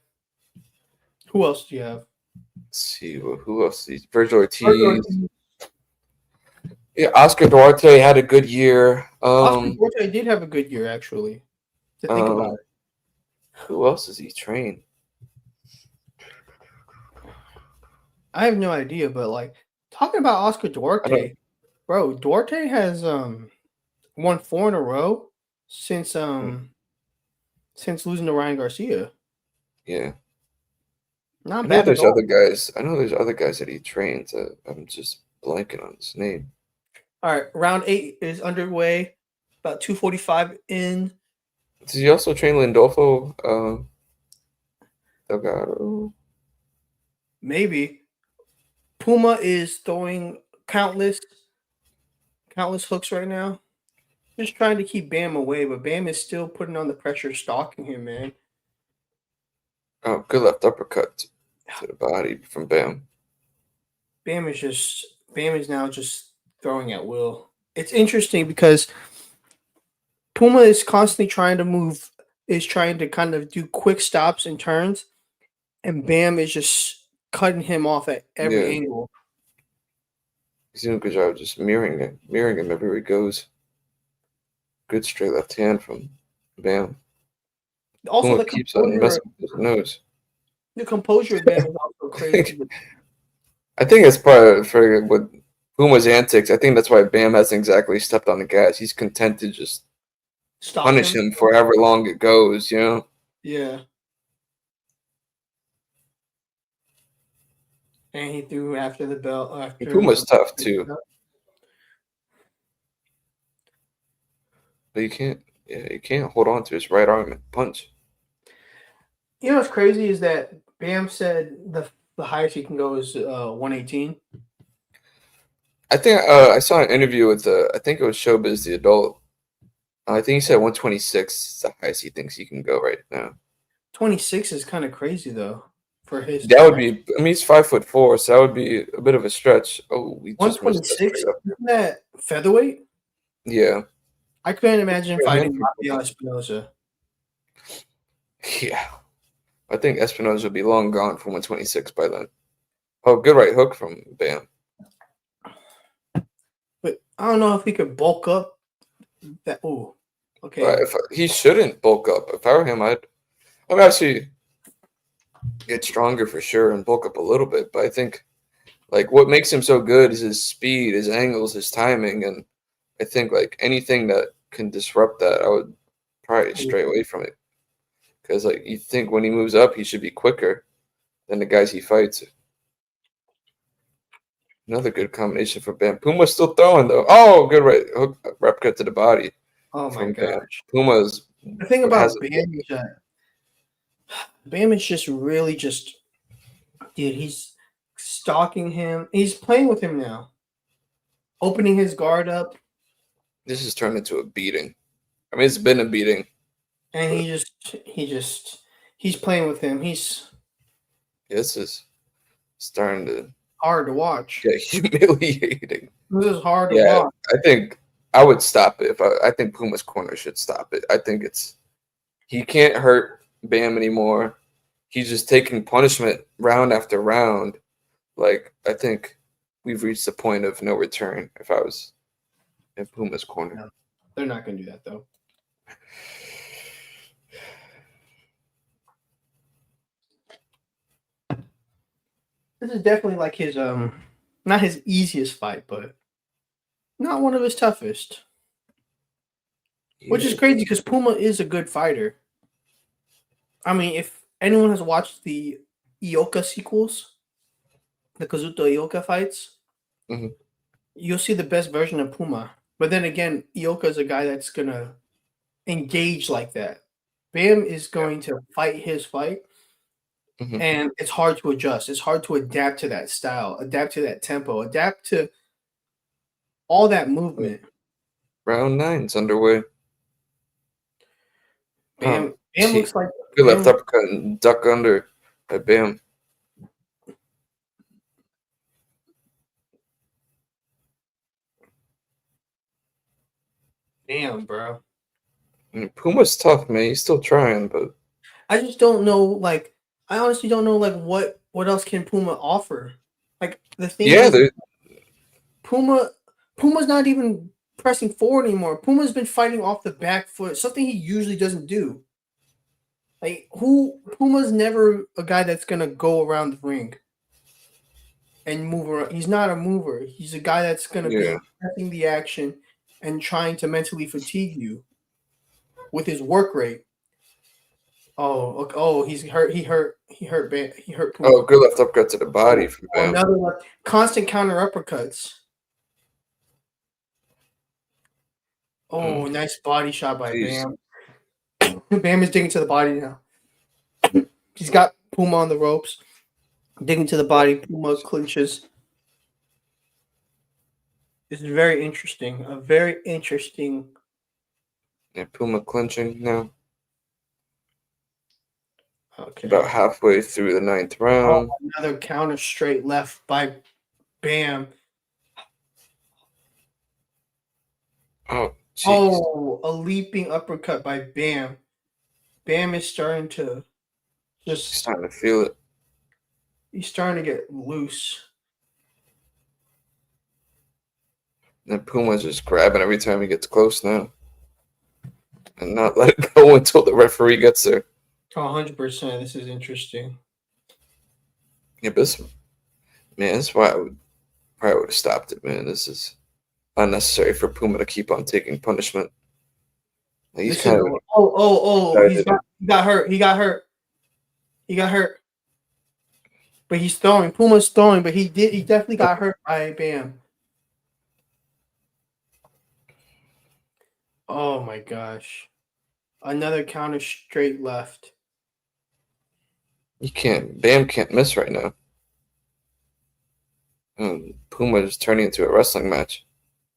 Who else do you have? Let's see. Who else? Virgil Ortiz. Yeah, Oscar Duarte had a good year. Oscar Duarte did have a good year, actually. To think about it. Who else does he train? I have no idea, but like talking about Oscar Duarte, bro, Duarte has won 4 in a row since losing to Ryan Garcia. Yeah. Not bad. There's other guys. I know there's other guys that he trains. I'm just blanking on his name. All right, round 8 is underway. About 2:45 in. Does he also train Lindolfo Delgado? Maybe. Puma is throwing countless hooks right now. Just trying to keep Bam away, but Bam is still putting on the pressure, stalking him, man. Oh, good left uppercut to the body from Bam. Bam is now just throwing at will. It's interesting because Puma is constantly trying to kind of do quick stops and turns, and Bam is just cutting him off at every Yeah. angle. He's doing a good job just mirroring him everywhere he goes. Good straight left hand from Bam. Also, Puma keeps on messing with his nose. the composure of Bam is also crazy. I think it's part for with Puma's antics. I think that's why Bam hasn't exactly stepped on the gas. He's content to just punish him for however long it goes, you know? Yeah. And he threw after the bell. Puma's tough too. But you can't hold on to his right arm and punch. You know what's crazy is that Bam said the highest he can go is 118. I think I saw an interview with I think it was Showbiz the Adult. I think he said 126 is the highest he thinks he can go right now. 26 is kind of crazy though for his. That would be. I mean, he's 5'4", so that would be a bit of a stretch. Oh, we just missed 126. Isn't that featherweight? Yeah. I couldn't imagine fighting Rafael Espinosa. Yeah. I think Espinosa would be long gone from 126 by then. Oh, good right hook from Bam. But I don't know if he could bulk up. That okay. He shouldn't bulk up. If I were him, I'd actually get stronger for sure and bulk up a little bit. But I think like what makes him so good is his speed, his angles, his timing, and I think like anything that can disrupt that, I would probably stray away from it. Because like you think when he moves up, he should be quicker than the guys he fights. Another good combination for Bam. Puma's still throwing though. Oh, good right hook, rep cut to the body. Oh my gosh. Puma's the thing about Bam is just really just, dude. He's stalking him. He's playing with him now, opening his guard up. This has turned into a beating. I mean, it's been a beating. And he's playing with him. This is starting to hard to watch. Yeah, humiliating. This is hard to watch. I think I would stop it. I think Puma's corner should stop it. I think he can't hurt Bam anymore. He's just taking punishment round after round. Like I think we've reached the point of no return. If I was in Puma's corner, no, they're not going to do that though. This is definitely like his not his easiest fight, but not one of his toughest. Yeah. Which is crazy because Puma is a good fighter. I mean, if anyone has watched the Ioka sequels, the Kazuto Ioka fights, you'll see the best version of Puma. But then again, Ioka is a guy that's gonna engage like that. Bam is going to fight his fight. And it's hard to adjust. It's hard to adapt to that style, adapt to that tempo, adapt to all that movement. Round 9's underway. Bam looks like good left uppercut and duck under at Bam. Damn, bro. I mean, Puma's tough, man. He's still trying, but I just don't know. Like, I honestly don't know. Like, what else can Puma offer? Like the thing. Is, Puma's not even pressing forward anymore. Puma's been fighting off the back foot, something he usually doesn't do. Like Puma's never a guy that's gonna go around the ring and move around. He's not a mover. He's a guy that's gonna be pressing the action and trying to mentally fatigue you with his work rate. Oh, he's hurt. He hurt Puma. Oh, good left uppercut to the body from Bam. Another one. Constant counter uppercuts. Oh, nice body shot by Bam. Bam is digging to the body now. He's got Puma on the ropes. Digging to the body. Puma clinches. This is very interesting. A very interesting And Puma clinching now. Okay. About halfway through the 9th Oh, round. another counter straight left by Bam. Oh, jeez. Oh, a leaping uppercut by Bam. Bam is starting to He's starting to feel it. he's starting to get loose. And Puma's just grabbing every time he gets close now. And not let it go until the referee gets there. 100%. This is interesting. Yeah, but this is why I would probably would have stopped it, man. This is unnecessary for Puma to keep on taking punishment. Like, he's kind of he got hurt. He got hurt. He got hurt. But he's throwing. Puma's throwing, but he definitely got hurt by Bam. Oh my gosh. Another counter straight left. Bam can't miss right now. And Puma is turning into a wrestling match.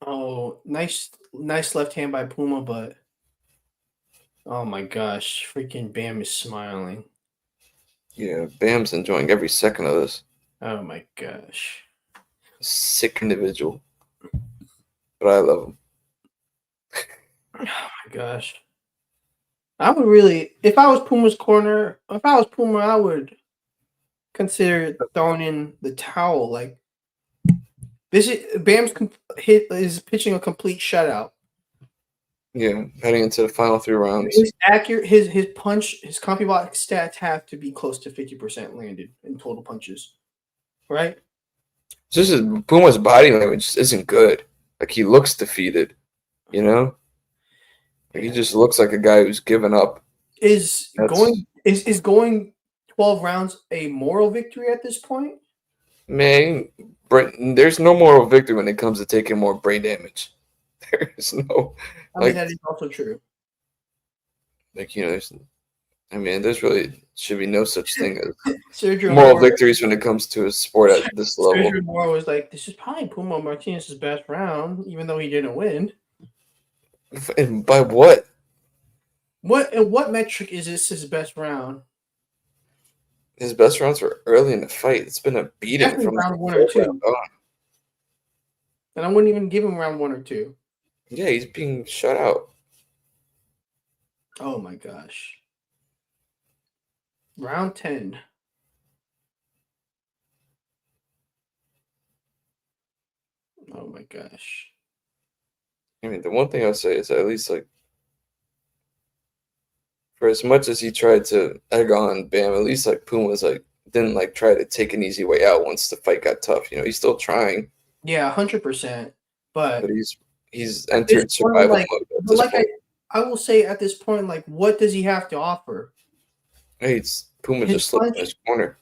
Oh, nice left hand by Puma, but oh my gosh, freaking Bam is smiling. Yeah, Bam's enjoying every second of this. Oh my gosh. Sick individual. But I love him. Oh my gosh. I would really, if I was Puma's corner, if I was Puma, I would consider throwing in the towel. Like this is Bam's hit is pitching a complete shutout. Yeah, heading into the final 3 rounds. His punch, his CompuBox stats have to be close to 50% landed in total punches, right? Just Puma's body language just isn't good. Like, he looks defeated, you know? Like, he just looks like a guy who's given up. Is going 12 rounds a moral victory at this point? Man, there's no moral victory when it comes to taking more brain damage. There's no. I mean, that is also true. Like, there's really should be no such thing as Sergio moral victories when it comes to a sport at this level. Sergio Moro was like, this is probably Puma Martinez's best round, even though he didn't win. And by what? What metric is this his best round? His best rounds were early in the fight. It's been a beating Definitely from round 1 or 2. on. And I wouldn't even give him round 1 or 2. Yeah, he's being shut out. Oh my gosh. Round 10. Oh my gosh. I mean, the one thing I'll say is at least, like, for as much as he tried to egg on Bam, at least, like, Puma's, like, didn't, like, try to take an easy way out once the fight got tough. You know, he's still trying. Yeah, 100%. But he's entered survival mode at this point. I will say at this point, like, what does he have to offer? Hey, Puma just slipped in his corner.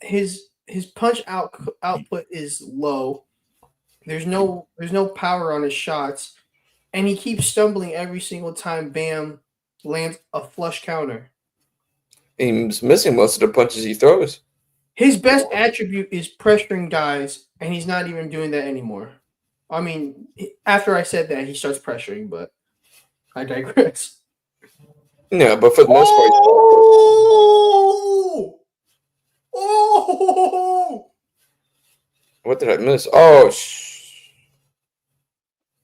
His punch output is low. There's no power on his shots, and he keeps stumbling every single time Bam lands a flush counter. He's missing most of the punches he throws. His best attribute is pressuring guys, and he's not even doing that anymore. I mean, after I said that, he starts pressuring, but I digress. Yeah, but for the most part. Oh! What did I miss? Oh,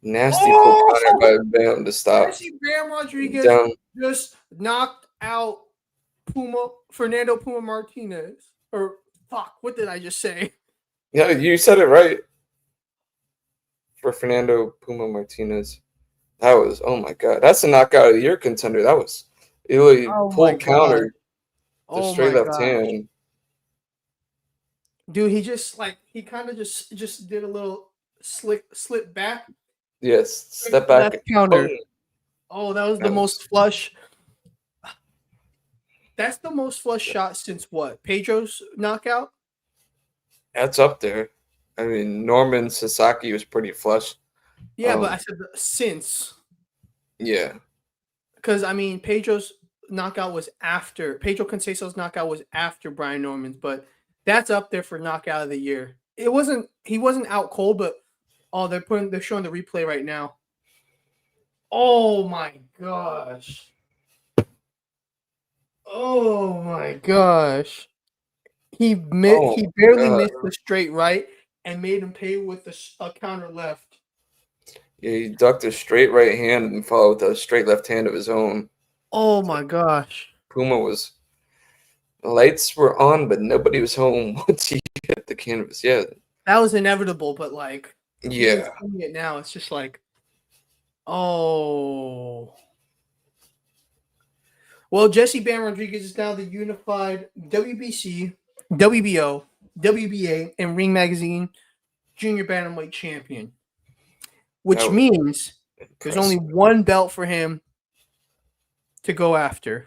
nasty full counter by Bam to stop. Bam Rodriguez just knocked out Fernando Puma Martinez. Or fuck, what did I just say? Yeah, you said it right. For Fernando Puma Martinez. That was, oh my God. That's a knockout of the year contender. That was, it really pulled counter. The straight left hand. Dude, he kind of just did a little slip back. Yes, step back. Counter. Boom. Oh, that was the most flush. That's the most flush shot since what? Pedro's knockout? That's up there. I mean, Norman Sasaki was pretty flush. Yeah, but I said since. Yeah. Because, I mean, Pedro's knockout was after. Pedro Conceição's knockout was after Brian Norman's, but that's up there for knockout of the year. He wasn't out cold, but they're showing the replay right now. Oh my gosh. Oh my gosh. He barely missed the straight right and made him pay with a counter left. Yeah, he ducked a straight right hand and followed with a straight left hand of his own. Oh my gosh. Puma was the lights were on, but nobody was home once he hit the canvas. Yeah. That was inevitable, but like even Yeah. seeing it now, it's just like, oh. Well, Jesse Bam Rodriguez is now the unified WBC, WBO, WBA, and Ring Magazine Junior Bantamweight champion, which means there's only one belt for him to go after.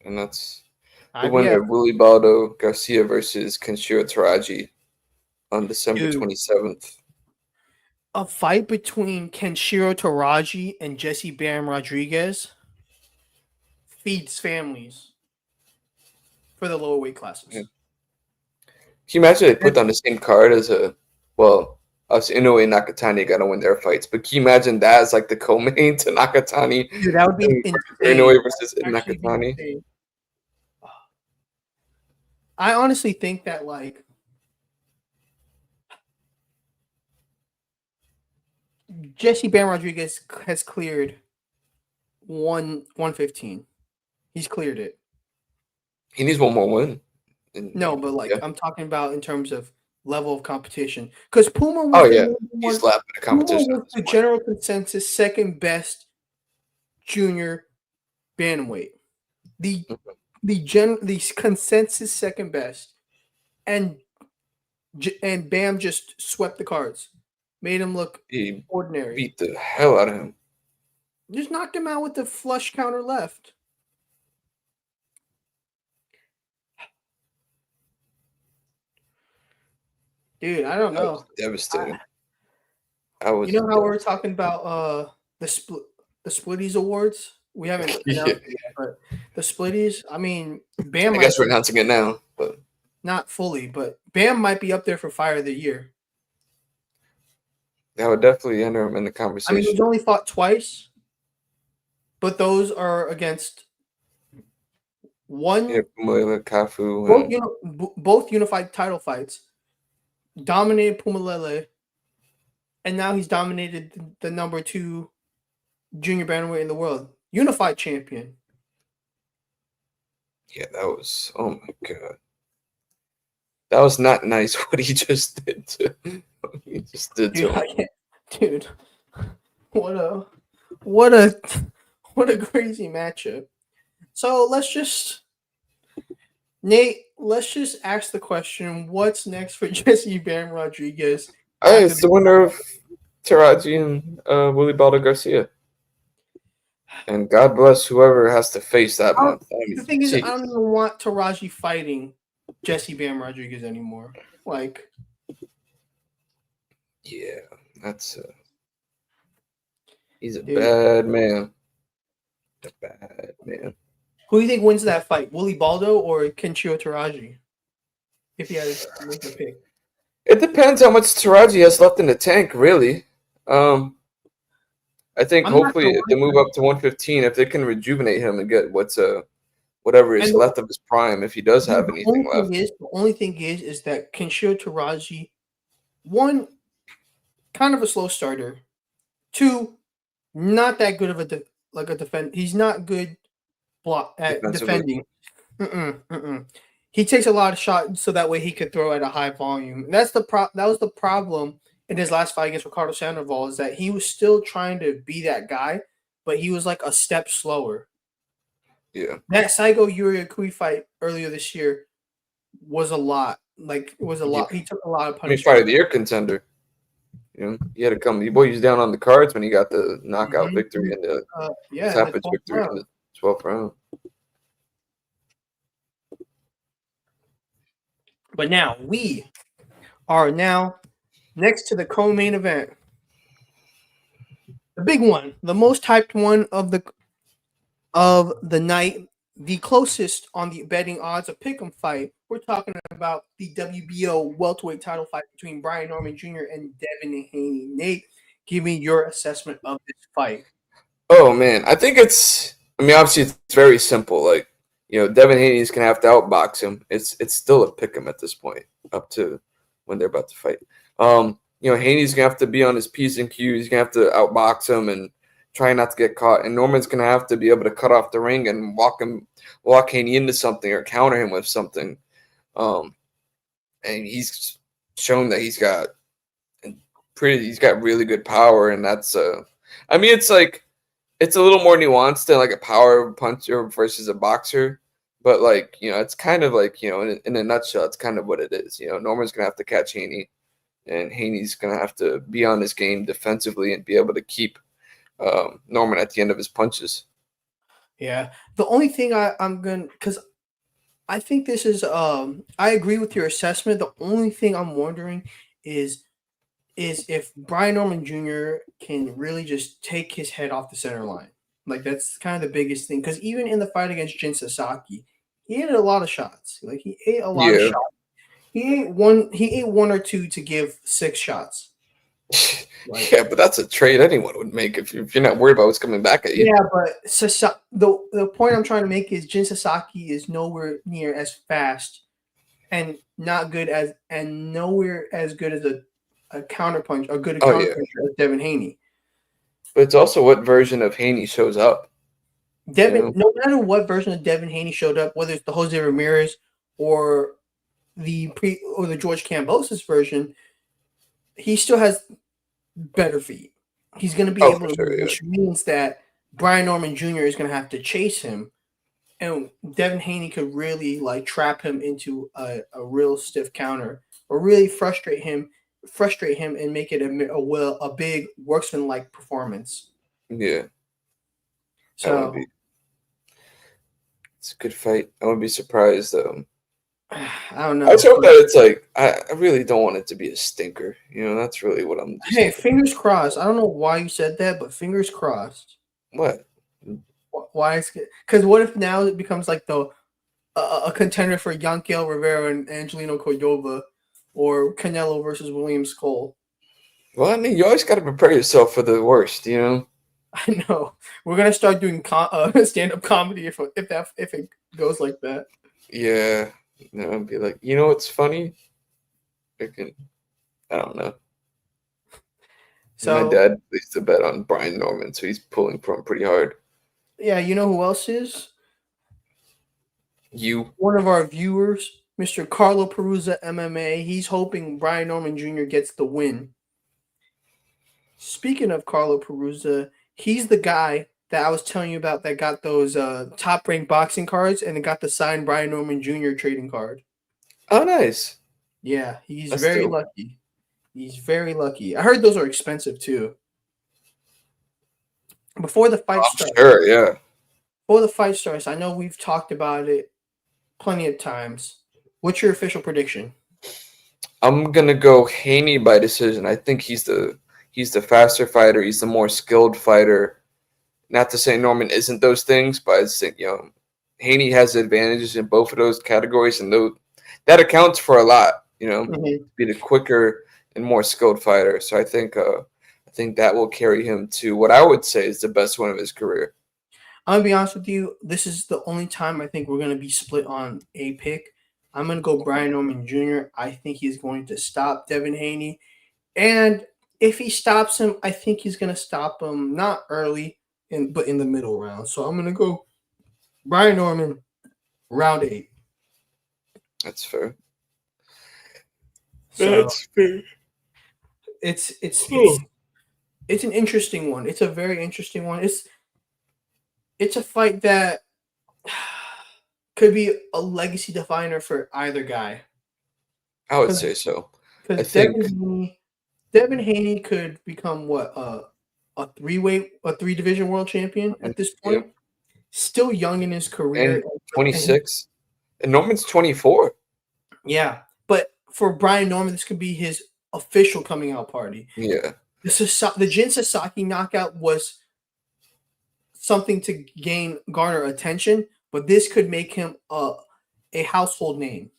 And that's the winner of Willie Baldo Garcia versus Kenshiro Taraji on December 27th. A fight between Kenshiro Taraji and Jesse Bam Rodriguez feeds families for the lower weight classes. Yeah. Can you imagine they put on the same card as us Inoue and Nakatani got to win their fights, but can you imagine that as like the co-main to Nakatani? Dude, that would be insane. Inoue versus Nakatani. I honestly think that like Jesse Bam Rodriguez has cleared 115. He's cleared it. He needs one more win. No, but like I'm talking about in terms of level of competition. Because Puma was he's lapping the competition. Puma was the general consensus second best junior bantamweight. The consensus second best, and Bam just swept the cards, made him look ordinary. Beat the hell out of him. Just knocked him out with the flush counter left. Dude, I don't know. Devastating. You know how we were talking about the Splitties Awards? We haven't announced it yet, but the Splitties, I mean, Bam. I guess we're announcing it now, but not fully. But Bam might be up there for Fire of the Year. That would definitely enter him in the conversation. I mean, he's only fought twice, but those are against one. Yeah, Kafu. Both unified title fights. Dominated Pumalele, and now he's dominated the number 2 junior bantamweight in the world, unified champion. Yeah, that was, oh my god, that was not nice what he just did to him. Dude, what a crazy matchup. So Nate, let's just ask the question: what's next for Jesse Bam Rodriguez? It's the winner of Taraji and Willie Baldo Garcia. And God bless whoever has to face that month. The thing is, I don't even want Taraji fighting Jesse Bam Rodriguez anymore. Like, yeah, that's he's a bad man. A bad man. Who do you think wins that fight, Willie Baldo or Kenshiro Taraji? If he had to make a pick. It depends how much Taraji has left in the tank, really. I think hopefully if they move up to 115, if they can rejuvenate him and get whatever is left of his prime, if he does have anything left. The only thing is that Kenshiro Taraji, 1, kind of a slow starter. 2, not that good of a defend. He's not good at defending. He takes a lot of shots so that way he could throw at a high volume. And that was the problem in his last fight against Ricardo Sandoval, is that he was still trying to be that guy, but he was like a step slower. Yeah. That Saigo Uriakui fight earlier this year was a lot. Like, it was a lot. He took a lot of punishment. Fight of the year contender. You know, he had to come. He was down on the cards when he got the knockout victory and the stoppage victory in the 12th round. But now we are next to the co-main event, the big one, the most hyped one of the night, the closest on the betting odds, a pick'em fight. We're talking about the WBO welterweight title fight between Brian Norman Jr. and Devin Haney. Nate, give me your assessment of this fight. Oh man, I think it's. I mean, obviously, it's very simple. Like, Devin Haney's gonna have to outbox him. It's still a pick 'em at this point, up to when they're about to fight. Haney's gonna have to be on his P's and Q's. He's gonna have to outbox him and try not to get caught. And Norman's gonna have to be able to cut off the ring and walk Haney into something or counter him with something. Um, and he's shown that he's got really good power, and that's I mean, it's like. It's a little more nuanced than like a power puncher versus a boxer, but like it's kind of like in a nutshell, it's kind of what it is. Norman's gonna have to catch Haney, and Haney's gonna have to be on his game defensively and be able to keep Norman at the end of his punches. Yeah, the only thing I'm gonna because I think this is I agree with your assessment. The only thing I'm wondering is if Brian Norman Jr. can really just take his head off the center line. Like that's kind of the biggest thing. Because even in the fight against Jin Sasaki, he ate a lot of shots. Like he ate a lot of Yeah. shots. He ate one or two to give 6 shots. Like, Yeah, but that's a trade anyone would make if you're not worried about what's coming back at you. yeah, but the point I'm trying to make is Jin Sasaki is nowhere near as fast and nowhere as good as a counterpunch, a good counterpuncher as Devin Haney. But it's also what version of Haney shows up. No matter what version of Devin Haney showed up, whether it's the Jose Ramirez or the George Kambosos version, he still has better feet. He's going to be able to, which means that Brian Norman Jr. is going to have to chase him, and Devin Haney could really like trap him into a real stiff counter or really frustrate him and make it a big worksman-like performance. Yeah. So it's a good fight. I wouldn't be surprised though. I don't know. I just hope that it's like I really don't want it to be a stinker. That's really what I'm. Hey, fingers crossed. I don't know why you said that, but fingers crossed. What? Why is it? Because what if now it becomes like a contender for Yankel Rivera and Angelino Cordova, or Canelo versus William Cole? Well, I mean, you always got to prepare yourself for the worst, I know. We're gonna start doing stand-up comedy if it goes like that. Yeah. I'd be like, what's funny? I don't know. So my dad placed a bet on Brian Norman, so he's pulling for him pretty hard. Yeah, you know who else is? You. One of our viewers, Mr. Carlo Perusa MMA. He's hoping Brian Norman Jr. gets the win. Speaking of Carlo Perusa, he's the guy that I was telling you about that got those top-ranked boxing cards and it got the signed Brian Norman Jr. trading card. Oh, nice. Yeah, he's very lucky. He's very lucky. I heard those are expensive too. Before the fight starts. Sure, yeah. Before the fight starts, I know we've talked about it plenty of times. What's your official prediction? I'm gonna go Haney by decision. I think he's the faster fighter. He's the more skilled fighter. Not to say Norman isn't those things, but I think Haney has advantages in both of those categories, and that accounts for a lot. To be the quicker and more skilled fighter. So I think that will carry him to what I would say is the best one of his career. I'm gonna be honest with you. This is the only time I think we're gonna be split on a pick. I'm gonna go Brian Norman Jr. I think he's going to stop Devin Haney, and if he stops him, I think he's gonna stop him not early, but in the middle round. So I'm gonna go Brian Norman, round 8. That's fair. That's fair. It's an interesting one. It's a very interesting one. It's a fight that could be a legacy definer for either guy. I would say so. Because Devin Haney could become what a 3-division world champion at this point. Yeah. Still young in his career. And 26. And Norman's 24. Yeah. But for Brian Norman, this could be his official coming out party. Yeah. The Jin Sasaki knockout was something to garner attention, but this could make him a household name.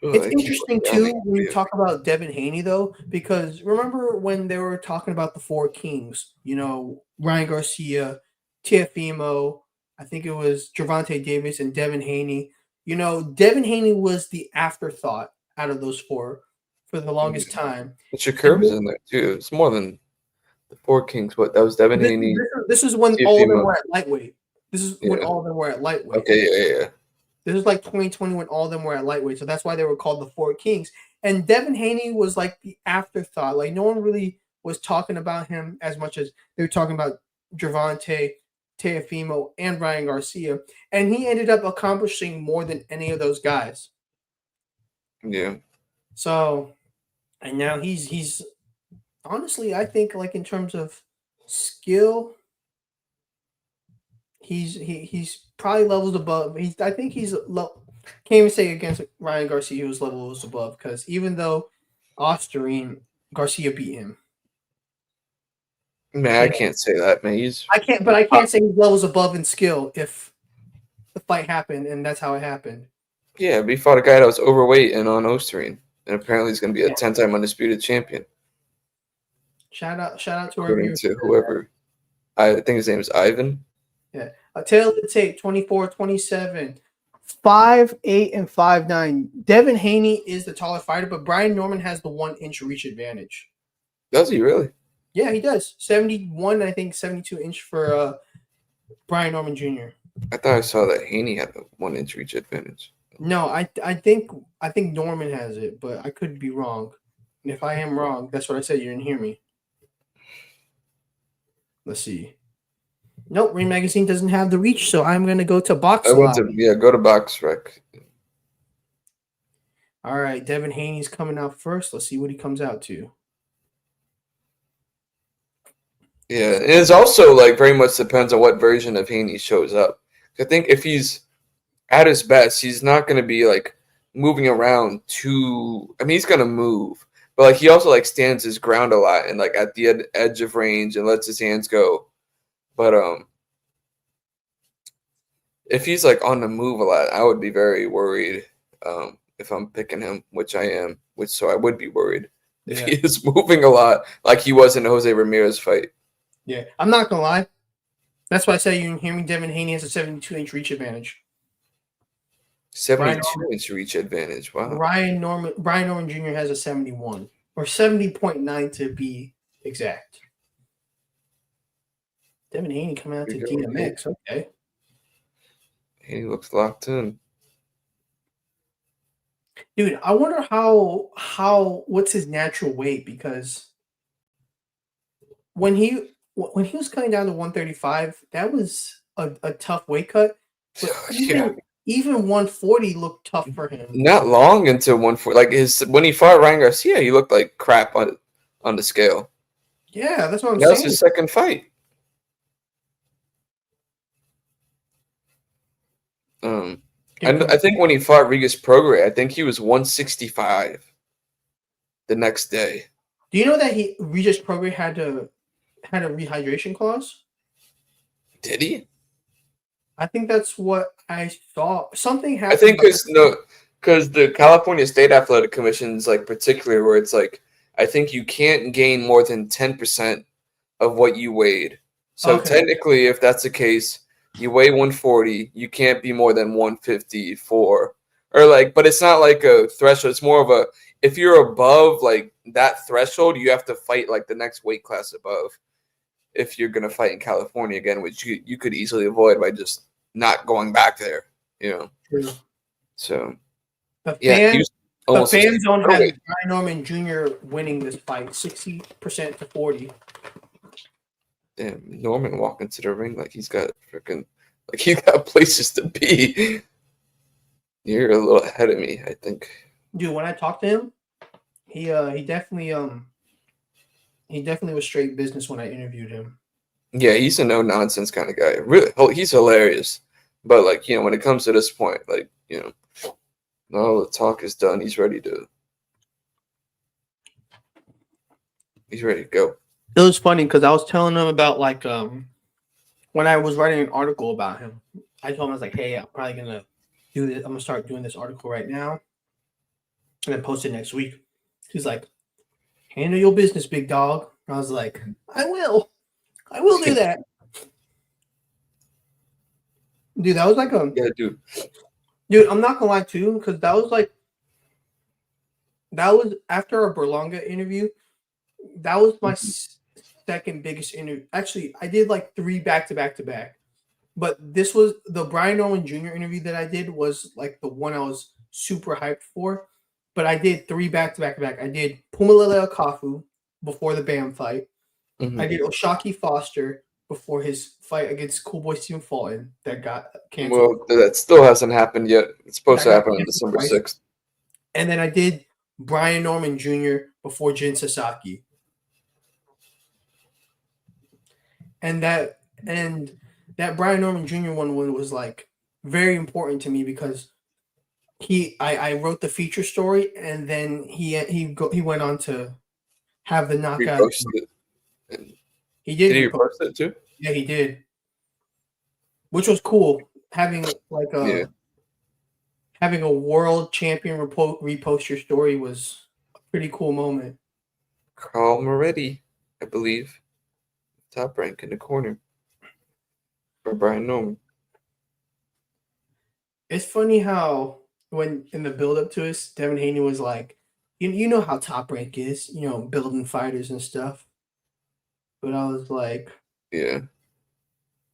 It's interesting too when you talk about Devin Haney though, because remember when they were talking about the four kings, Ryan Garcia, Teofimo, I think it was Gervonta Davis and Devin Haney. Devin Haney was the afterthought out of those four for the longest time. But Shakur was in there too. It's more than the four kings. What that was Devin Haney. This is when all of them were at lightweight. This is when all of them were at lightweight. Okay, yeah. This is like 2020 when all of them were at lightweight, so that's why they were called the Four Kings. And Devin Haney was like the afterthought. Like no one really was talking about him as much as they were talking about Gervonta, Teofimo, and Ryan Garcia. And he ended up accomplishing more than any of those guys. Yeah. So, and now he's honestly, I think like in terms of skill, he's probably levels above. I think he's can't even say against Ryan Garcia he was levels above because even though Osterine Garcia beat him. Man, I can't say that, man. I can't say he's levels above in skill if the fight happened and that's how it happened. Yeah, but he fought a guy that was overweight and on Osterine, and apparently he's going to be a 10-time undisputed champion. Shout out to whoever. I think his name is Ivan. Yeah. A tail of the tape, 24-27, 5'8" and 5'9". Devin Haney is the taller fighter, but Brian Norman has the 1-inch reach advantage. Does he really? Yeah, he does. 71, I think 72-inch for Brian Norman Jr. I thought I saw that Haney had a 1-inch reach advantage. No, I think Norman has it, but I could be wrong. And if I am wrong, that's what I said. You didn't hear me. Let's see. Nope, Ring Magazine doesn't have the reach, so I'm going to go to Box Lobby. Go to Box Rec. All right, Devin Haney's coming out first. Let's see what he comes out to. Yeah, and it's also like very much depends on what version of Haney shows up. I think if he's at his best, he's not going to be like moving around too. I mean, he's going to move, but like he also like stands his ground a lot and like at the edge of range and lets his hands go. But if he's like on the move a lot, I would be very worried if I'm picking him, which I am. So I would be worried if he is moving a lot, like he was in the Jose Ramirez fight. Yeah, I'm not gonna lie. That's why I say you can hear me. Devin Haney has a 72-inch reach advantage. 72-inch reach advantage. Wow. Brian Norman Jr. has a 71 or 70.9 to be exact. Devin Haney coming out to DMX. Okay. He looks locked in. Dude, I wonder what's his natural weight, because when he was cutting down to 135, that was a tough weight cut. But even 140 looked tough for him. Not long until 140. Like when he fought Ryan Garcia, he looked like crap on the scale. Yeah, that's what I'm saying. That was his second fight. And I think when he fought Regis Prograis, I think he was 165 the next day. Do you know that Regis Prograis had a rehydration clause? Did he? I think that's what I saw. Something happened. I think because the California State Athletic Commission is like particular where it's like I think you can't gain more than 10% of what you weighed. So technically, if that's the case, you weigh 140, you can't be more than 154. But it's not like a threshold. It's more of if you're above like that threshold, you have to fight like the next weight class above. If you're gonna fight in California again, which you could easily avoid by just not going back there, True. So the fan zone had Brian Norman Jr. winning this fight, 60% to 40. Damn, Norman walking to the ring like he's got places to be. You're a little ahead of me, I think. Dude, when I talked to him, he definitely was straight business when I interviewed him. Yeah, he's a no nonsense kind of guy. Really, he's hilarious. But when it comes to this point, all the talk is done. He's ready to go. It was funny because I was telling him about when I was writing an article about him. I told him, I was like, hey, I'm probably gonna do this. I'm gonna start doing this article right now. and then posted next week. He's like, handle your business, big dog. I was like, I will do that. Dude, that was like Yeah, dude. Dude, I'm not gonna lie too, because that was after our Berlanga interview. That was my second biggest interview. Actually, I did like 3 back to back to back. But this was the Brian Norman Jr. interview that I did was like the one I was super hyped for. But I did 3 back to back to back. I did Pumalele Akafu before the Bam fight. I did Oshaki Foster before his fight against Coolboy Stephen Fulton that got canceled. Well, that still hasn't happened yet. It's supposed to happen on December 6th. And then I did Brian Norman Jr. before Jin Sasaki. And that Brian Norman Jr. one was like very important to me because I wrote the feature story and then he went on to have the knockout. He did. Did he repost it too? Yeah, he did. Which was cool, having like having a world champion repost your story was a pretty cool moment. Carl Moretti, I believe. Top rank in the corner for Brian Norman. It's funny how when in the build up to this, Devin Haney was like, you know how Top Rank is, building fighters and stuff. But I was like, yeah.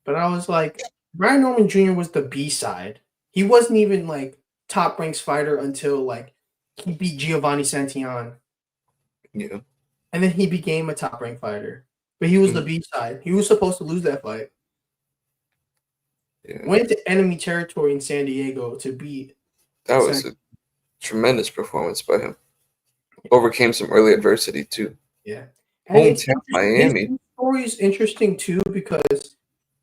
But I was like, Brian Norman Jr. was the B side. He wasn't even like Top Rank's fighter until like he beat Giovanni Santillan. Yeah. And then he became a Top Rank fighter. But he was the B side. He was supposed to lose that fight. Yeah. Went to enemy territory in San Diego to beat. That was a tremendous performance by him. Overcame some early adversity too. Yeah. Hometown Miami. His story is interesting too because,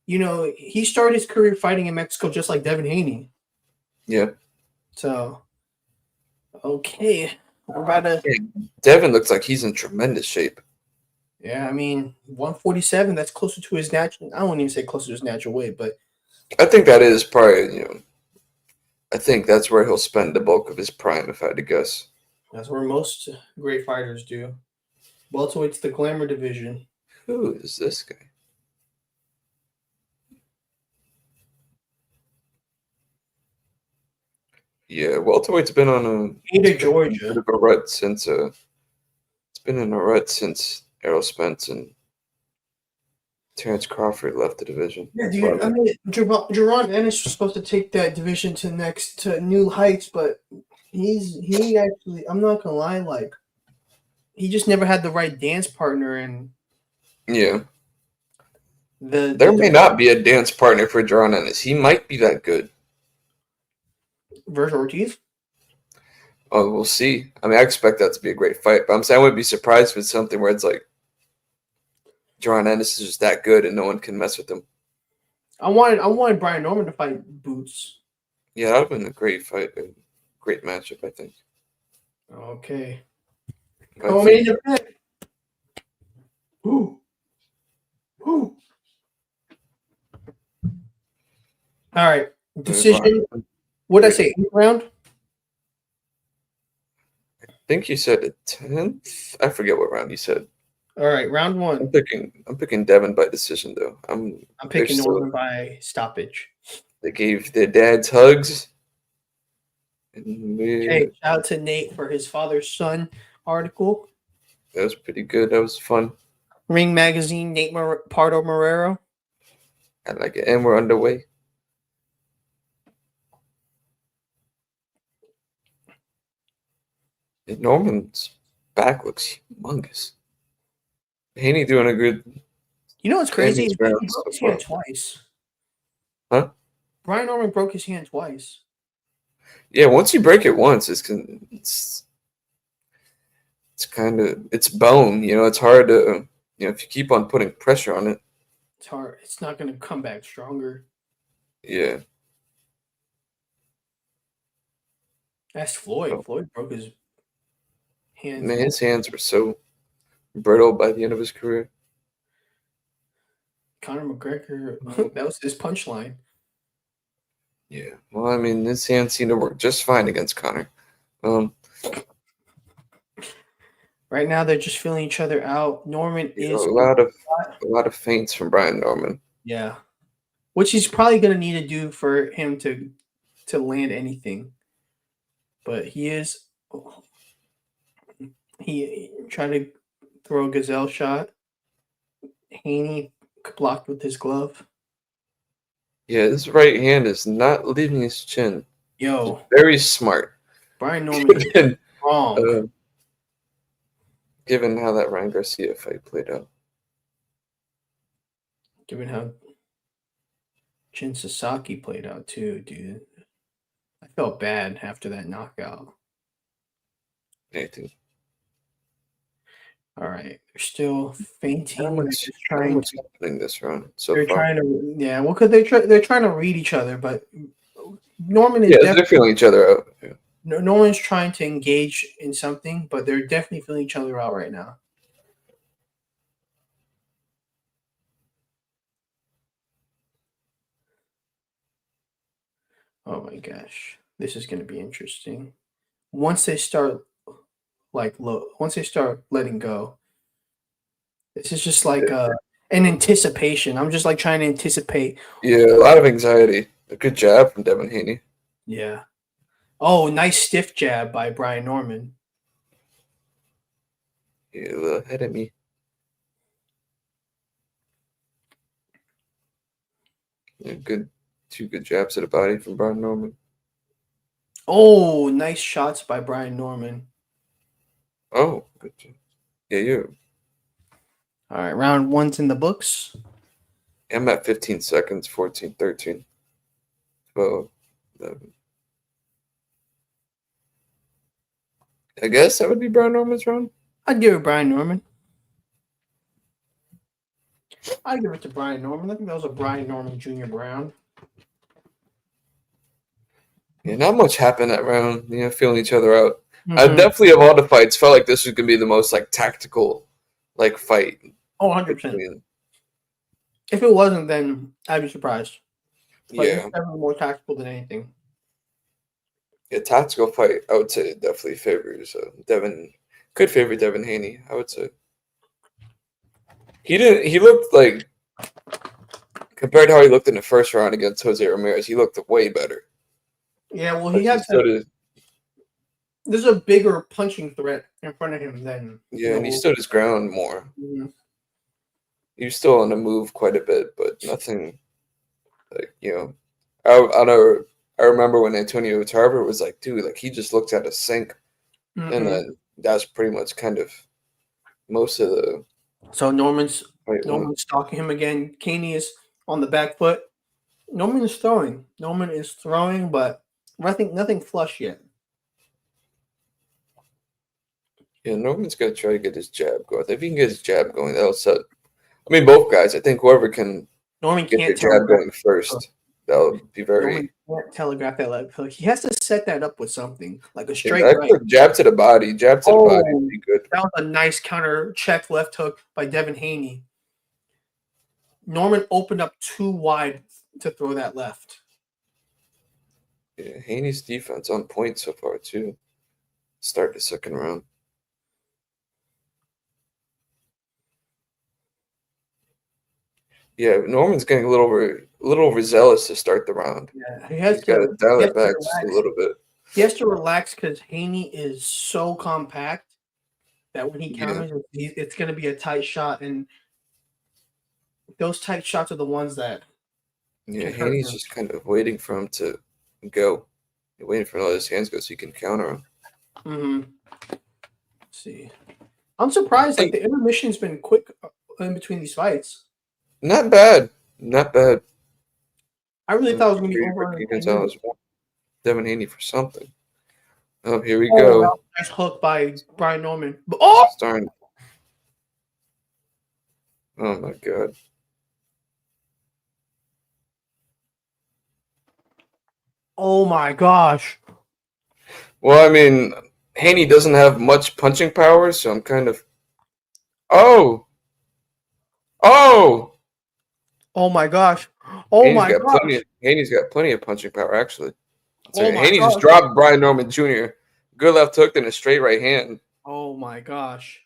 he started his career fighting in Mexico just like Devin Haney. Yeah. So, okay. Devin looks like he's in tremendous shape. Yeah, I mean, 147, that's closer to his natural. I won't even say closer to his natural weight, but I think that is probably, I think that's where he'll spend the bulk of his prime, if I had to guess. That's where most great fighters do. Welterweight's the glamour division. Who is this guy? Yeah, welterweight's been on Georgia. Bit of a rut since it's been in a rut since Errol Spence and Terrence Crawford left the division. Yeah, dude. I mean, Jerron Ennis was supposed to take that division to new heights, but he actually, I'm not gonna lie, like he just never had the right dance partner, and yeah, there may not be a dance partner for Jerron Ennis. He might be that good. Versus Ortiz. Oh, we'll see. I mean, I expect that to be a great fight, but I'm saying I wouldn't be surprised if it's something where it's like Jerron Ennis is just that good and no one can mess with him. I wanted Brian Norman to fight Boots. Yeah, that would have been a great fight, a great matchup, I think. Okay. Main event. Ooh. All right. Decision. What did I say? 8th round? I think you said the 10th. I forget what round you said. All right, round 1. I'm picking Devin by decision though. I'm picking Norman by stoppage. They gave their dads hugs. Hey, shout out to Nate for his father-son article. That was pretty good. That was fun. Ring Magazine, Nate Pardo-Marrero. I like it. And we're underway. And Norman's back looks humongous. Haney doing a good. You know what's crazy? He broke his hand twice. Huh? Brian Norman broke his hand twice. Yeah, once you break it once, it's kind of it's bone. It's hard to if you keep on putting pressure on it. It's hard. It's not going to come back stronger. Yeah. That's Floyd. Oh. Floyd broke his hands. Man, his hands were so brittle by the end of his career. Conor McGregor, that was his punchline. Yeah. Well, I mean, his hands seem to work just fine against Conor. Right now, they're just feeling each other out. Norman You know, is a lot of feints from Brian Norman. yeah, which he's probably gonna need to do for him to land anything. But he tried to throw a gazelle shot. Haney blocked with his glove. Yeah, his right hand is not leaving his chin. Yo, Very smart. Brian Norman is Given, wrong. given how that Ryan Garcia fight played out. Given how Jin Sasaki played out too, dude. I felt bad after that knockout. Anything. All right, they're still fainting. Not They're much, just not trying much to. happening this round so They're far. trying to. Yeah, well, because they're trying to read each other, but Norman is Yeah, definitely. they're feeling each other out. Yeah. No one's trying to engage in something, but they're definitely feeling each other out right now. Oh my gosh, this is going to be interesting. Once they start once they start letting go, this is just like an anticipation. I'm just like trying to anticipate. Yeah, a lot of anxiety. A good jab from Devin Haney. Yeah. Oh, nice stiff jab by Brian Norman. Yeah, a little ahead of me. Yeah, two good jabs to the body from Brian Norman. Oh, nice shots by Brian Norman. Oh, good job. Yeah, you. All right, round one's in the books. I'm at 15 seconds, 14, 13, 12, 11. I guess that would be Brian Norman's round. I'd give it Brian Norman. I'd give it to Brian Norman. I think that was a Brian Norman Jr. round. Yeah, not much happened that round. You know, feeling each other out. Mm-hmm. I definitely, of all the fights, felt like this was gonna be the most like tactical, like fight. Oh, 100%. If it wasn't, then I'd be surprised. But Yeah, it's definitely more tactical than anything. a tactical fight, I would say, definitely favors Devin. Could favor Devin Haney, I would say. He didn't. He looked like compared to how he looked in the first round against Jose Ramirez, he looked way better. Yeah, well, But he has he stood there's a bigger punching threat in front of him than and he stood his ground more. Mm-hmm. He was still on the move quite a bit, but nothing like I remember when Antonio Tarver was like, dude, like he just looked at a sink, and then that's pretty much kind of most of the. So Norman's stalking him again. Caney is on the back foot. Norman is throwing. But nothing flush yet. Yeah, Norman's got to try to get his jab going. If he can get his jab going, that'll set. I mean, both guys. I think whoever can Norman get can't their jab going first, that'll be very. Norman can't telegraph that left hook. He has to set that up with something like a straight right. Jab to the body. Jab to the body would be good. That was a nice counter check left hook by Devin Haney. Norman opened up too wide to throw that left. Yeah, Haney's defense on point so far too. Start the second round. Yeah, Norman's getting a little overzealous to start the round. Yeah, he's got to dial it back just a little bit. He has to relax because Haney is so compact that when he counters, it's going to be a tight shot, and those tight shots are the ones that. Yeah, Haney's just kind of waiting for him to go. You're waiting for him to let his hands go so you can counter him. Mm-hmm. Let's see. I'm surprised. Like the intermission's been quick in between these fights. Not bad. Not bad. I really thought it was going to be over. Devin Haney for something. Oh, here we go. Nice hook by Brian Norman. Oh! Starting. Oh, my God. Oh, my gosh. Well, I mean, Haney doesn't have much punching power, so I'm kind of. Oh! My gosh! Haney's got plenty of punching power, actually. Haney just dropped Brian Norman Jr. Good left hook and a straight right hand. Oh my gosh!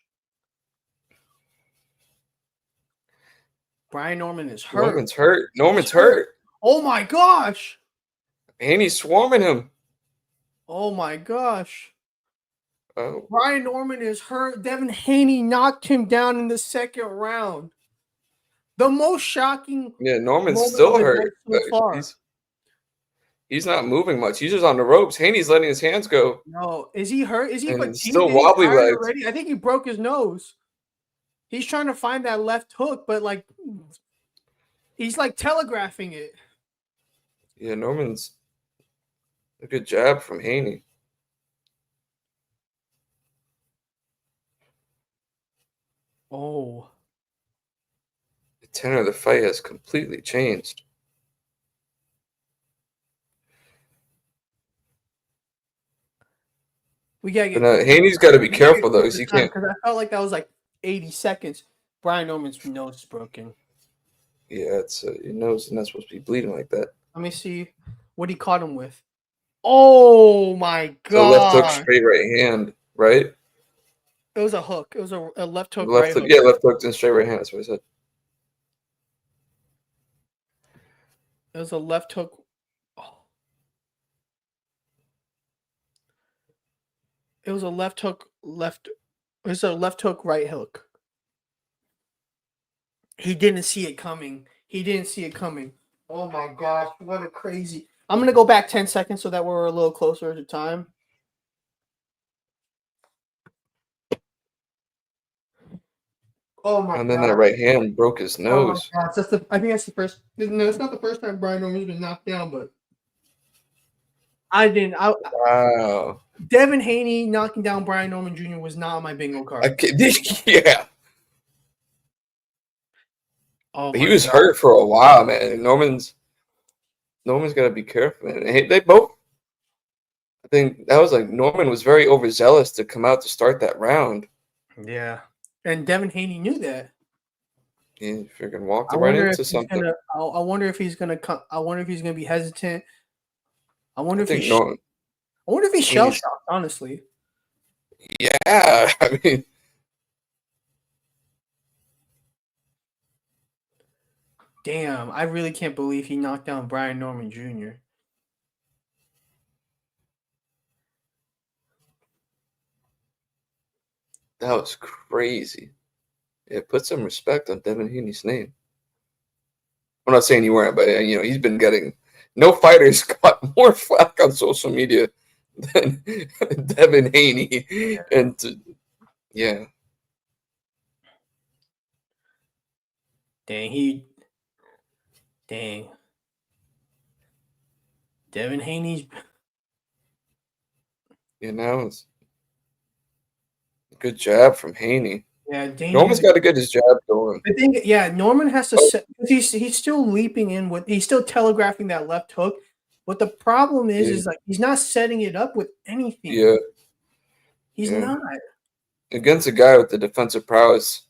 Brian Norman is hurt. Norman's hurt. Norman's hurt. Oh my gosh. Haney's swarming him. Oh my gosh. Oh. Brian Norman is hurt. Devin Haney knocked him down in the second round. The most shocking. Yeah, Norman's still hurt. So far. He's not moving much. He's just on the ropes. Haney's letting his hands go. No, is he hurt? Is he fatigued? Still wobbly legs already? I think he broke his nose. He's trying to find that left hook, but like he's like telegraphing it. Yeah, Norman's a good jab from Haney. Oh. The tenor of the fight has completely changed. We gotta get. Haney's got to be careful though, because he can't. Because I felt like that was like 80 seconds. Brian Norman's nose is broken. Yeah, it's your nose is not supposed to be bleeding like that. Let me see what he caught him with. Oh my god! So left hook, straight right hand, right? It was a hook. It was a left hook. Left hook, yeah, left hook and straight right hand. That's what I said. It was a left hook. Oh. It was a left hook. It was a left hook, right hook. He didn't see it coming. Oh my gosh, what a crazy. I'm gonna go back 10 seconds so that we're a little closer to time. Oh my god. And then that right hand broke his nose. Oh I think that's the first. No, it's not the first time Brian Norman's been knocked down, but Wow. Devin Haney knocking down Brian Norman Jr. was not on my bingo card. Yeah. Oh, he was hurt for a while, man. Norman's got to be careful, man. They both. I think that was like Norman was very overzealous to come out to start that round. Yeah, and Devin Haney knew that. He freaking walked right into something. I wonder if he's gonna come. I wonder if he's gonna be hesitant. I wonder if he's shell shocked. Honestly. Yeah, I mean. Damn, I really can't believe he knocked down Brian Norman Jr. That was crazy. Yeah, put some respect on Devin Haney's name. I'm not saying you weren't, but he's been getting no fighters got more flack on social media than Devin Haney. Yeah. And yeah. Dang. Devin Haney's. It's a good jab from Haney. Yeah, Norman's got to get his jab going. I think, Norman has to. He's still leaping in with. He's still telegraphing that left hook. But the problem is like he's not setting it up with anything. Yeah, he's not against a guy with the defensive prowess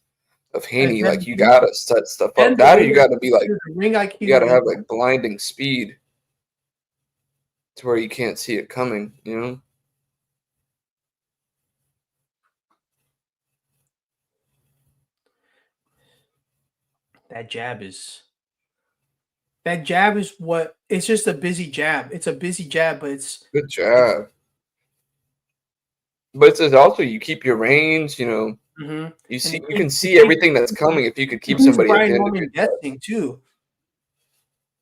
of Haney. Like you gotta set stuff up. That you gotta be like ring IQ. You gotta have like blinding speed to where you can't see it coming. That jab is what it's just a busy jab. It's a busy jab, but it's good jab. But it's also you keep your range, Mm-hmm. You can see everything that's coming if you could keep somebody at the end of your guessing too.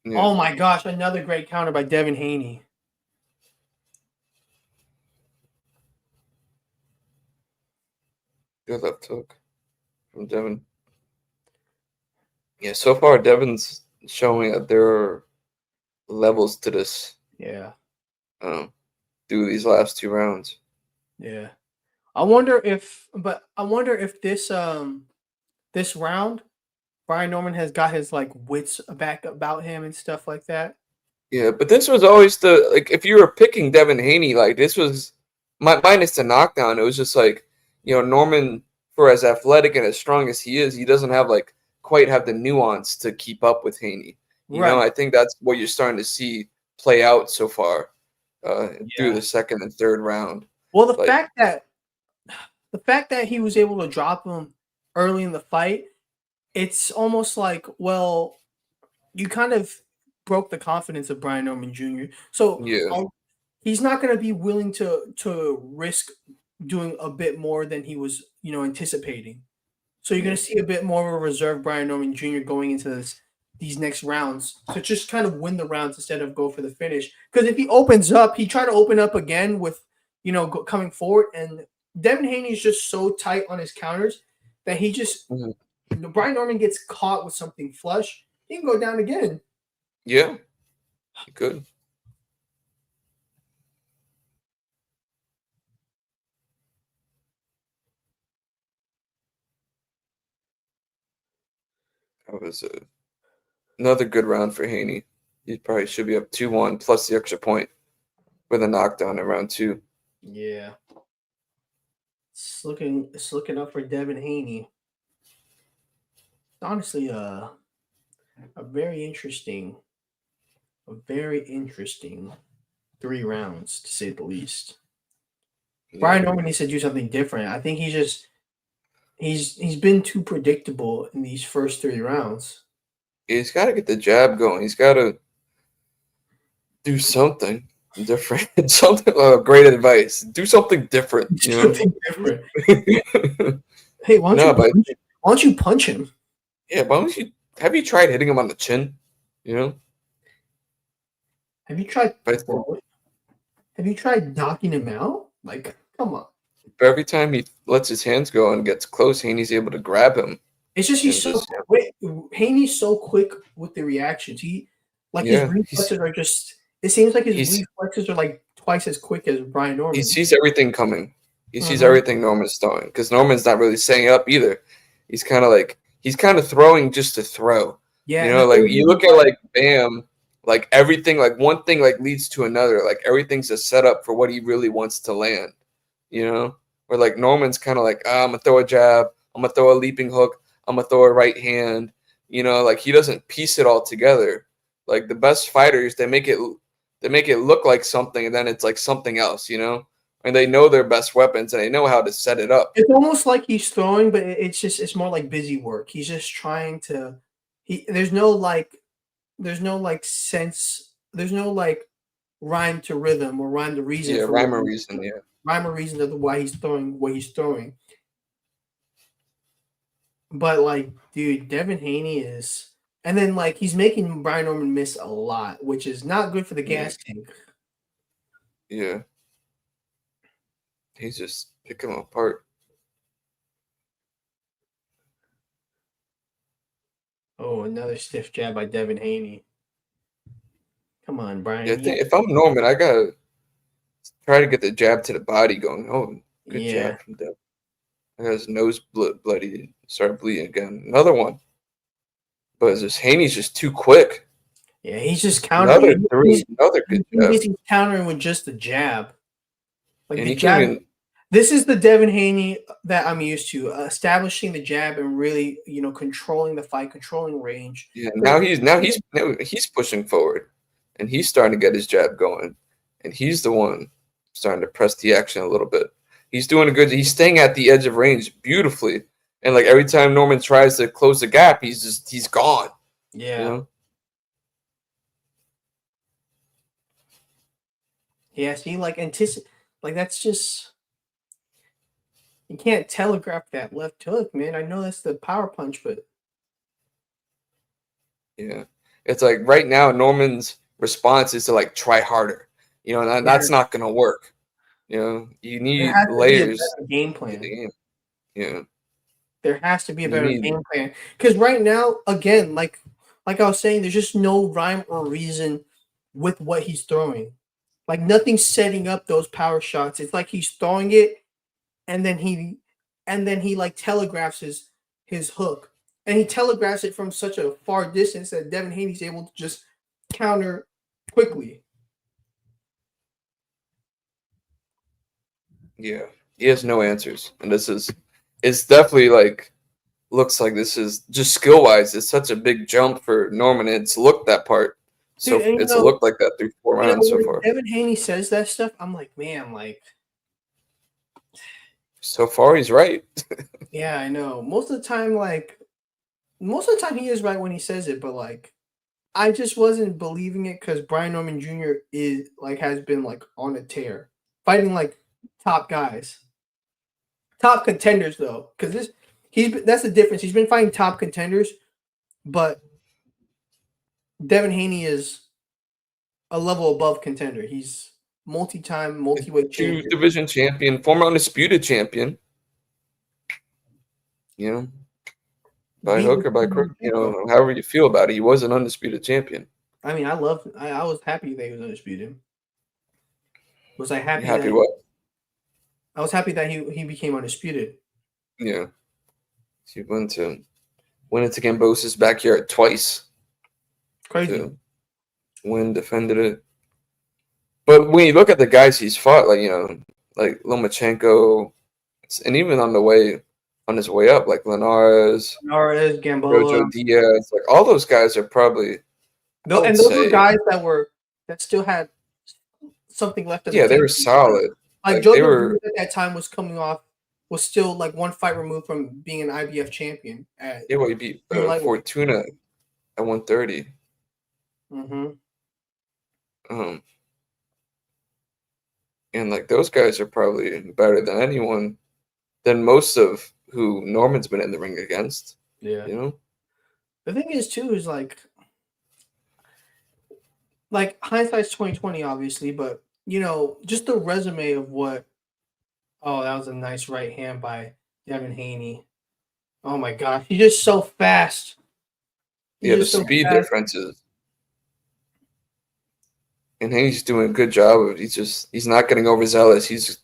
Yeah. Oh my gosh, another great counter by Devin Haney. Good left hook from Devin. Yeah, so far Devin's showing that there are levels to this. Yeah. Through these last two rounds. Yeah. I wonder if this this round Brian Norman has got his like wits back about him and stuff like that. Yeah, but this was always if you were picking Devin Haney, like this was minus the knockdown, it was just like, Norman, for as athletic and as strong as he is, he doesn't have quite have the nuance to keep up with Haney. You know, I think that's what you're starting to see play out so far through the second and third round. Well, the fact that he was able to drop him early in the fight, it's almost like, well, you kind of broke the confidence of Brian Norman Jr. So Yeah. he's not going to be willing to risk doing a bit more than he was, anticipating. So you're going Yeah. to see a bit more of a reserved Brian Norman Jr. going into these next rounds to just kind of win the rounds instead of go for the finish. Because if he opens up, he tried to open up again with, coming forward, and Devin Haney is just so tight on his counters that he just Brian Norman gets caught with something flush, he can go down again. Yeah, he could. That was another good round for Haney. He probably should be up 2-1 plus the extra point with a knockdown in round 2. Yeah. It's looking up for Devin Haney. Honestly, a very interesting 3 rounds to say the least. Yeah. Brian Norman needs to do something different. I think he's been too predictable in these first 3 rounds. He's got to get the jab going. He's got to do something different. Something. Great advice. Do something different. You know. Something different. Hey, why don't you punch him? Yeah, why don't you? Have you tried hitting him on the chin? You know. Have you tried knocking him out? Like, come on. But every time he lets his hands go and gets close, Haney's able to grab him. It's just he's so quick. Haney's so quick with the reactions. His reflexes are just. It seems like his reflexes are like twice as quick as Brian Norman. He sees everything coming. He sees everything Norman's throwing because Norman's not really setting up either. He's kind of throwing just to throw. Yeah, you know, like you look at like Bam, like everything, like one thing like leads to another. Like everything's a setup for what he really wants to land. You know, where like Norman's kind of like, I'm gonna throw a jab, I'm gonna throw a leaping hook, I'm gonna throw a right hand. You know, like he doesn't piece it all together. Like the best fighters, they make it look like something, and then it's like something else. You know, and they know their best weapons and they know how to set it up. It's almost like he's throwing, but it's more like busy work. He's just trying to. There's no sense. There's no like rhyme to rhythm or rhyme to reason. Yeah, rhyme or reason. Yeah. Rhyme or reason of why he's throwing what he's throwing. But like, dude, Devin Haney is, and then like he's making Brian Norman miss a lot, which is not good for the gas tank. Yeah, he's just picking him apart. Oh, another stiff jab by Devin Haney. Come on, Brian. Yeah, I think if I'm Norman, I gotta try to get the jab to the body going. Oh, good jab from Devin. I got his nose bloody, started bleeding again. Another one. But Haney's just too quick. Yeah, he's just countering. Another good jab. He's countering with just the jab. Like and the jab. This is the Devin Haney that I'm used to, establishing the jab and really, controlling the fight, controlling range. Yeah, now he's pushing forward, and he's starting to get his jab going, and he's the one starting to press the action a little bit. He's doing a good. He's staying at the edge of range beautifully, and like every time Norman tries to close the gap, he's gone. Yeah. You know? Yeah. See, like that's just. You can't telegraph that left hook, man. I know that's the power punch, but yeah, it's like right now Norman's response is to like try harder. You know, and that's not gonna work. You know, you need layers. Game plan. Yeah. There has to be a better game plan because right now, again, like I was saying, there's just no rhyme or reason with what he's throwing. Like nothing's setting up those power shots. It's like he's throwing it. And then he like telegraphs his hook, and he telegraphs it from such a far distance that Devin Haney's able to just counter quickly. Yeah, he has no answers, and it's definitely like looks like this is just skill wise. It's such a big jump for Norman. It's looked that part, so it's looked like that through 4 rounds so far. Devin Haney says that stuff. I'm like, man, like. So far, he's right. Yeah, I know. Most of the time, like, most of the time he is right when he says it, but like I just wasn't believing it because Brian Norman Jr. is like has been like on a tear, fighting like top guys, top contenders though. Because that's the difference. He's been fighting top contenders, but Devin Haney is a level above contender. He's multi-time, multi-weight Two champion. division champion, former undisputed champion. You know, by hook or by crook, however you feel about it, he was an undisputed champion. I mean, I was happy that he was undisputed. Was I happy? You happy what? I was happy that he became undisputed. Yeah. He went to Gamboa's backyard twice. Crazy. Win, defended it. But when you look at the guys he's fought, like Lomachenko, and even on his way up, like Linares, Gamboa, Jojo Diaz, like all those guys are probably. Those were guys that still had something left. Yeah, they were solid. Like Jojo at that time was still like one fight removed from being an IBF champion. He beat Fortuna at 130. And like those guys are probably better than anyone, than most of who Norman's been in the ring against. Yeah, The thing is too is like hindsight's 2020, obviously, but just the resume of what. Oh, that was a nice right hand by Devin Haney. Oh my gosh, he's just so fast. The speed differences. And Haney's doing a good job of it. He's not getting overzealous. He's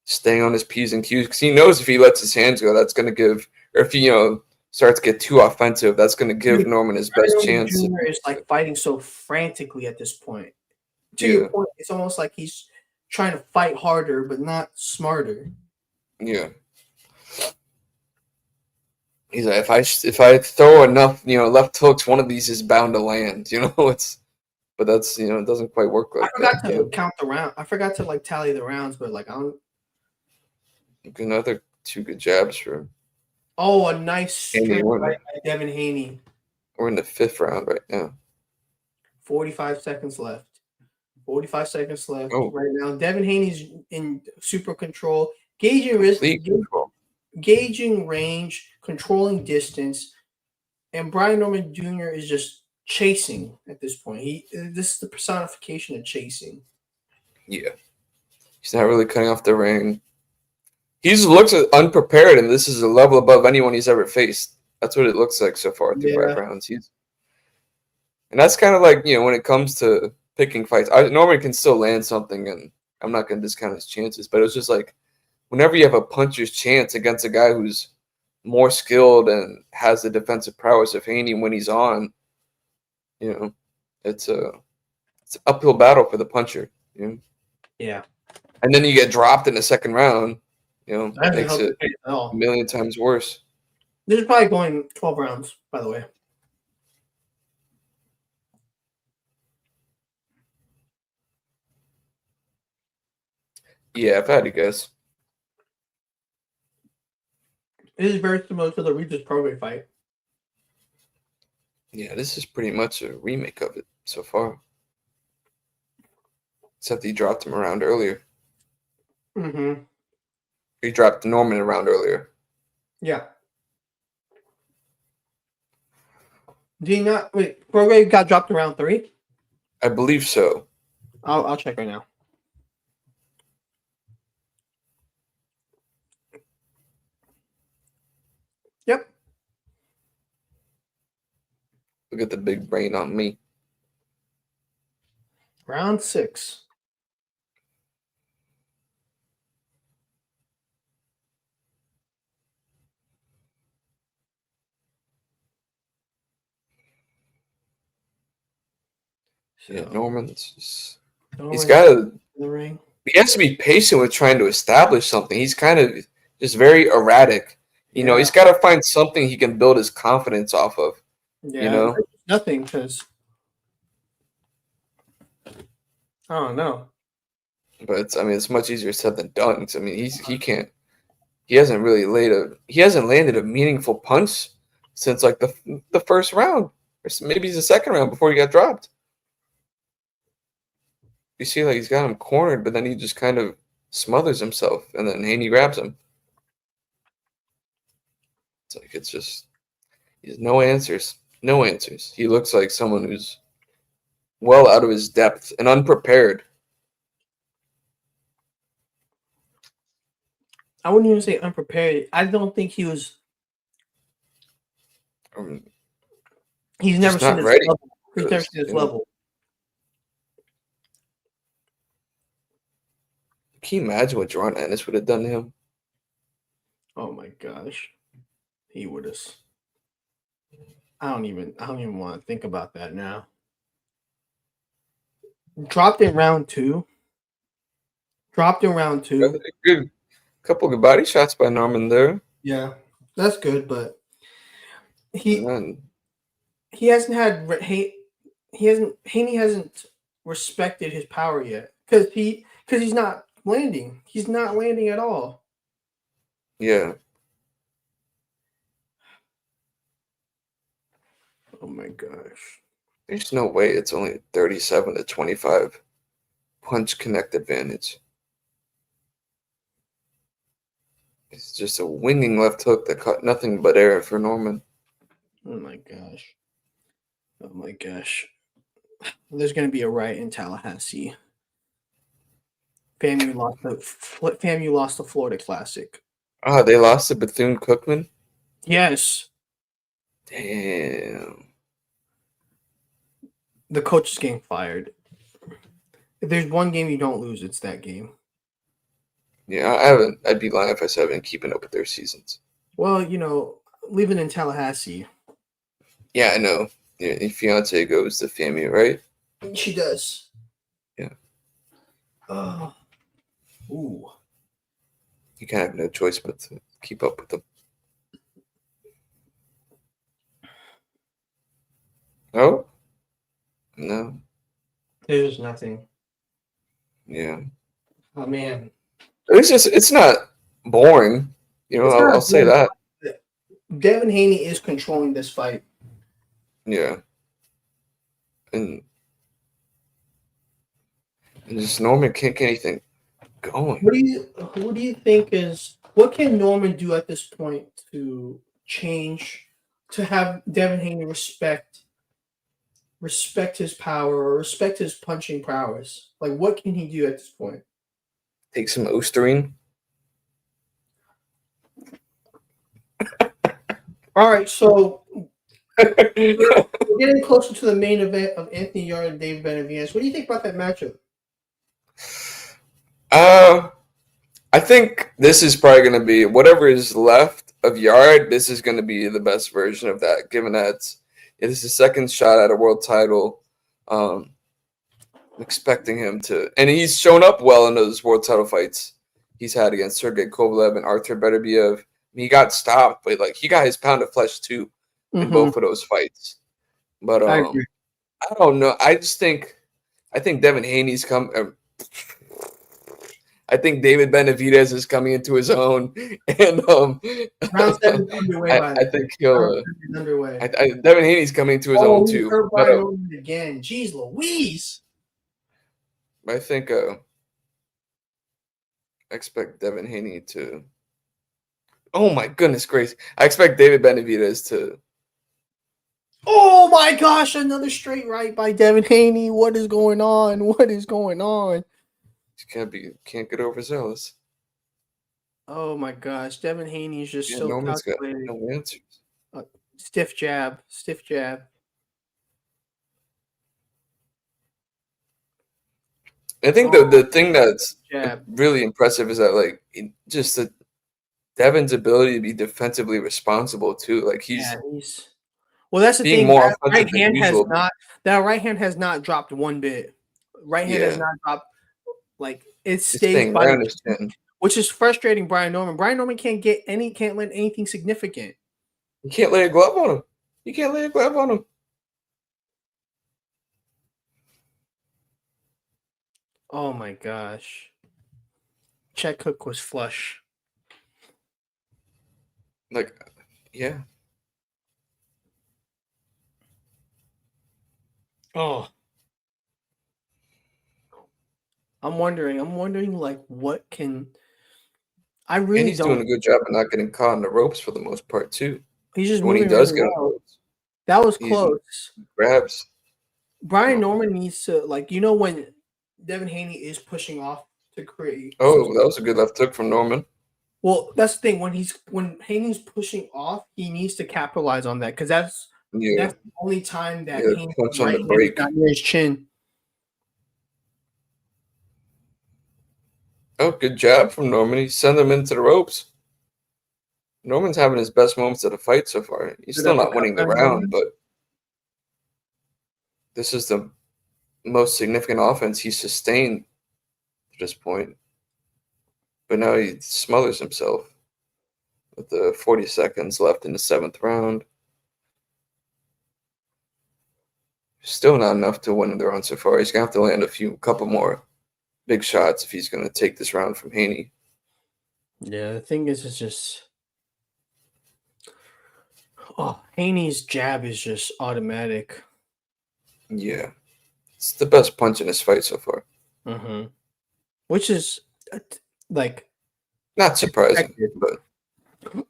staying on his P's and Q's because he knows if he lets his hands go, that's going to give, or if he starts to get too offensive, that's going to give Norman his best chance. Jr. is like fighting so frantically at this point. To your point, it's almost like he's trying to fight harder, but not smarter. Yeah. He's like, if I throw enough, left hooks, one of these is bound to land. But that's it doesn't quite work like that. I forgot to count the round. I forgot to tally the rounds, but I don't. Another 2 good jabs for him. Oh, a nice straight right by Devin Haney. We're in the 5th round right now. 45 seconds left. 45 seconds left right now. Devin Haney's in super control, gauging risk, gauging range, controlling distance, and Brian Norman Jr. is just chasing at this point. This is the personification of chasing. Yeah, he's not really cutting off the ring. He looks unprepared, and this is a level above anyone he's ever faced. That's what it looks like so far through 5 rounds. And that's kind of like when it comes to picking fights, Norman can still land something, and I'm not going to discount his chances. But it was just like whenever you have a puncher's chance against a guy who's more skilled and has the defensive prowess of Haney when he's on, it's an uphill battle for the puncher. Yeah. And then you get dropped in the 2nd round. That makes it a million times worse. This is probably going 12 rounds, by the way. Yeah, if I had to guess. It is very similar to the Regis Prograis fight. Yeah, this is pretty much a remake of it so far. Except he dropped him around earlier. Mm-hmm. He dropped Norman around earlier. Yeah. Do you not wait? Prograis got dropped around 3? I believe so. I'll check right now. Yep. Look at the big brain on me. Round 6. Yeah, Norman's he's got to. He has to be patient with trying to establish something. He's kind of just very erratic. He's got to find something he can build his confidence off of. Yeah, nothing because I don't know. But it's much easier said than done. He hasn't landed a meaningful punch since like the first round, or maybe the second round before he got dropped. You see, like he's got him cornered, but then he just kind of smothers himself, and then Haney grabs him. It's like it's just he has no answers, no answers. He looks like someone who's well out of his depth and unprepared. I wouldn't even say unprepared. I don't think he was. He's never Just seen not this ready. level. He's never seen this level. Can you imagine what Jordan Ennis would have done to him? Oh my gosh, he would have. I don't even want to think about that now. Dropped in round two. Good couple good body shots by Norman there. Yeah, that's good, but he And hasn't had Haney hasn't respected his power yet because he's not landing. He's not landing at all. yeah. Oh my gosh. There's no way it's only 37-25 punch connect advantage. It's just a winging left hook that caught nothing but air for Norman. Oh my gosh. Oh my gosh. There's going to be a riot in Tallahassee. FAMU lost the Florida Classic. Ah, they lost to Bethune-Cookman? Yes. Damn. The coach is getting fired. If there's one game you don't lose, it's that game. Yeah, I haven't. I'd be lying if I said I've been keeping up with their seasons. Well, living in Tallahassee. Yeah, I know. Your fiance goes to FAMU, right? She does. Yeah. Ooh. You kind of have no choice but to keep up with them. Oh? No. There's nothing. Yeah. Oh man. It's not boring. I'll say that. Devin Haney is controlling this fight. Yeah. And just Norman can't get anything going. What do you think what can Norman do at this point to change, to have Devin Haney respect his power or respect his punching prowess? Like, what can he do at this point? Take some Osterine. All right, so we're getting closer to the main event of Anthony Yarde and David Benavidez. What do you think about that matchup? I think this is probably going to be whatever is left of Yarde. This is going to be the best version of that, given that it is his second shot at a world title. Expecting him to, and he's shown up well in those world title fights he's had against Sergey Kovalev and Artur Beterbiev. He got stopped, but he got his pound of flesh too in both of those fights. But I don't know. I think Devin Haney's come. I think David Benavidez is coming into his own, and Round 7 underway. I think he'll. Underway. Devin Haney's coming into his own too. But, again, jeez Louise. I think I expect Devin Haney to. Oh my goodness gracious! I expect David Benavidez to. Oh my gosh! Another straight right by Devin Haney. What is going on? Can't get overzealous. Oh my gosh, Devin Haney is just so Norman's calculated. got no answers. Stiff jab. I think the thing that's really impressive is that just Devin's ability to be defensively responsible too. Well, that's the being thing. More That right hand has not dropped one bit. Right hand has not dropped. It stays by his chin, which is frustrating. Brian Norman can't let anything significant. You can't lay a glove on him. Oh my gosh. Check hook was flush. Yeah. Oh, I'm wondering like what can I And really he's doing don't. a good job of not getting caught in the ropes for the most part too. He's just And when he moving does really get in the well. ropes, That was he close. grabs. Brian Oh, Norman needs to when Devin Haney is pushing off to create some. oh, that was a good left hook from Norman. Well, that's the thing. When Haney's pushing off, he needs to capitalize on that because Yeah, that's the only time that yeah, Haney's punch on right the hand is break. not near his chin. Oh, good jab from Norman. He sent him into the ropes. Norman's having his best moments of the fight so far. He's Good still not uppercut winning the by round, Norman. but this is the most significant offense he's sustained to this point. But now he smothers himself with the 40 seconds left in the 7th round. Still not enough to win the round so far. He's gonna have to land couple more big shots if he's gonna take this round from Haney. Yeah, the thing is, it's just Haney's jab is just automatic. Yeah, it's the best punch in this fight so far. Mm-hmm. Which is like Not surprising, expected. but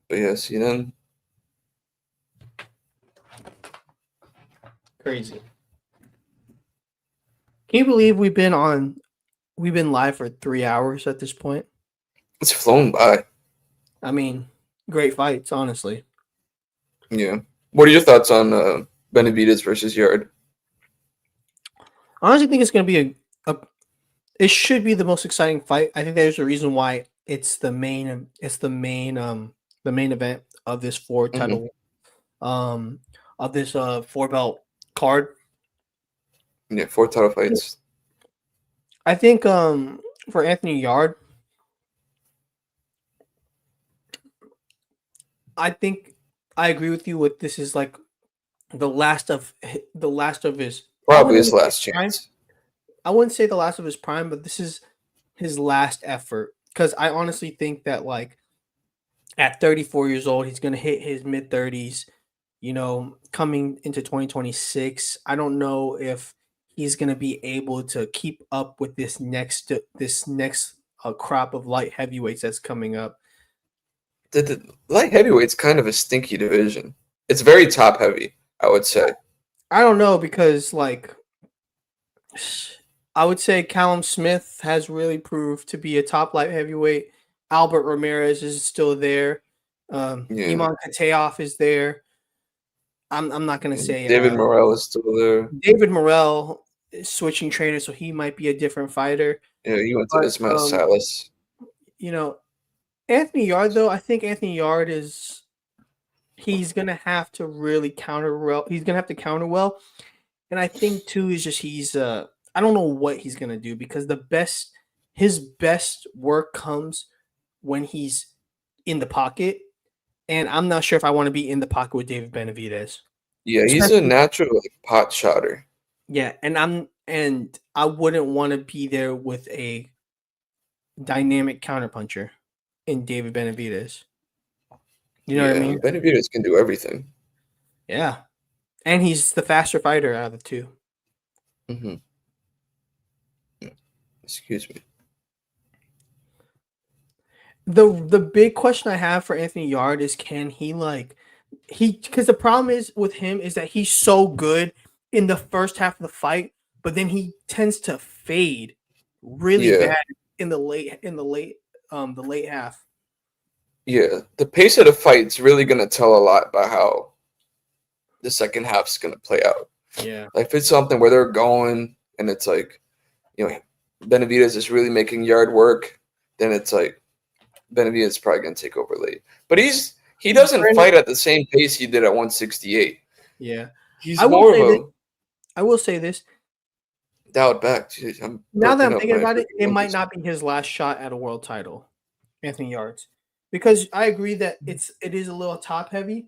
yeah. See then. Crazy. Can you believe we've been live for 3 hours at this point? It's flown by. I mean, great fights, honestly. Yeah. What are your thoughts on Benavidez versus Yarde? I honestly think it's going to be it should be the most exciting fight. I think there's a reason why the main event of this four Hmm. title of this 4 belt card. Yeah, 4 title fights. I think for Anthony Yarde, I think I agree with you with this is like the last of his I Probably wouldn't his even say last prime. chance. I wouldn't say the last of his prime, but this is his last effort because I honestly think that like at 34 years old, he's going to hit his mid 30s, coming into 2026. I don't know if he's going to be able to keep up with this next crop of light heavyweights that's coming up. The light heavyweight's kind of a stinky division. It's very top heavy, I would say. I don't know because like I would say Callum Smith has really proved to be a top light heavyweight. Albert Ramirez is still there. Yeah. Iman Kateoff is there. I'm not gonna say David Morrell is still there. David Morrell is switching trainers, so he might be a different fighter. Yeah, he went to But Ismail Salas. you know, Anthony Yard though, I think Anthony Yard is he's gonna have to really counter well. He's gonna have to counter well. And I think too is just he's I don't know what he's gonna do because his best work comes when he's in the pocket. And I'm not sure if I want to be in the pocket with David Benavidez. Yeah, he's a Especially natural pot shotter. yeah, and I wouldn't want to be there with a dynamic counterpuncher in David Benavidez. You know what I Yeah, mean? Benavidez can do everything. Yeah. And he's the faster fighter out of the two. Hmm. Excuse me. The big question I have for Anthony Yard is can he because the problem is with him is that he's so good in the first half of the fight, but then he tends to fade really Yeah, bad in the late half. yeah. The pace of the fight's really gonna tell a lot about how the second half's gonna play out. Yeah. Like if it's something where they're going and it's like, Benavidez is really making Yard work, then it's like Benavidez is probably gonna take over late. But he doesn't Granted, fight at the same pace he did at 168. yeah. He's I will more of say this. a I will say this. dialed back. Jeez, I'm Now that perking I'm up thinking my about it, freaking it might windows. not be his last shot at a world title, Anthony Yards. Because I agree that it is a little top heavy.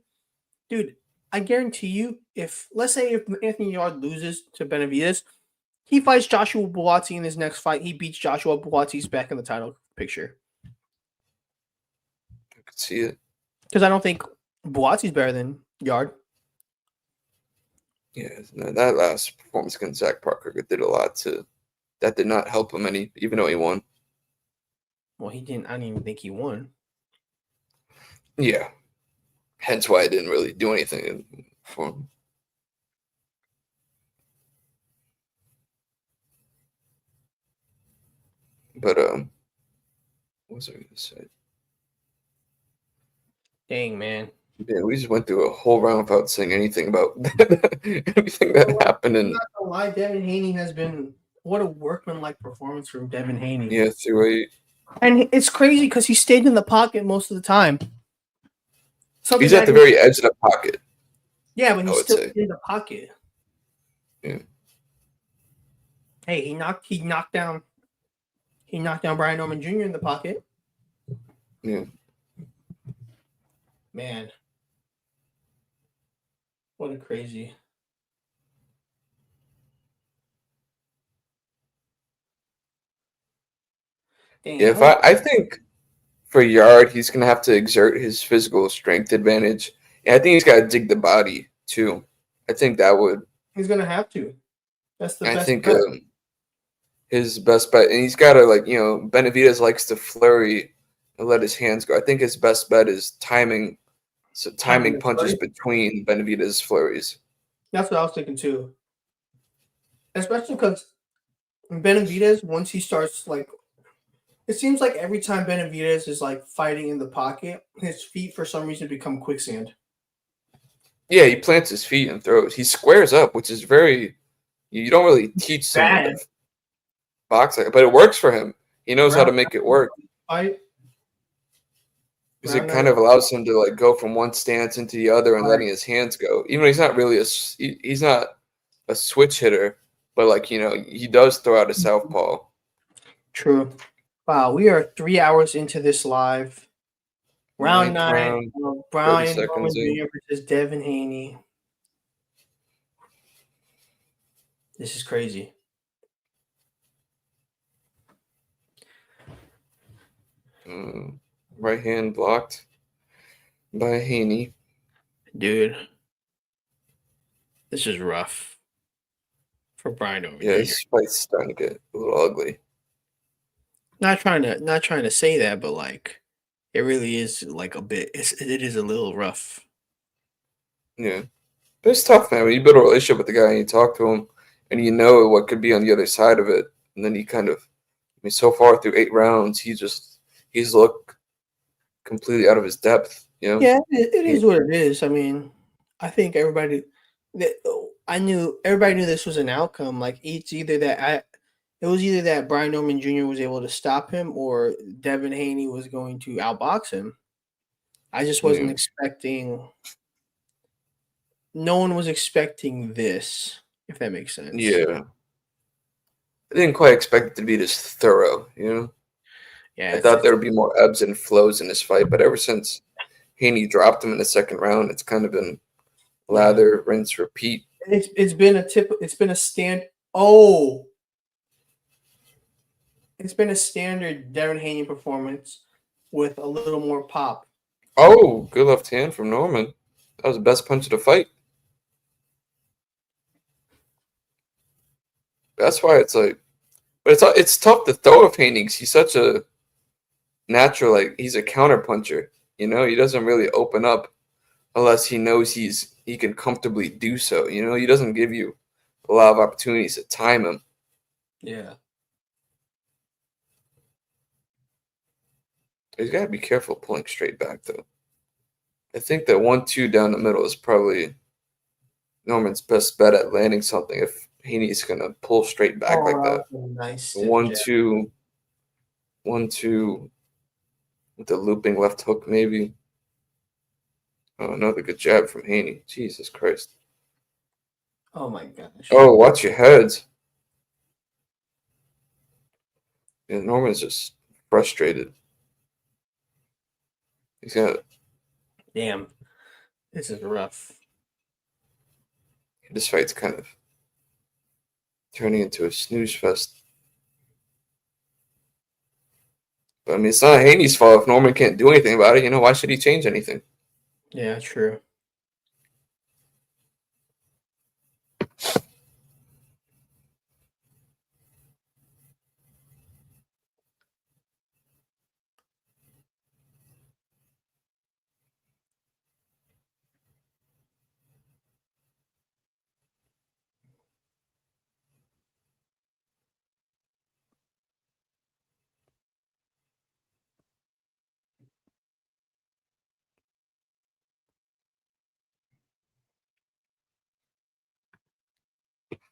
Dude, I guarantee you, let's say if Anthony Yard loses to Benavidez, he fights Joshua Buatsi in his next fight. He beats Joshua Buatsi. He's back in the title picture. I could see it. Because I don't think Buatsi's better than Yarde. Yeah, no, that last performance against Zach Parker did a lot to. That did not help him any, even though he won. Well, he didn't. I didn't even think he won. Yeah, hence why I didn't really do anything for him. But what was I going to say? Dang, man. Yeah, we just went through a whole round without saying anything about anything that happened. I'm And not gonna lie, Devin Haney has been what a workmanlike performance from Devin Haney. yeah, through 8. And it's crazy because he stayed in the pocket most of the time. He's at the very edge of the pocket. Yeah, but he's still in the pocket. Yeah. Hey, he knocked down Brian Norman Jr. in the pocket. Yeah. Man. What a crazy. Dang, Yeah, I think for Yarde, he's gonna have to exert his physical strength advantage. And I think he's gotta dig the body too. I think that would he's gonna have to. That's the I best think bet. his best bet, and he's gotta Benavidez likes to flurry and let his hands go. I think his best bet is timing punches between Benavidez flurries. That's what I was thinking too. Especially because Benavidez, once he starts it seems like every time Benavidez is fighting in the pocket, his feet for some reason become quicksand. Yeah, he plants his feet and throws. He squares up, which is you don't really teach someone to box like it, but it works for him. He knows how to make it work. Because it kind of allows him to go from one stance into the other and letting his hands go. Even though he's not really he's not a switch hitter, but he does throw out a southpaw. True. Wow, we are 3 hours into this live. Round 9, Brian Norman Jr. versus Devin Haney. This is crazy. Right hand blocked by Haney. Dude, this is rough for Brian Norman Jr. Yeah, this fight's starting to get a little ugly. Not trying to say that, but it really is a bit. It is a little rough. Yeah, but it's tough, man. When you build a relationship with the guy and you talk to him, and you know what could be on the other side of it, and then he so far through 8 rounds, he's looked completely out of his depth. Yeah, it is what it is. I mean, I think everybody knew this was an outcome. It's either that it was either that Brian Norman Jr. was able to stop him or Devin Haney was going to outbox him. I just wasn't expecting. No one was expecting this, if that makes sense. Yeah. I didn't quite expect it to be this thorough, Yeah. I thought there would be more ebbs and flows in this fight, but ever since Haney dropped him in the second round, it's kind of been lather, rinse, repeat. It's been a standard Devin Haney performance with a little more pop. Oh, good left hand from Norman. That was the best punch of the fight. That's why it's it's tough to throw with Haney because he's such a natural, he's a counter puncher. He doesn't really open up unless he knows he can comfortably do so. He doesn't give you a lot of opportunities to time him. Yeah. He's got to be careful pulling straight back, though. I think that 1-2 down the middle is probably Norman's best bet at landing something if Haney's going to pull straight back like that. Nice 1-2 with the looping left hook, maybe. Oh, another good jab from Haney. Jesus Christ. Oh, my gosh. Oh, watch your heads. Yeah, Norman's just frustrated. He's got. Damn. This is rough. This fight's kind of turning into a snooze fest. But I mean, it's not Haney's fault if Norman can't do anything about it. Why should he change anything? Yeah, true.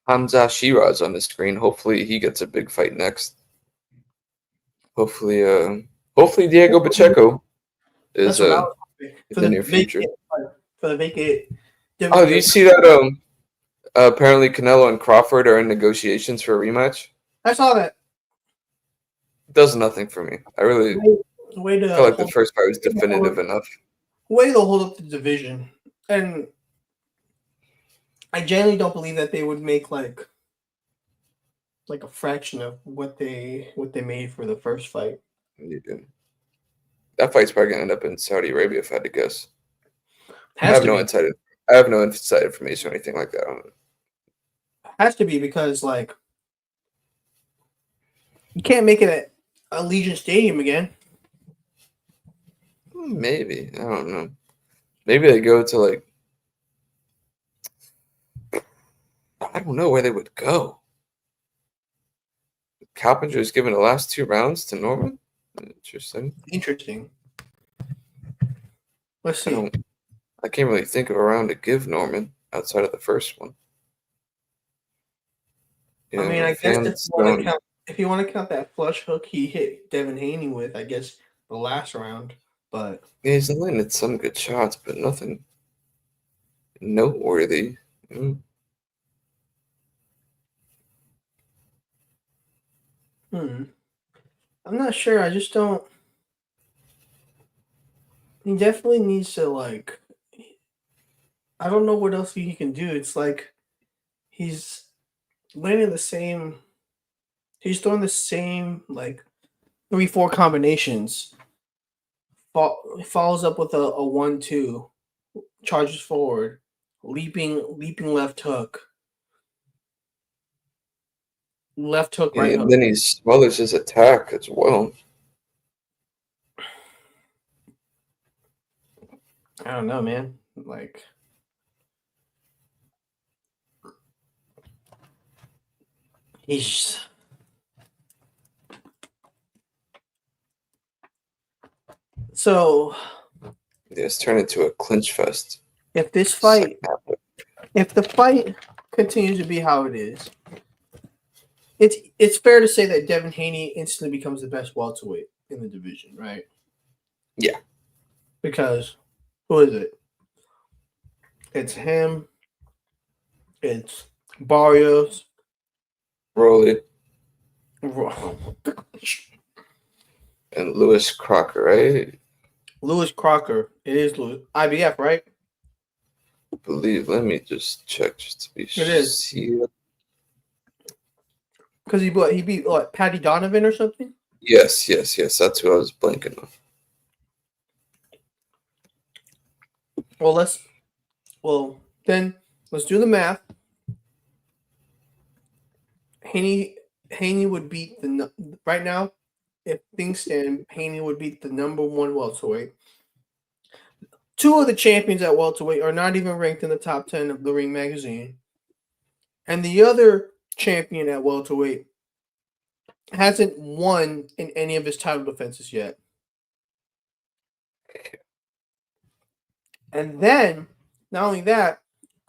Hamza Shiraz on the screen. Hopefully he gets a big fight next. Hopefully, hopefully Diego Pacheco is That's what I was hoping. in the near future. For the vacant. Oh, do you see that? Apparently Canelo and Crawford are in negotiations for a rematch. I saw that. It does nothing for me. I really Way to felt like the first fight was definitive enough. Way to hold up the division, and I genuinely don't believe that they would make like a fraction of what they made for the first fight. That fight's probably gonna end up in Saudi Arabia if I had to guess. I Has have to no be. inside. I have no inside information or anything like that on it. Has to be because like you can't make it at Allegiant Stadium again. Maybe. I don't know. Maybe they go to like I don't know where they would go. Coppinger is giving the last 2 rounds to Norman. Interesting. Let's see. I can't really think of a round to give Norman outside of the first one. I mean, I guess if you want to count that flush hook he hit Devin Haney with, I guess the last round. But yeah, he's landed some good shots, but nothing noteworthy. I'm not sure. I just don't. He definitely needs to like. I don't know what else he can do. It's like he's landing the same. He's throwing the same like 3-4 combinations. Follows up with a 1-2, charges forward, leaping left hook, right hook. And then he smothers his attack as well. I don't know, man. Like, he's so. It's turned into a clinch fest. If the fight continues to be how it is, it's fair to say that Devin Haney instantly becomes the best welterweight in the division, right? Yeah. Because who is it? It's him. It's Barrios. Rolly. Oh, and Lewis Crocker, right? Lewis Crocker. It is Lewis. IBF, right? I believe. Let me just check just to be sure. It is. Because he beat what, Patty Donovan or something? Yes. That's who I was blanking on. Well, then let's do the math. Haney would beat right now. If things stand, Haney would beat the number 1 welterweight. 2 of the champions at welterweight are not even ranked in the top 10 of the Ring magazine, and the other champion at welterweight hasn't won in any of his title defenses yet. And then, not only that,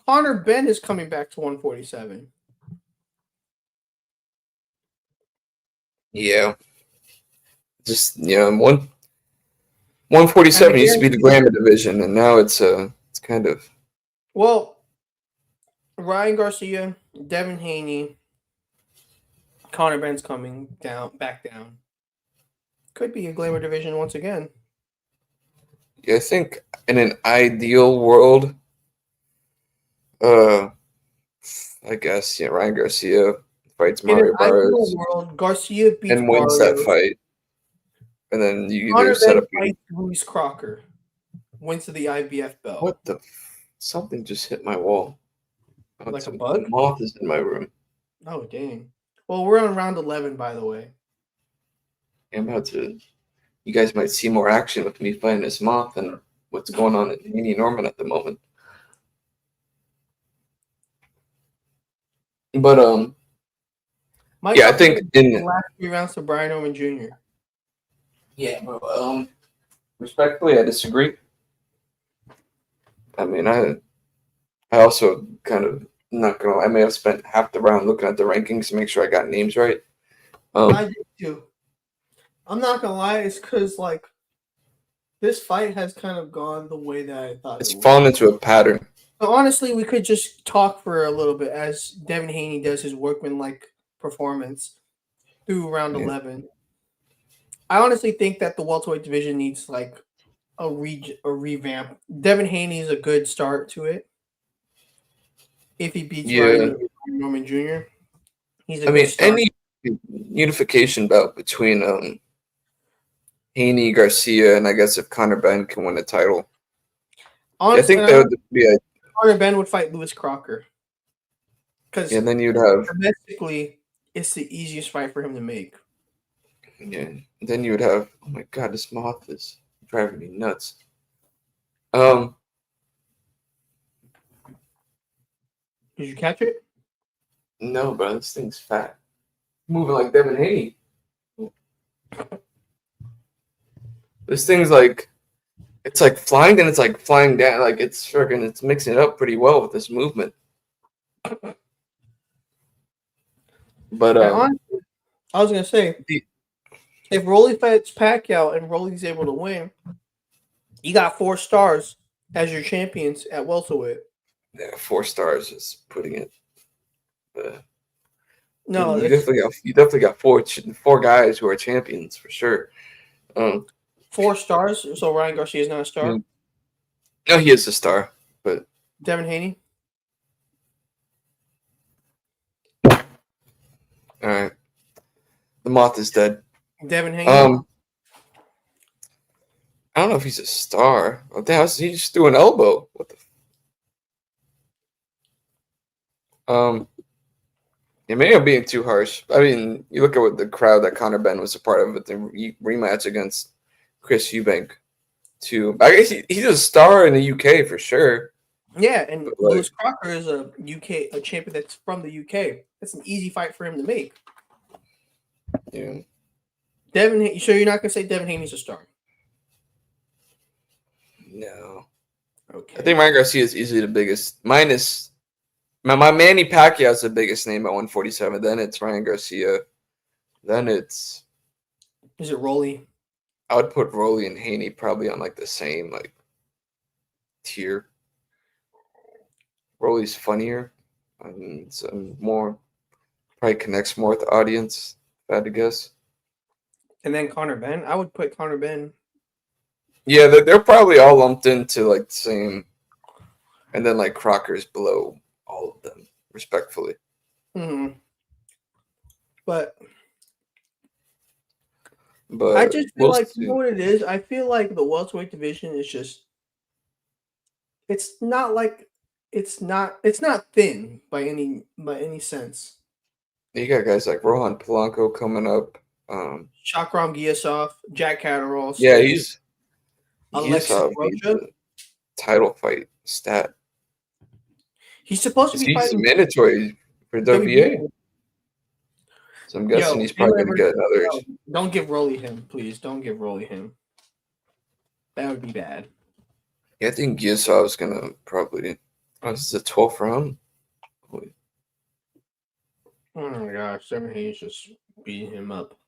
Conor Benn is coming back to 147. Yeah. Just 147 used to be the glamour division, and now it's kind of. Well, Ryan Garcia, Devin Haney, Conor Benn's coming back down. Could be a glamour division once again. Yeah, I think in an ideal world, I guess Ryan Garcia fights Mario Barrios. Garcia beats and wins Barrios. that fight, and then you Conor either set up fights Lewis Crocker. wins to the IBF belt. What the? Something just hit my wall. Oh, Like a bug? Moth is in my room. Oh, dang. Well, we're on round 11, by the way. I'm about to. You guys might see more action with me fighting this moth and what's going on in Haney Norman at the moment. But yeah, I think in the last 3 rounds to Brian Norman Jr. Yeah, well, respectfully, I disagree. I mean, I also kind of not gonna. I may have spent half the round looking at the rankings to make sure I got names right. I did too. I'm not gonna lie, it's because like this fight has kind of gone the way that I thought it's it would. fallen into a pattern. So honestly, we could just talk for a little bit as Devin Haney does his workman-like performance through round 11. I honestly think that the welterweight division needs like a revamp. Devin Haney is a good start to it. If he beats Ryan Norman Jr., he's a good start. Any unification bout between Haney, Garcia, and I guess if Conor Benn can win a title, honestly, I think that would be a. Conor Benn would fight Lewis Crocker. And then you'd have domestically, it's the easiest fight for him to make. Yeah. Then you would have. Oh my God, this moth is driving me nuts. Did you catch it? No, bro. This thing's fat. Moving like Devin Haney. This thing's like, it's like flying, then it's like flying down. Like it's mixing it up pretty well with this movement. But honestly, I was gonna say, if Rolly fights Pacquiao and Rolly's able to win, you got 4 stars as your champions at welterweight. Yeah, 4 stars is putting it. No, you definitely got four guys who are champions for sure. 4 stars. So Ryan Garcia is not a star. No, he is a star, but Devin Haney. All right, the moth is dead. Devin Haney. I don't know if he's a star. What the hell? He just threw an elbow. What the? It may have been too harsh. I mean, you look at what the crowd that Conor Benn was a part of at the rematch against Chris Eubank. Too, I guess he's a star in the UK for sure. Yeah, and Lewis Crocker is a champion that's from the UK. That's an easy fight for him to make. Yeah. Devin, you sure you're not gonna say Devin Haney's a star? No. Okay. I think Ryan Garcia is easily the biggest. Minus my Manny Pacquiao is the biggest name at 147. Then it's Ryan Garcia. Then it's. Is it Rolly? I would put Rolly and Haney probably on like the same like tier. Rolly's funnier and some more probably connects more with the audience, if I had to guess. And then Conor Benn. I would put Conor Benn. Yeah, they're probably all lumped into like the same, and then like Crocker's below all of them, respectfully. But I just feel like you know what it is. I feel like the welterweight division is just. It's not thin by any sense. You got guys like Rohan Blanco coming up. Shakram Giasov, Jack Catterall. Yeah, he's Alexis Rocha. Title fight stat. He's supposed to be fighting mandatory for WBA. So I'm guessing he's probably going to get another. Don't give Rolly him, please. Don't give Rolly him. That would be bad. Yeah, I think Giasov is going to probably. Oh, this is the 12th round. Oh my gosh, Devin Haney's just beating him up.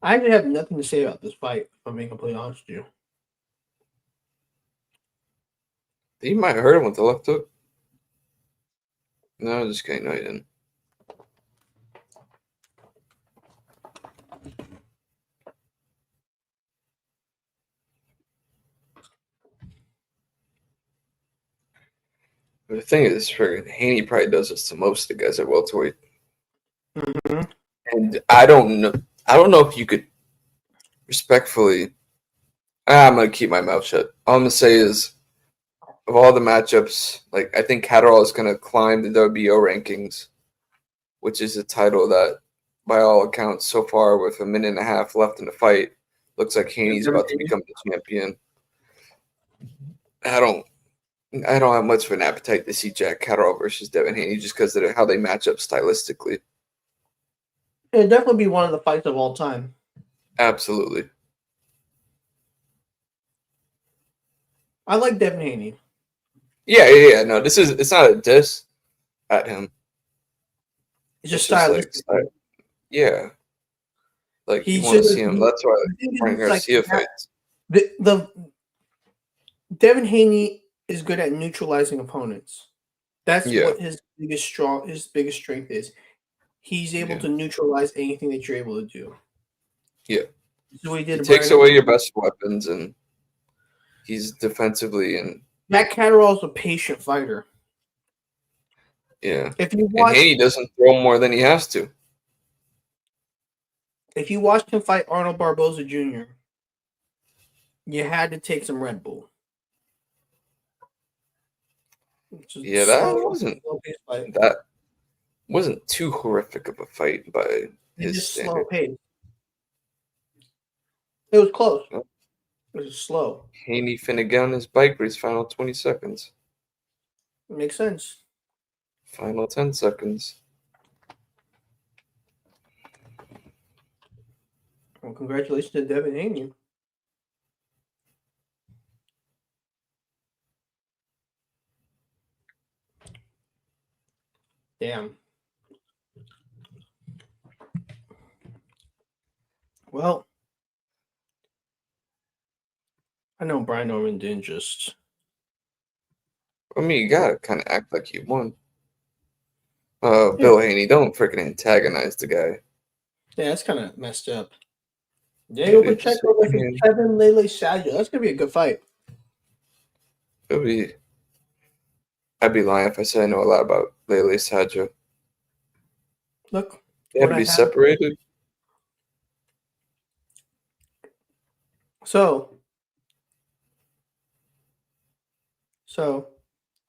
I actually have nothing to say about this fight, if I'm being completely honest with you. He might hurt him with the left hook. No, just kidding. No, he didn't. The thing is, for Haney probably does this to most of the guys at welterweight. Mm-hmm. And I don't know. I don't know if you could respectfully. I'm gonna keep my mouth shut. All I'm gonna say is, of all the matchups, like I think Catterall is gonna climb the WBO rankings, which is a title that, by all accounts, so far with a minute and a half left in the fight, looks like Haney's about to become the champion. I don't have much of an appetite to see Jack Catterall versus Devin Haney just because of how they match up stylistically. It'd definitely be one of the fights of all time. Absolutely. I like Devin Haney. Yeah. No, it's not a diss at him. It's just stylistic. Yeah. Like, you want to see him. That's why Ryan Garcia fights. The Devin Haney is good at neutralizing opponents. That's what his biggest strength is. He's able to neutralize anything that you're able to do. Yeah. So he takes away your best weapons, and he's defensively and Jack Catterall's a patient fighter. Yeah. If you watch, and Haney doesn't throw more than he has to. If you watched him fight Arnold Barboza Jr., you had to take some Red Bull. Yeah, that wasn't too horrific of a fight by his standard. Slow pace. It was close. It was slow. Haney finna get on his bike for his final 20 seconds. Makes sense. Final 10 seconds. Well, congratulations to Devin Haney. Damn. Well, I know Brian Norman didn't just. I mean, you gotta kind of act like you won. Bill Haney, don't freaking antagonize the guy. Yeah, that's kind of messed up. Diego Pacheco versus Kevin Lele Saggio. That's gonna be a good fight. I'd be lying if I said I know a lot about Lele Saggio. Look, they have to be separated. So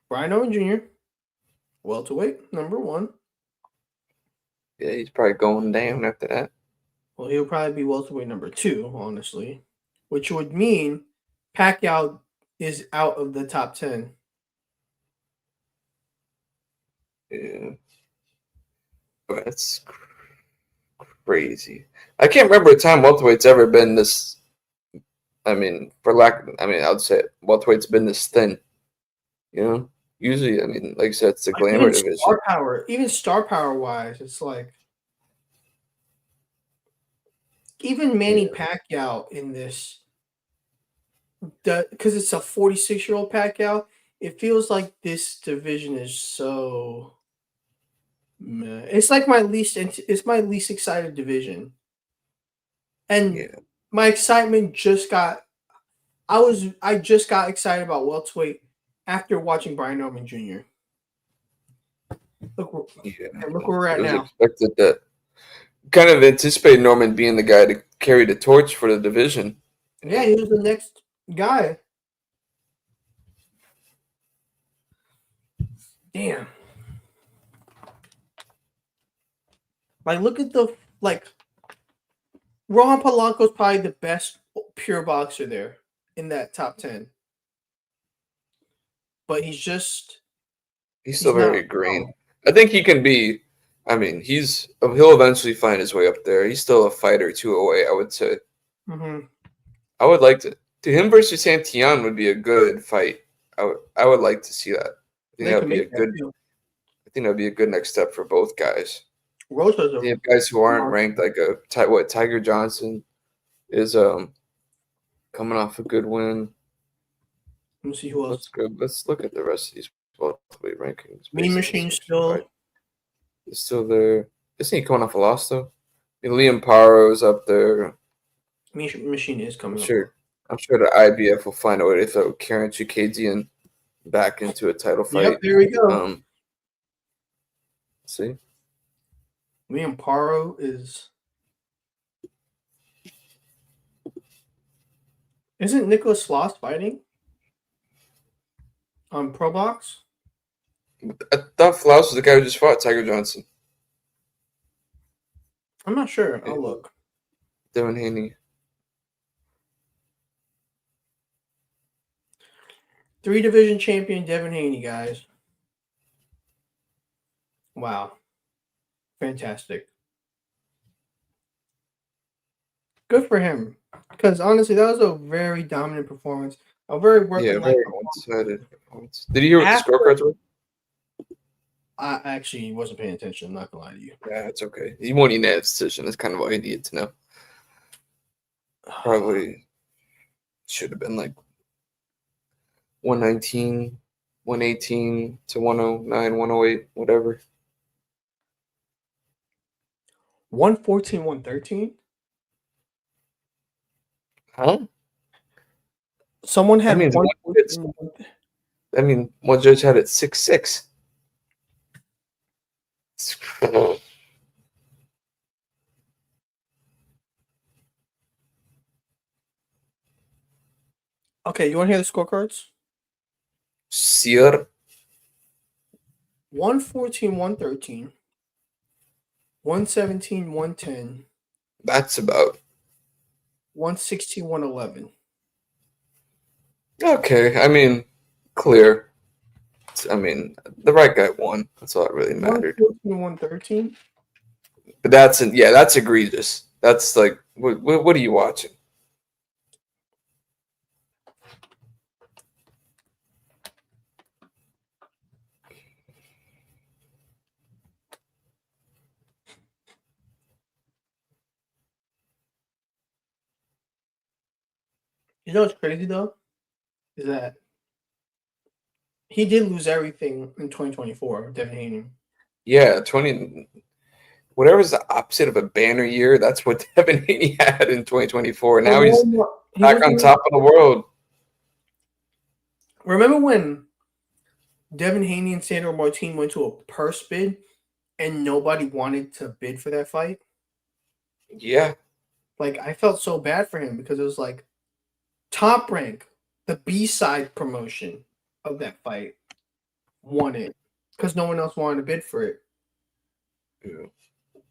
Brian Norman Jr., welterweight, number 1. Yeah, he's probably going down after that. Well, he'll probably be welterweight number 2, honestly, which would mean Pacquiao is out of the top 10. Yeah. That's crazy. I can't remember a time welterweight's ever been this. I mean, I would say welterweight's been this thin. You know, usually, I mean, like I said, it's the glamour division. Even star power wise, it's like even Manny Pacquiao in this, because it's a 46-year-old Pacquiao. It feels like this division is so. It's like my least excited division, and my excitement just got. I just got excited about welterweight after watching Brian Norman Jr. Look where we're at now. Expected that. Kind of anticipated Norman being the guy to carry the torch for the division. Yeah, he was the next guy. Damn. Like, look at Rohan Polanco's probably the best pure boxer there in that top 10. But he's still very green. I think he can be. I mean, he'll eventually find his way up there. He's still a fight or 2 away, I would say. Mm-hmm. I would like to him versus Santillan would be a good fight. I would like to see that. I think that would be a good. I think that would be a good next step for both guys. They have guys who aren't ranked, like Tiger Johnson is coming off a good win. Let me see who else. Let's look at the rest of these welterweight rankings. Mean Machine still. Is still there. Isn't he coming off a loss though? Liam Paro's up there. Mean Machine is coming. I'm sure the IBF will find a way to throw Karen Chikadze in. back into a title fight. Yep, there we go. See, Liam Paro isn't Nicholas Sloss fighting on Pro Box? I thought Flaus was the guy who just fought Tiger Johnson. I'm not sure. I'll look. Devin Haney. 3-division champion Devin Haney, guys. Wow. Fantastic. Good for him. Because honestly, that was a very dominant performance. A very workmanlike very one-sided performance. Did you hear what the scorecards were? I actually wasn't paying attention. I'm not going to lie to you. Yeah, it's okay. You won't need that decision. That's kind of all you needed to know. Probably should have been like 119, 118 to 109, 108, whatever. 114, 113? Huh? Someone had one judge had it 6-6. Okay, you want to hear the scorecards? Sure. 114, 113. 117, 110. That's about 116, 111. Okay. I mean, clear. I mean, the right guy won. That's all that really mattered. 114, 113. But that's egregious. That's like, what are you watching? You know what's crazy though? Is that he did lose everything in 2024, Devin Haney. Yeah, whatever's the opposite of a banner year, that's what Devin Haney had in 2024. Now he's back on top of the world. Remember when Devin Haney and Sandro Martin went to a purse bid and nobody wanted to bid for that fight? Yeah. Like, I felt so bad for him because it was like Top Rank, the B-side promotion of that fight, won it because no one else wanted to bid for it. Yeah.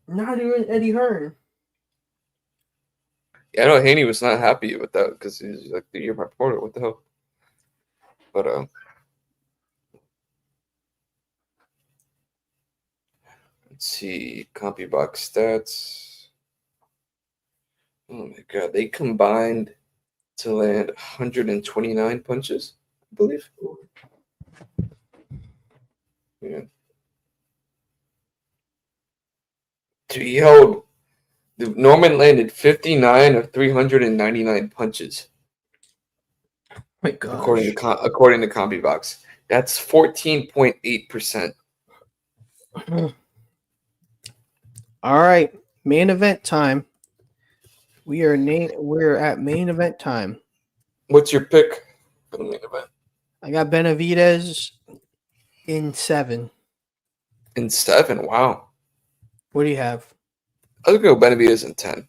Not even Eddie Hearn. Yeah, I know Haney was not happy with that because he's like, you're my reporter. What the hell? But let's see, CompuBox stats. Oh my god, they combined to land 129 punches, I believe. Yeah. Yo, Norman landed 59 of 399 punches. My God. According to CompuBox. That's 14.8%. All right, main event time. We're at main event time. What's your pick for the main event? I got Benavidez in 7. In 7, wow. What do you have? I was gonna go Benavidez in 10.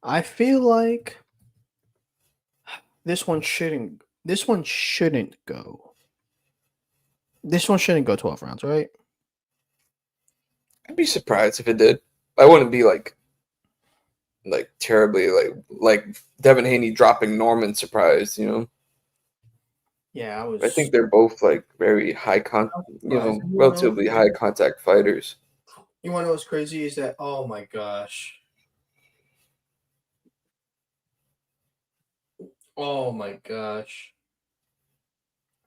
I feel like this one shouldn't go. This one shouldn't go 12 rounds, right? I'd be surprised if it did. I wouldn't be like terribly like Devin Haney dropping Norman surprised, you know. Yeah, I think they're both like very relatively high contact fighters. You want to know what's crazy is that, oh my gosh. Oh my gosh.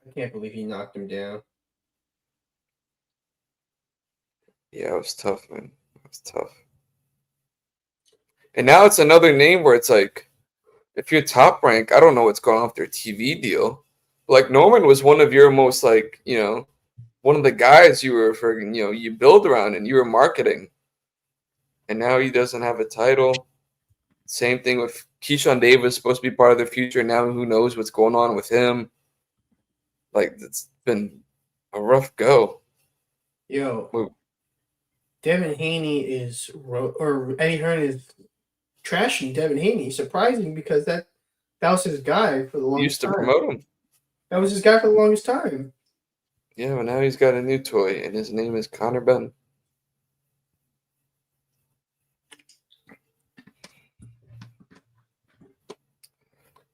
I can't believe he knocked him down. Yeah, it was tough, man. It was tough. And now it's another name where it's like, if you're Top Rank, I don't know what's going on with their TV deal. Like Norman was one of your most one of the guys you were you build around and you were marketing. And now he doesn't have a title. Same thing with Keyshawn Davis supposed to be part of their future. Now who knows what's going on with him? Like, it's been a rough go. Yo, Devin Haney or Eddie Hearn is trashing Devin Haney. Surprising because that was his guy for the longest time. Used to promote him. That was his guy for the longest time. Yeah, but now he's got a new toy, and his name is Conor Benn.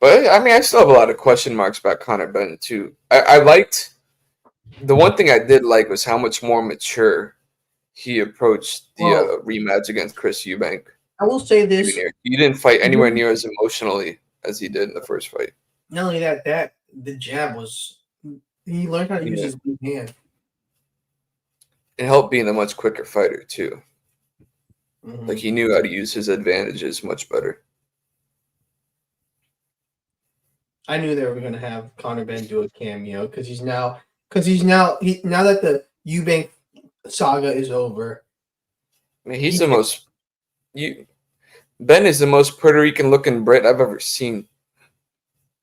But, I mean, I still have a lot of question marks about Conor Benn, too. I liked – the one thing I did like was how much more mature he approached the rematch against Chris Eubank. I will say this. He didn't fight anywhere near as emotionally as he did in the first fight. Not only that the jab was – he learned how to use his big hand. It helped being a much quicker fighter, too. Mm-hmm. Like, he knew how to use his advantages much better. I knew they were going to have Conor Benn do a cameo now that the Eubank saga is over. I mean, he's the most Ben is the most Puerto Rican looking Brit I've ever seen.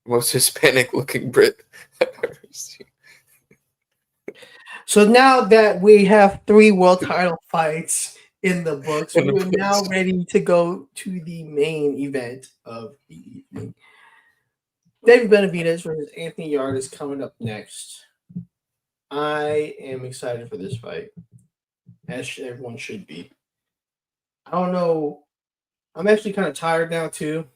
Most Hispanic looking Brit I've ever seen. So now that we have 3 world title fights in the books, we are now ready to go to the main event of the evening. David Benavidez versus Anthony Yarde is coming up next. I am excited for this fight, as everyone should be. I don't know. I'm actually kind of tired now, too.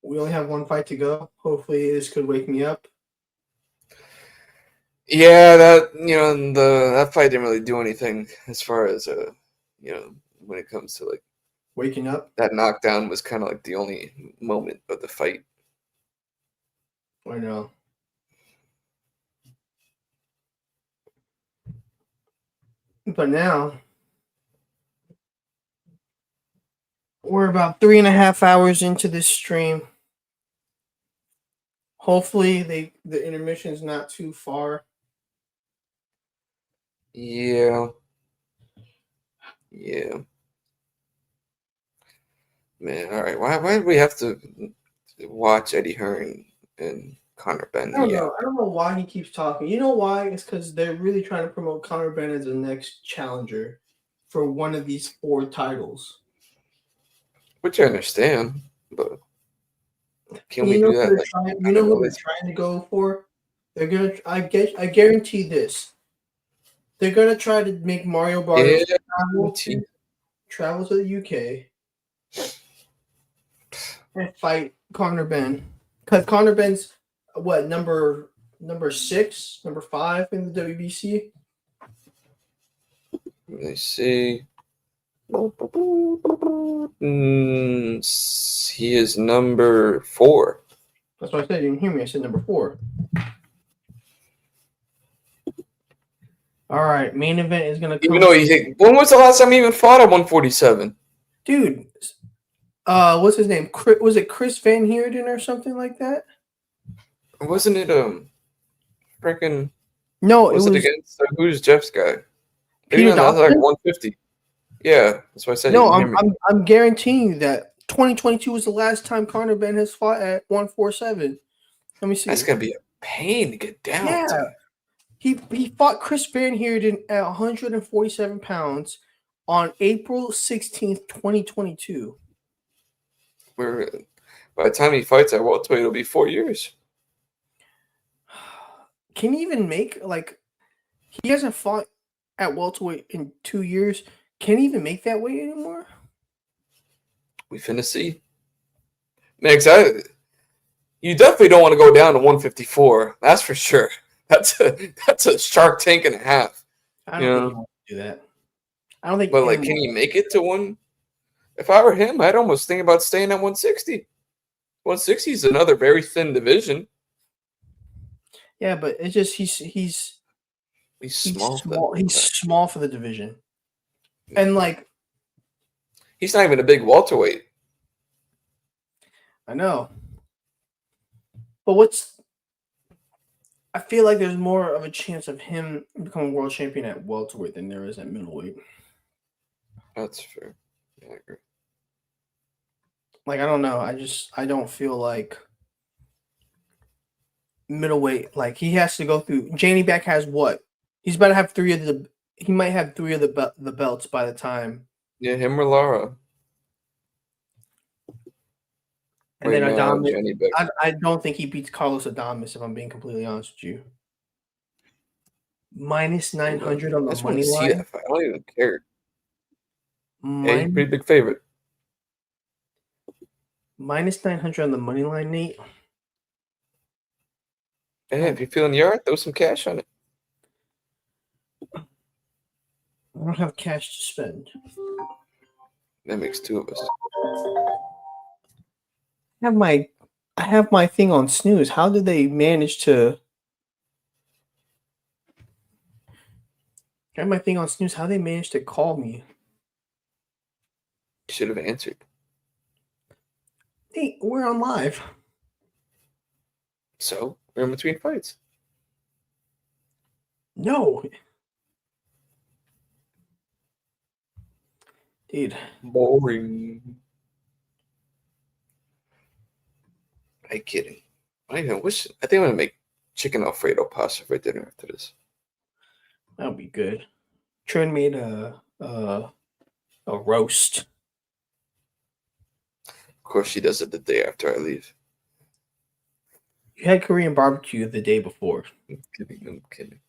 We only have 1 fight to go. Hopefully, this could wake me up. Yeah, that fight didn't really do anything as far as when it comes to like waking up. That knockdown was kind of like the only moment of the fight. I know. But now we're about 3.5 hours into this stream. Hopefully the intermission is not too far. Yeah. Man, all right. Why do we have to watch Eddie Hearn and Conor Benn? I don't know why he keeps talking. You know why? It's because they're really trying to promote Conor Benn as the next challenger for one of these 4 titles. Which I understand, but can we do that? Who they're trying to go for? They're gonna. I guarantee this. They're gonna try to make Mario Barrios travel to the UK and fight Conor Benn, because Conor Benn's number 6, number 5 in the WBC. Let me see. He is number 4. That's what I said. You didn't hear me. I said number 4. All right, main event is gonna come. Even though when was the last time he even fought at 147? Dude, what's his name? Was it Chris Van Heerden or something like that? Wasn't it freaking? No, it was against who's Jeff's guy? Peter Dawson? Like 150. Yeah, that's what I said. No, I'm guaranteeing you that 2022 was the last time Conor Benn has fought at 147. Let me see. That's gonna be a pain to get down. Yeah. To. He fought Chris Van Heerden at 147 pounds on April 16th, 2022. By the time he fights at welterweight, it'll be 4 years. Can he even make he hasn't fought at welterweight in 2 years? Can he even make that weight anymore? We finna see. Man, you definitely don't want to go down to 154. That's for sure. That's a Shark Tank and a half. I don't think he wants to do that. I don't think. But can he make it to 1? If I were him, I'd almost think about staying at 160. 160 is another very thin division. Yeah, but it's just he's small. He's small for the division, and he's not even a big welterweight. I know, but I feel like there's more of a chance of him becoming world champion at welterweight than there is at middleweight. That's fair. Yeah, I agree. Like I don't know. I don't feel like middleweight. Like he has to go through. Janey Beck has what? He's about to have three of the. He might have three of the belts by the time. Yeah, him or Lara. And Right then now, Adamas. Jenny Beck. I don't think he beats Carlos Adamas. If I'm being completely honest with you. Minus 900 on I the just want money to see line. that fight. I don't even care. Hey, Min- pretty big favorite. Minus 900 on the money line, Nate. Hey, if you're feeling Yarde, throw some cash on it. I don't have cash to spend. That makes two of us. I have my thing on snooze. How did they manage to? I have my thing on snooze. How they managed to call me? You should have answered. Hey, we're on live. So we're in between fights. No, dude. Boring. I'm kidding. I think I'm gonna make chicken Alfredo pasta for dinner after this. That'll be good. Trin made a roast. Of course, she does it the day after I leave. You had Korean barbecue the day before. I'm kidding.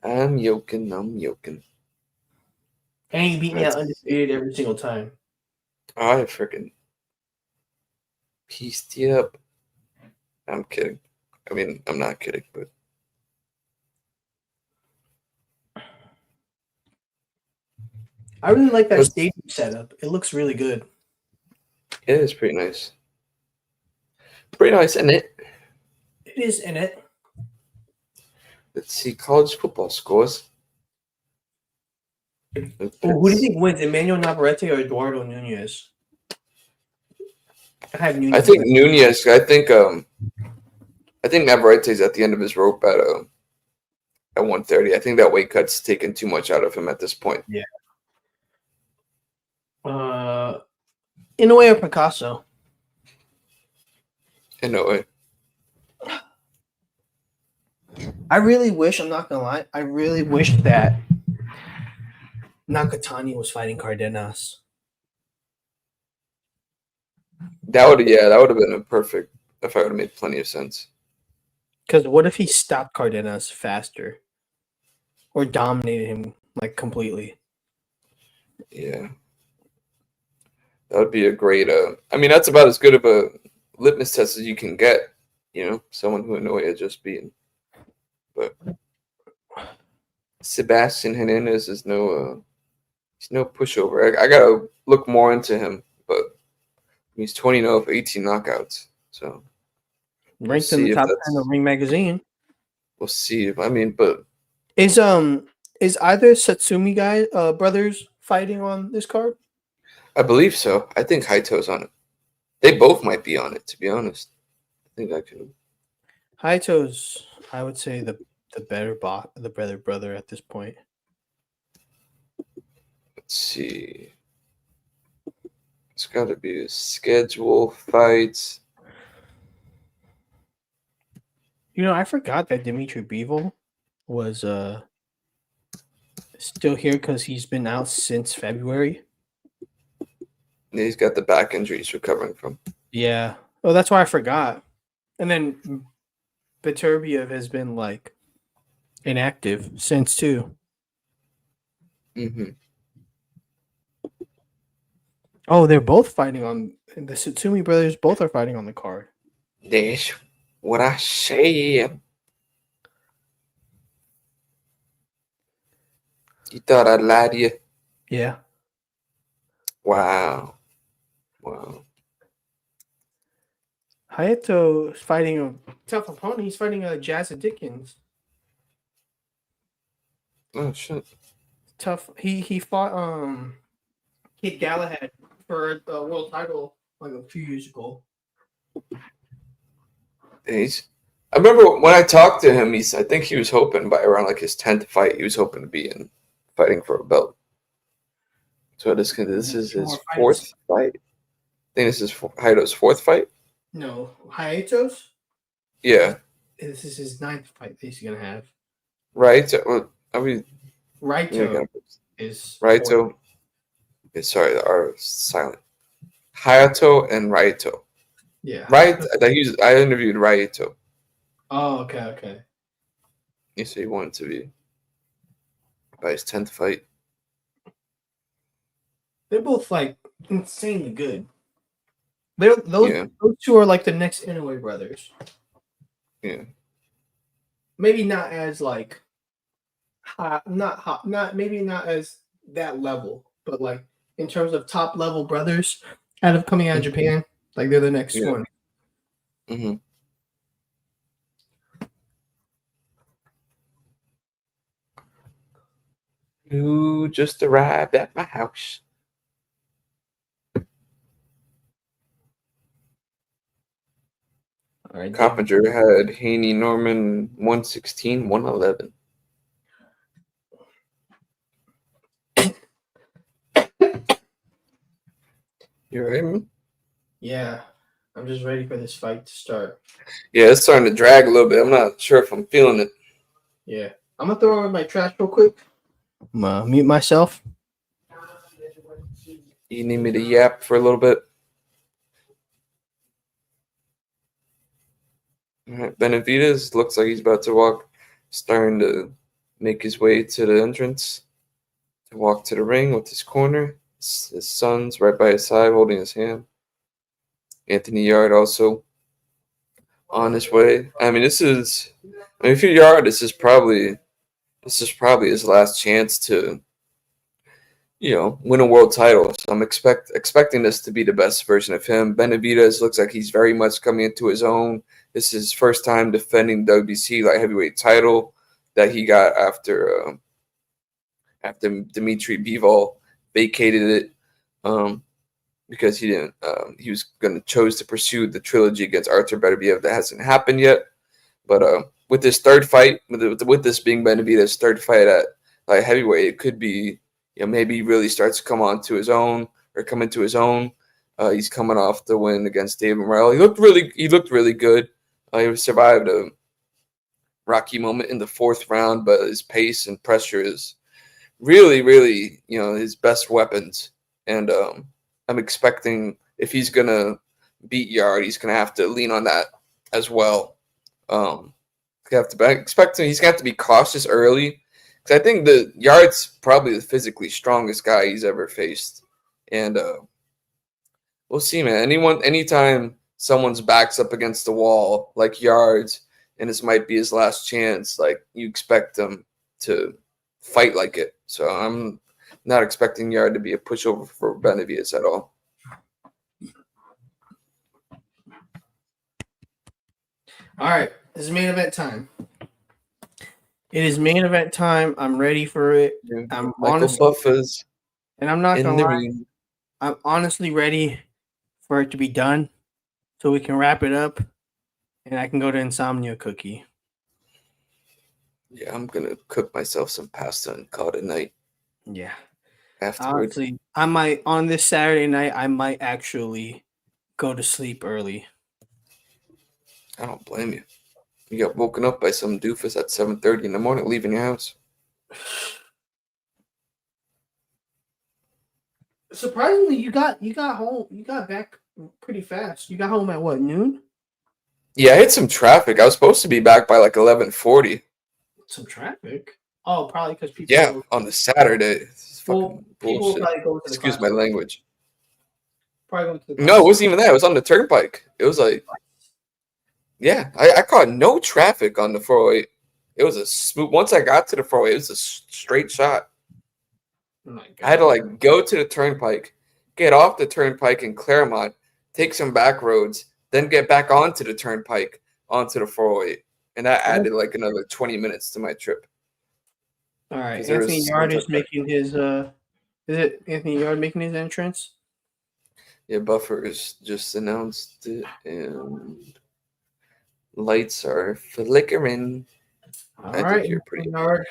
I'm yoking. And you beat me out undefeated every single time. I freaking pieced you up. I'm kidding. I mean, I'm not kidding, but I really like that stadium setup. It looks really good. it is pretty nice. Pretty nice, isn't it? It is in it. Let's see college football scores. Who do you think wins, Emmanuel Navarrete or Eduardo Nunez? I have Nunez. I think Nunez. I think Navarrete's at the end of his rope at 130. I think that weight cut's taken too much out of him at this point. Yeah. In a way, or Picasso. In a way. I really wish, I'm not gonna lie, I really wish that Nakatani was fighting Cardenas. That would have been a perfect if I would have made plenty of sense. Because what if he stopped Cardenas faster? Or dominated him like completely? Yeah. That would be a great I mean that's about as good of a litmus test as you can get, someone who Inoue had just beaten. But Sebastian Hernandez is he's no pushover. I gotta look more into him, but he's 20-0 for 18 knockouts. So ranked in the top 10 of Ring Magazine. We'll see. I mean, but is either Satsumi brothers fighting on this card? I believe so. I think Haito's on it. They both might be on it, to be honest. I think I can. Haito's, I would say, the better brother at this point. Let's see. It's got to be a schedule fights. I forgot that Dimitri Bivol was still here because he's been out since February. Yeah, he's got the back injury he's recovering from. Yeah. Oh, that's why I forgot. And then Beterbiev has been like inactive since too. Mm-hmm. Oh, they're both fighting on the Satsumi brothers. Both are fighting on the card. That's what I say. You thought I'd lie to you? Yeah. Wow. Hayato is fighting a tough opponent. He's fighting Jazz Dickens. Oh shit. Tough. He fought Kid Galahad for the world title like a few years ago. I remember when I talked to him, I think he was hoping by around like his 10th fight, he was hoping to be fighting for a belt. So this is his fourth fight. think this is Hayado's 4th fight. No, Hayato's. Yeah. This is his 9th fight that he's gonna have. Right. Well, I mean, Raito is Raito. Okay, sorry, the R is silent. Hayato and Raito. Yeah. Right. I interviewed Raito. Oh, okay. He said he wanted to be by his 10th fight. They're both like insanely good. Those two are like the next Inoue brothers. Yeah. Maybe not as like maybe not as that level, but like in terms of top level brothers coming out of Japan, like they're the next one. Mm-hmm. Who just arrived at my house? All right, Coppinger had Haney Norman 116, 111. You right, man? Yeah, I'm just ready for this fight to start. Yeah, it's starting to drag a little bit. I'm not sure if I'm feeling it. Yeah, I'm gonna throw away my trash real quick. I'm gonna mute myself. You need me to yap for a little bit? All right, Benavidez looks like he's about to walk, starting to make his way to the entrance, to walk to the ring with his corner. His son's right by his side holding his hand. Anthony Yarde also on his way. I mean, if you're Yarde, this is probably his last chance to, win a world title. So I'm expecting this to be the best version of him. Benavidez looks like he's very much coming into his own. This is his first time defending the WBC light heavyweight title that he got after Dmitry Bivol vacated it because he didn't. He was going to chose to pursue the trilogy against Artur Beterbiev. That hasn't happened yet. But with this third fight, with this being Benavidez's third fight at light heavyweight, it could be, maybe he really starts to come into his own. He's coming off the win against David Morrell. He looked really good. He survived a rocky moment in the 4th round, but his pace and pressure is really, really, his best weapons. And I'm expecting if he's gonna beat Yarde, he's gonna have to lean on that as well. He's gonna have to be cautious early, because I think the Yarde's probably the physically strongest guy he's ever faced, and we'll see, man. Anytime someone's backs up against the wall like Yarde's, and this might be his last chance, like, you expect them to fight like it. So I'm not expecting Yarde to be a pushover for Benavidez at all. All right, this is main event time. It is main event time. I'm ready for it. I'm Buffers, and I'm not gonna lie. I'm honestly ready for it to be done, so we can wrap it up, and I can go to insomnia cookie. Yeah, I'm gonna cook myself some pasta and call it a night. Yeah. Afterwards. Honestly, I might on this Saturday night. I might actually go to sleep early. I don't blame you. You got woken up by some doofus at 7:30 in the morning, leaving your house. Surprisingly, you got home. You got back pretty fast. You got home at what, noon? Yeah, I hit some traffic. I was supposed to be back by like 11:40. Some traffic? Oh, probably because people. Yeah, on the Saturday. It's fucking people bullshit. probably go to the Excuse my language. Probably going to the No, it wasn't even that. It was on the turnpike. It was like, yeah, I caught no traffic on the 408. It was a smooth. Once I got to the 408, it was a straight shot. Oh my God. I had to like go to the turnpike, get off the turnpike in Claremont, take some back roads, then get back onto the turnpike onto the 408, and that added like another 20 minutes to my trip. All right, Anthony Yarde is making his. Is it Anthony Yarde making his entrance? Yeah, Buffers just announced it, and lights are flickering. All right, you're pretty hard.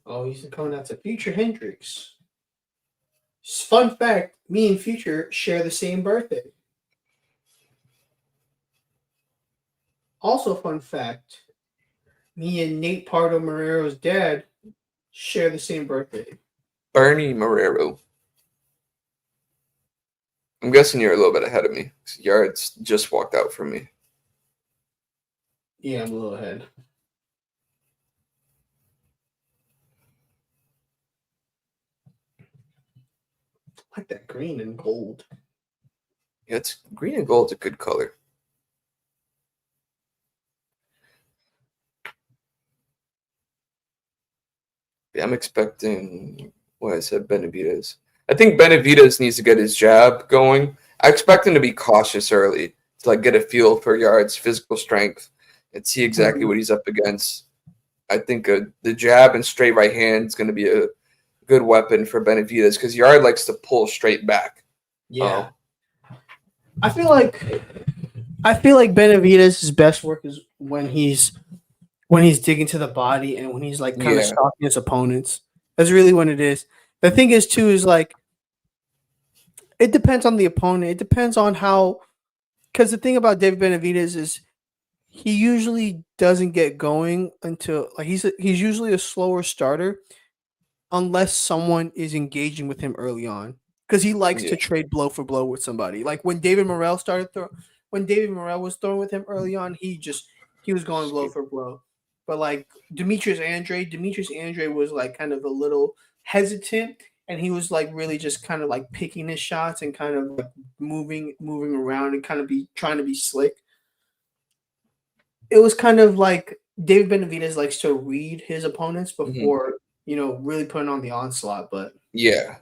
Oh, he's coming out to Future Hendrix. Fun fact: me and Future share the same birthday. Also, fun fact: me and Nate Pardo-Marrero's dad share the same birthday. Bernie Marrero. I'm guessing you're a little bit ahead of me. Yards just walked out from me. Yeah, I'm a little ahead. I like that green and gold. Yeah, it's green and gold's a good color. Yeah, I'm expecting what I said, Benavidez. I think Benavidez needs to get his jab going. I expect him to be cautious early to like get a feel for Yarde's physical strength and see exactly what he's up against. I think the jab and straight right hand is going to be a good weapon for Benavidez because Yarde likes to pull straight back. Yeah, I feel like Benavidez' best work is when he's digging to the body and when he's like kind of Yeah, stalking his opponents. That's really what it is. The thing is too is like it depends on the opponent. It depends on how, because the thing about David Benavidez is he usually doesn't get going until like he's usually a slower starter unless someone is engaging with him early on because he likes yeah, to trade blow for blow with somebody. Like when David Morrell was throwing with him early on, he was going blow for blow. But like Demetrius Andre was like kind of a little hesitant, and he was like really just kind of like picking his shots and kind of like moving around and kind of be trying to be slick. It was kind of like David Benavidez likes to read his opponents hmm before really putting on the onslaught, but yeah.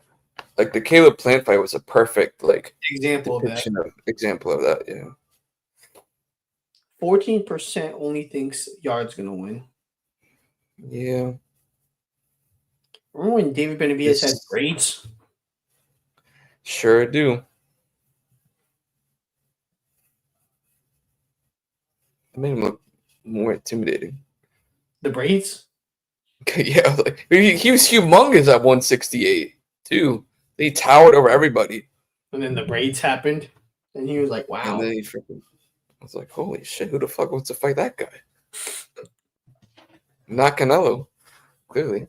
Like the Caleb Plant fight was a perfect like example of that. depiction of example of that. Yeah, 14% only thinks Yard's gonna win. yeah. Remember when David Benavidez had This braids? sure do. It made him look more intimidating. The braids? Yeah, like he was humongous at 168 too. He towered over everybody, And then the braids happened, and he was like, and "Wow." then he freaking. I was like, holy shit, who the fuck wants to fight that guy? Not Canelo, clearly.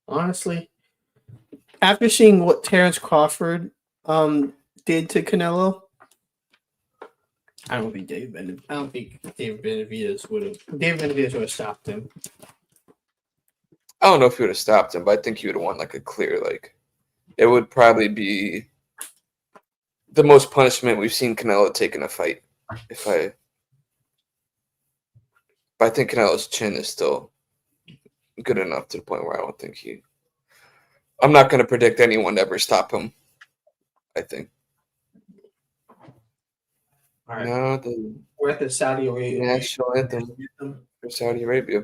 Honestly, after seeing what Terrence Crawford did to Canelo, I don't think David Benavidez would have stopped him. I don't know if he would have stopped him, but I think he would have won like a clear like. It would probably be the most punishment we've seen Canelo take in a fight. But I think Canelo's chin is still good enough to the point where I don't think he. I'm not going to predict anyone to ever stop him. I think. All right, No, the we're at the Saudi Arabia. national anthem for Saudi Arabia.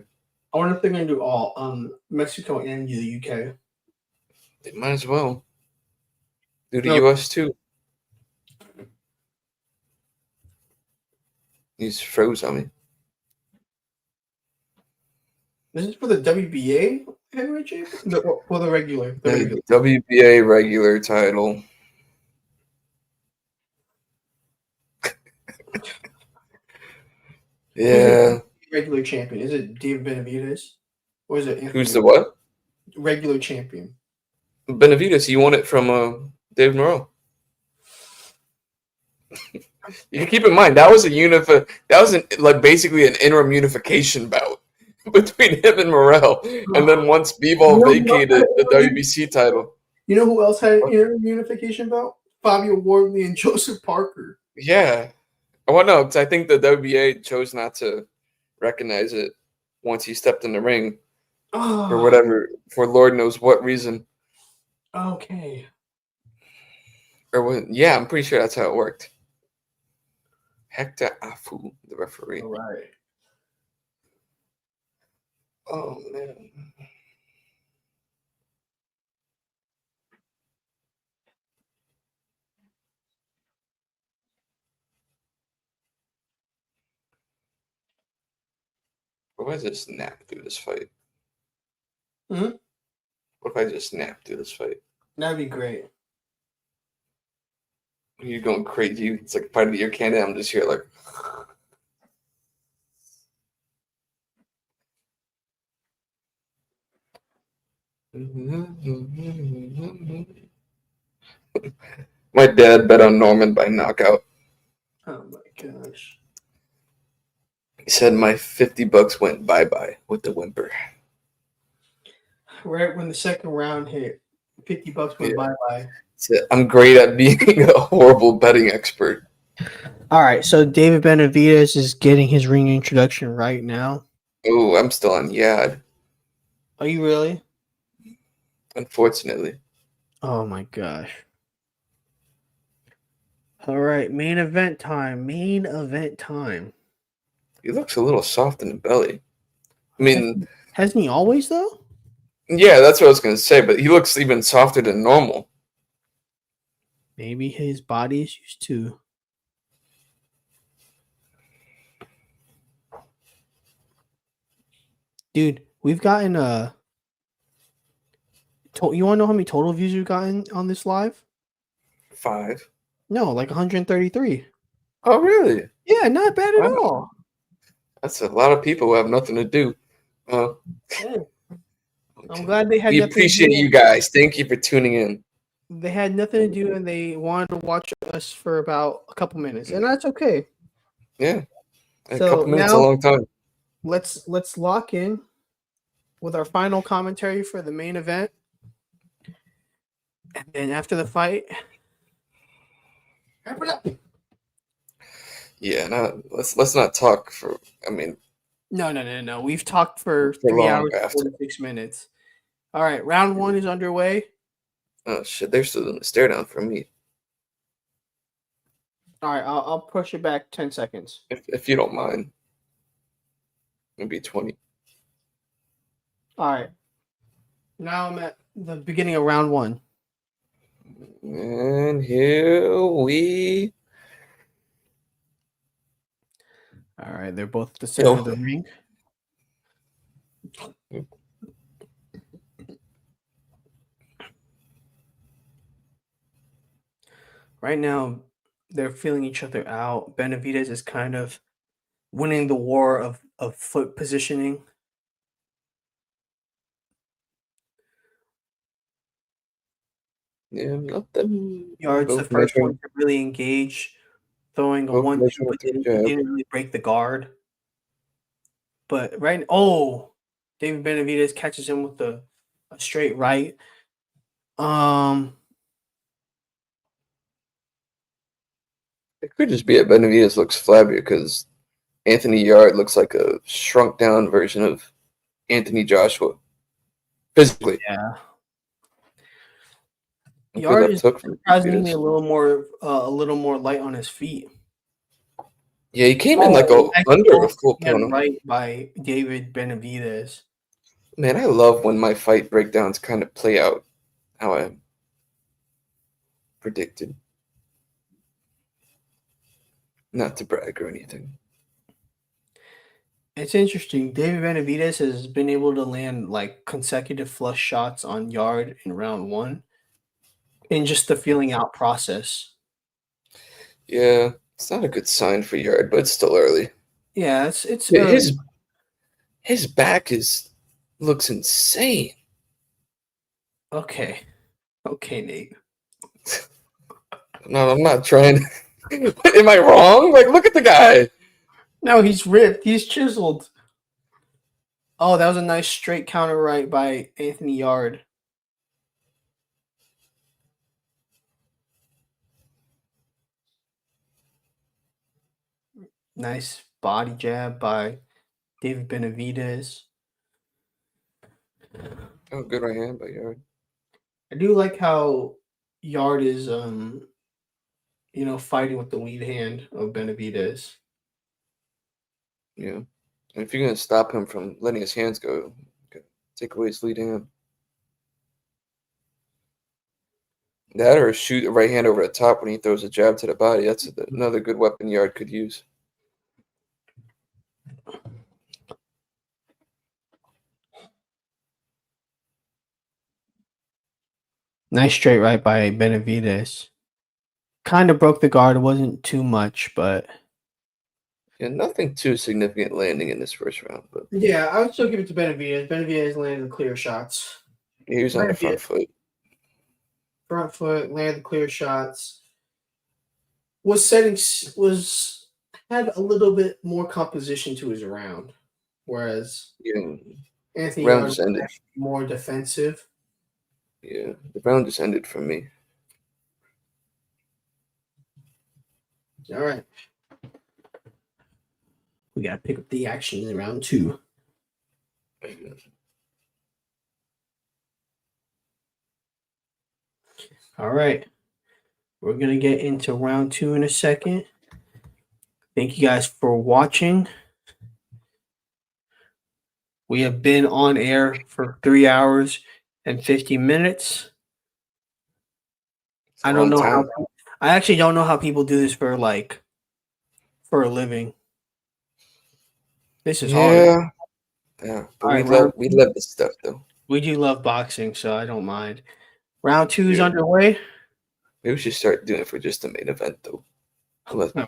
I wonder if they're gonna do all Mexico and the UK. They might as well do the No, U.S. too. He's froze on me. this is for the WBA heavyweight champion, or the regular, the The regular. WBA regular title. Who's the Yeah. regular champion? Is it David Benavidez, or is it Who's Anthony the what? regular champion? Benavidez. He won it from Dave Morrell. You can keep in mind that was like basically an interim unification bout between him and Morrell, and then once You Bivol know who else had vacated the an WBC title. You know who else had an interunification bout? Fabio Wardley and Joseph Parker. Yeah. Well, no, because I think the WBA chose not to recognize it once he stepped in the ring for Oh, whatever, for Lord knows what reason. okay. Or what? Yeah, I'm pretty sure that's how it worked. Hector Afu, the referee. All right. Oh man. Why does this nap do this fight? Mm-hmm. What if I just nap through this fight? That'd be great. You're going crazy. It's like part of your candy. I'm just here like. My dad bet on Norman by knockout. Oh my gosh. He said my $50 went bye-bye with the whimper. Right when the second round hit, $50 went bye-bye. I'm great at being a horrible betting expert. All right, so David Benavidez is getting his ring introduction right now. Oh, I'm still on Yarde, Are you really? unfortunately. Oh my gosh. All right, main event time. Main event time. He looks a little soft in the belly. I mean, Hasn't he always though? yeah, that's what I was going to say, but he looks even softer than normal. Maybe his body is used to. Dude, we've gotten you want to know how many total views we've gotten on this live? 5. No, like 133. Oh, really? Yeah, not bad at Wow. all. That's a lot of people who have nothing to do. Yeah. Okay. I'm glad they had We nothing appreciate to do. you guys. Thank you for tuning in. They had nothing to do and they wanted to watch us for about a couple minutes, and that's okay. Yeah. A So couple minutes, a now long time. let's lock in with our final commentary for the main event. And then after the fight, wrap it up. Yeah, let's not talk for. I mean, No. We've talked for For 3 long hours and after. 46 minutes. All right, round 1 is underway. oh shit, they're still doing the stare down for me. All right, I'll push it back 10 seconds. If you don't mind, maybe 20. All right. Now I'm at the beginning of round 1. And here we. All right, they're both at the center of the ring. Right now, they're feeling each other out. Benavidez is kind of winning the war of foot positioning. Yeah, nothing. Yarde's the Both first one measuring, to really engage, throwing a both 1-2, measuring but with the didn't jab. really break the guard. But David Benavidez catches him with a straight right. It could just be that Benavidez looks flabbier because Anthony Yarde looks like a shrunk down version of Anthony Joshua. Physically. Yeah. Good Yarde left is hook from surprisingly Benavidez. a little more light on his feet. Yeah, he came in like under a full pound. Right by David Benavidez. Man, I love when my fight breakdowns kind of play out how I predicted. Not to brag or anything. It's interesting. David Benavidez has been able to land like consecutive flush shots on Yarde in round 1 in just the feeling out process. Yeah, it's not a good sign for Yarde, but it's still early. Yeah, it's his back looks insane. okay. Okay, Nate. No, I'm not trying. Am I wrong? Like, look at the guy. No, he's ripped. He's chiseled. Oh, that was a nice straight counter right by Anthony Yarde. Nice body jab by David Benavidez. Oh, good right hand by Yarde. I do like how Yarde is fighting with the lead hand of Benavidez. Yeah. And if you're gonna stop him from letting his hands go, take away his lead hand. That or shoot a right hand over the top when he throws a jab to the body. That's another good weapon Yarde could use. Nice straight right by Benavidez. Kind of broke the guard. It wasn't too much, but Yeah, nothing too significant landing in this first round, but yeah, I would still give it to Benavidez. Benavidez landed the clear shots. he was on the front foot. Front foot, landed the clear shots. Had a little bit more composition to his round, whereas Yeah, Anthony round Yarde just was ended. actually more defensive. Yeah, the round just ended for me. All right. We got to pick up the action in round 2. All right. We're going to get into round 2 in a second. Thank you guys for watching. We have been on air for 3 hours and 50 minutes. I don't know how. I actually don't know how people do this for a living. This is hard. Yeah, but we love this stuff though. We do love boxing, so I don't mind. Round 2 is underway. Maybe we should start doing it for just the main event though.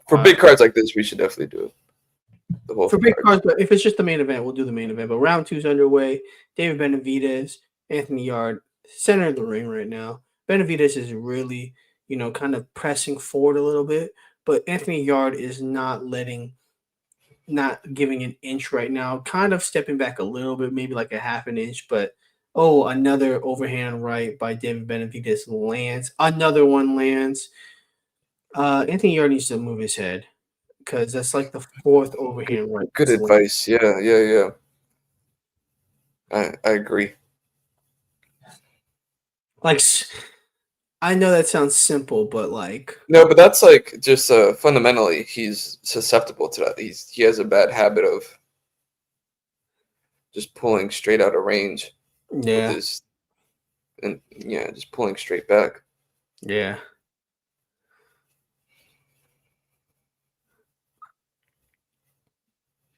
For big cards like this, we should definitely do it. For big cards, but if it's just the main event, we'll do the main event. But round 2 is underway. David Benavidez, Anthony Yarde, center of the ring right now. Benavidez is really, kind of pressing forward a little bit, but Anthony Yarde is not giving an inch right now. Kind of stepping back a little bit, maybe like a half an inch. But another overhand right by David Benavidez lands. Another one lands. Anthony Yarde needs to move his head, because that's like the 4th overhand right. Good advice. Yeah. I agree. Like, I know that sounds simple, but no, but that's like just fundamentally he's susceptible to that. He has a bad habit of just pulling straight out of range. Yeah. Just pulling straight back. Yeah.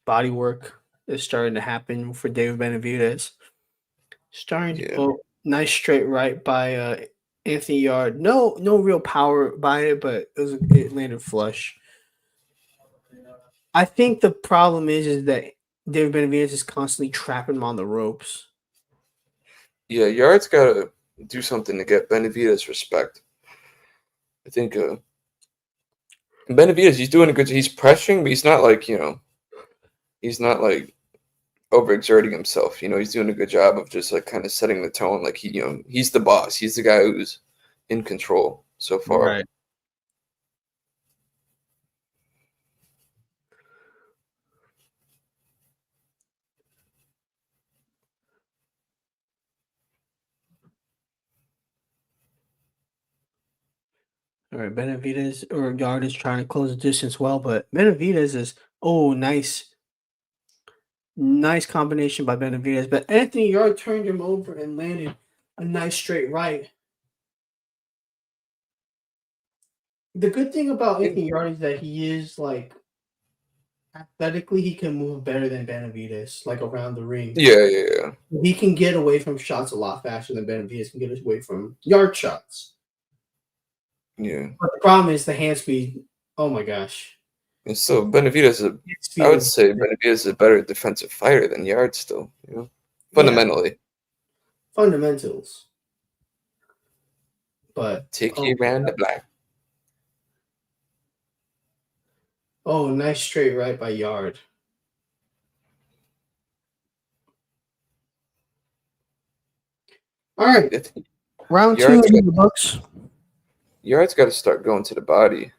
Body work is starting to happen for David Benavidez. Nice straight right by Anthony Yarde. No real power by it, but it landed flush. I think the problem is that David Benavidez is constantly trapping him on the ropes. Yeah, Yarde's got to do something to get Benavidez respect. I think Benavidez, he's doing a good. He's pressuring, but he's not he's not like overexerting himself. He's doing a good job of just like kind of setting the tone. Like he's the boss. He's the guy who's in control so far. Right. All right, Benavidez or Yarde is trying to close the distance well, but Benavidez is nice combination by Benavidez. But Anthony Yarde turned him over and landed a nice straight right. The good thing about Anthony Yarde is that he is athletically, he can move better than Benavidez, around the ring. Yeah. He can get away from shots a lot faster than Benavidez can get away from Yarde shots. Yeah. But the problem is the hand speed. Oh my gosh. And so Benavidez I would say Benavidez is a better defensive fighter than Yarde still, fundamentally. Yeah. Fundamentals. But Tiki ran the black. Oh, nice straight right by Yarde. All right. Round 2 in the books. Yarde's got to start going to the body.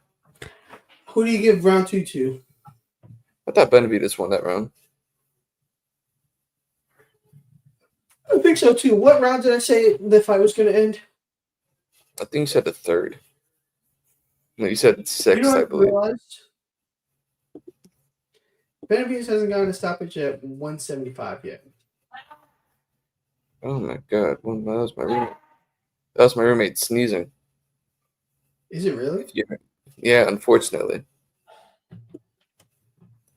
Who do you give round 2 to? I thought Benavidez won that round. I think so too. What round did I say the fight was going to end? I think you said the 3rd. No, you said 6th, I believe. Benavidez hasn't gotten a stoppage at 175 yet. Oh my god! That was my roommate. That was my roommate sneezing. Is it really? Yeah, unfortunately.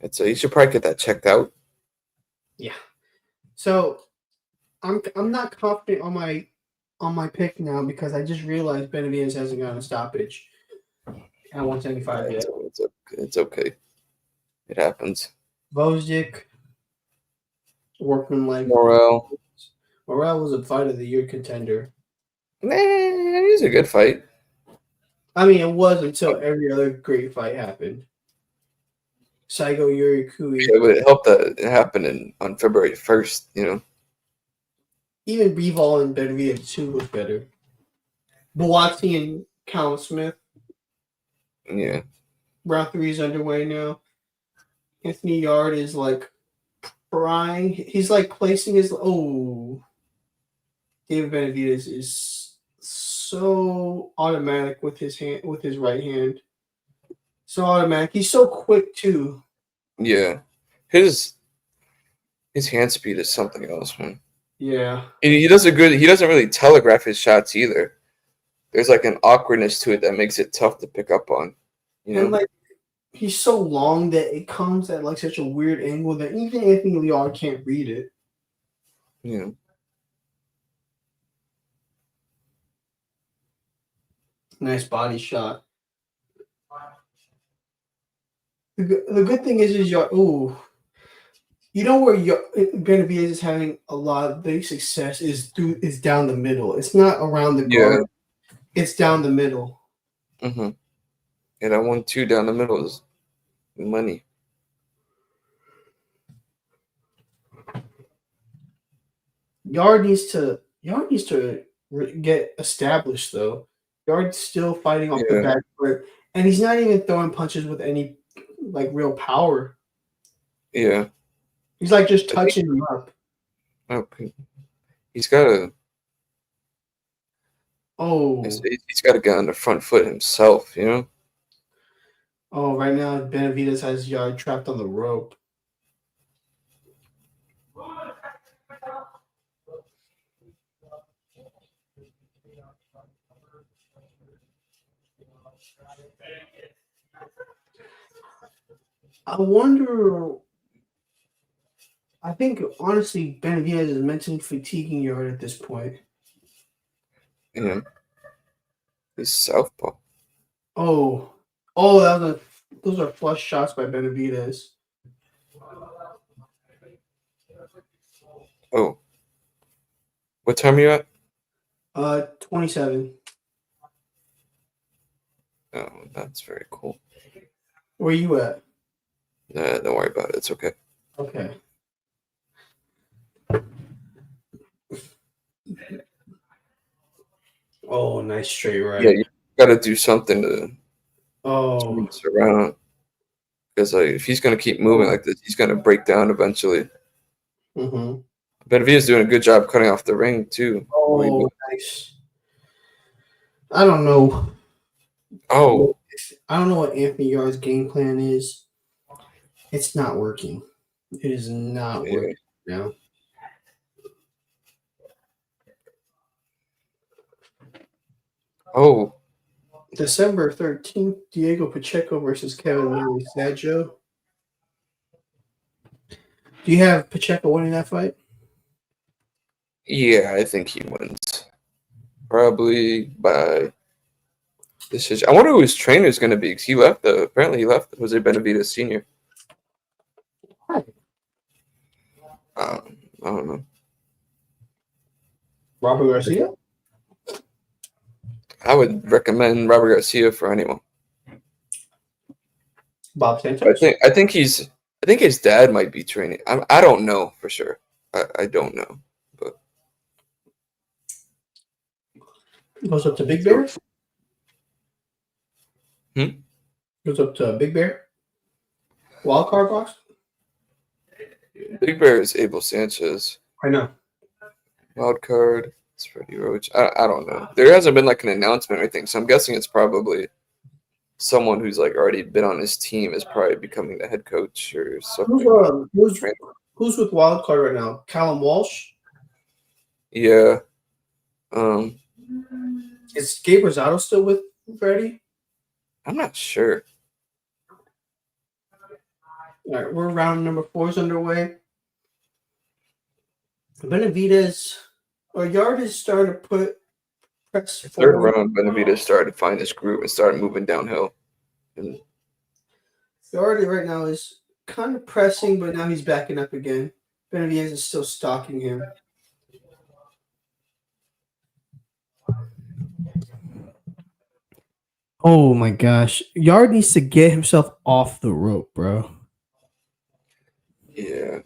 You should probably get that checked out. Yeah. So I'm not confident on on my pick now because I just realized Benavidez hasn't gotten a stoppage at 175 yet. It's okay. It happens. Vozick, workmanlike. Morel was a fight of the year contender. Nah, he's a good fight. I mean, it was until every other great fight happened. Saigo Yurikui. Yeah, but it helped that it happened on February 1st, you know. Even Bivol and Benavidez too was better. Buatsi and Callum Smith. Yeah. Round 3 is underway now. Anthony Yarde is like trying. He's like placing his. Oh, David Benavidez is so automatic with his hand, with his right hand. So automatic. He's so quick too. Yeah. His hand speed is something else, man. Yeah. And he doesn't really telegraph his shots either. There's like an awkwardness to it that makes it tough to pick up on. You know? And like he's so long that it comes at like such a weird angle that even Anthony Yarde can't read it. Yeah. Nice body shot. The good thing is Yarde. Ooh. You know where Benavidez is having a lot of big success is down the middle. It's not around the guard. It's down the middle. Mm-hmm. And I 1-2 down the middle is money. Yarde needs to get established though. Yarde's still fighting off the back foot, and he's not even throwing punches with any like real power. Yeah. He's like just touching him up. Okay. He's got to. Oh. He's got to get on the front foot himself, you know? Oh, right now Benavidez has Yarde trapped on the rope. I wonder. I think honestly, Benavidez is mentally fatiguing Yarde at this point. Yeah. He's southpaw. Oh, those are flush shots by Benavidez. Oh. What time are you at? 27. Oh, that's very cool. Where you at? Nah, don't worry about it. It's okay. Okay. Oh, nice straight right. Yeah, you got to do something to turn this around. Because like, if he's going to keep moving like this, he's going to break down eventually. Mm-hmm. Benavidez is doing a good job cutting off the ring, too. Oh, nice. I don't know. Oh. I don't know what Anthony Yarde's game plan is. It's not working. It is not working now. Oh. December 13th, Diego Pacheco versus Kevin Lee. Sad Joe. Do you have Pacheco winning that fight? Yeah, I think he wins. Probably by decision. I wonder who his trainer is going to be. He left. Apparently, he left Jose Benavidez Sr. I don't know. Robert Garcia? I would recommend Robert Garcia for anyone. Bob Santos? I think his dad might be training. I don't know for sure. I don't know. But Goes up to Big Bear? Goes up to Big Bear? Wild card box? Big Bear is Abel Sanchez. I know. Wild card. It's Freddie Roach. I don't know. There hasn't been like an announcement or anything, so I'm guessing it's probably someone who's like already been on his team is probably becoming the head coach or something. Who's with wild card right now? Callum Walsh? Yeah. Is Gabe Rosado still with Freddie? I'm not sure. All right, we're round number 4 is underway. Benavidez or Yarde is starting to put press The third forward. round, Benavidez started to find his groove and started moving downhill. And Yarde right now is kind of pressing, but now he's backing up again. Benavidez is still stalking him. Oh my gosh. Yarde needs to get himself off the rope, bro. yeah,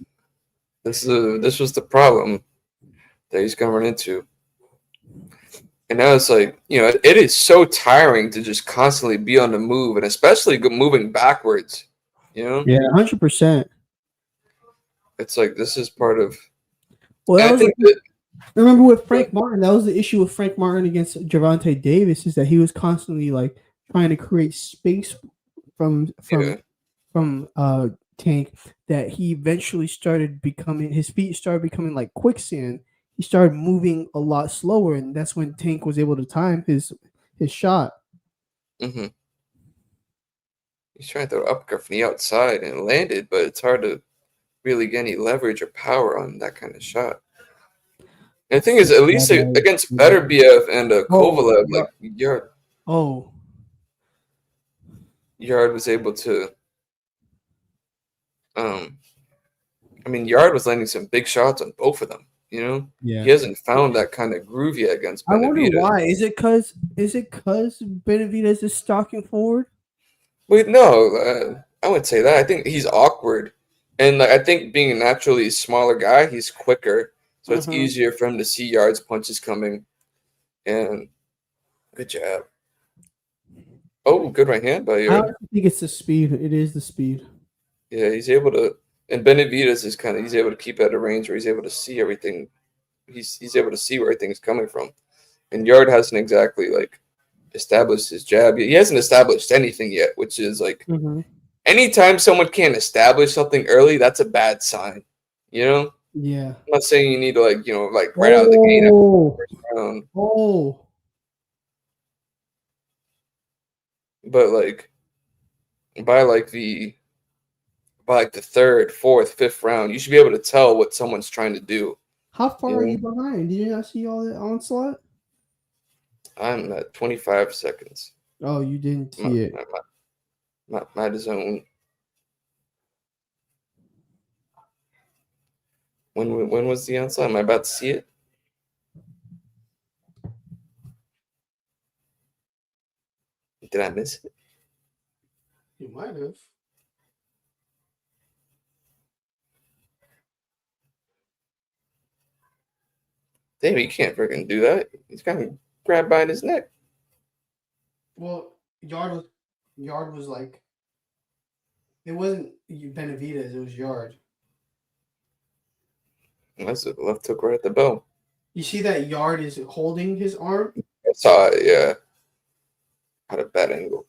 this was the problem that he's gonna run into. And now it's like, it is so tiring to just constantly be on the move, and especially moving backwards. Yeah, 100%. It's like this is part of. Well, I think that, remember with Frank Martin, that was the issue with Frank Martin against Gervonta Davis, is that he was constantly like trying to create space from Tank, that he eventually started becoming, his feet started becoming like quicksand. He started moving a lot slower, and that's when Tank was able to time his shot. he's trying to throw an uppercut from the outside and it landed, but it's hard to really get any leverage or power on that kind of shot. And the thing is, at least against Beterbiev and Kovalev, like Yarde was able to. Yarde was landing some big shots on both of them. Yeah. He hasn't found that kind of groove yet against Benavidez. I wonder why. Is it cause Benavidez is stalking forward? Wait, no, I wouldn't say that. I think he's awkward, and I think being a naturally smaller guy, he's quicker, so it's easier for him to see Yarde's punches coming. And good jab. Oh, good right hand by Yarde. I think it's the speed. It is the speed. Yeah, he's able to. And Benavidez is he's able to keep at a range where he's able to see everything. He's able to see where everything's coming from. And Yarde hasn't exactly established his jab. He hasn't established anything yet, which is anytime someone can't establish something early, that's a bad sign. Yeah. I'm not saying you need to right out of the gate after the first round. But by the third, fourth, fifth round, you should be able to tell what someone's trying to do. How far are you behind? Did you not see all the onslaught? I'm at 25 seconds. Oh, you didn't see it. My zone. When was the onslaught? Am I about to see it? Did I miss it? You might have. Damn, you can't freaking do that. He's kind of grabbed by his neck. Well, Yarde was like, it wasn't Benavidez, it was Yarde. That's a left hook right at the bell. You see that Yarde is holding his arm? I saw it, yeah. Had a bad angle.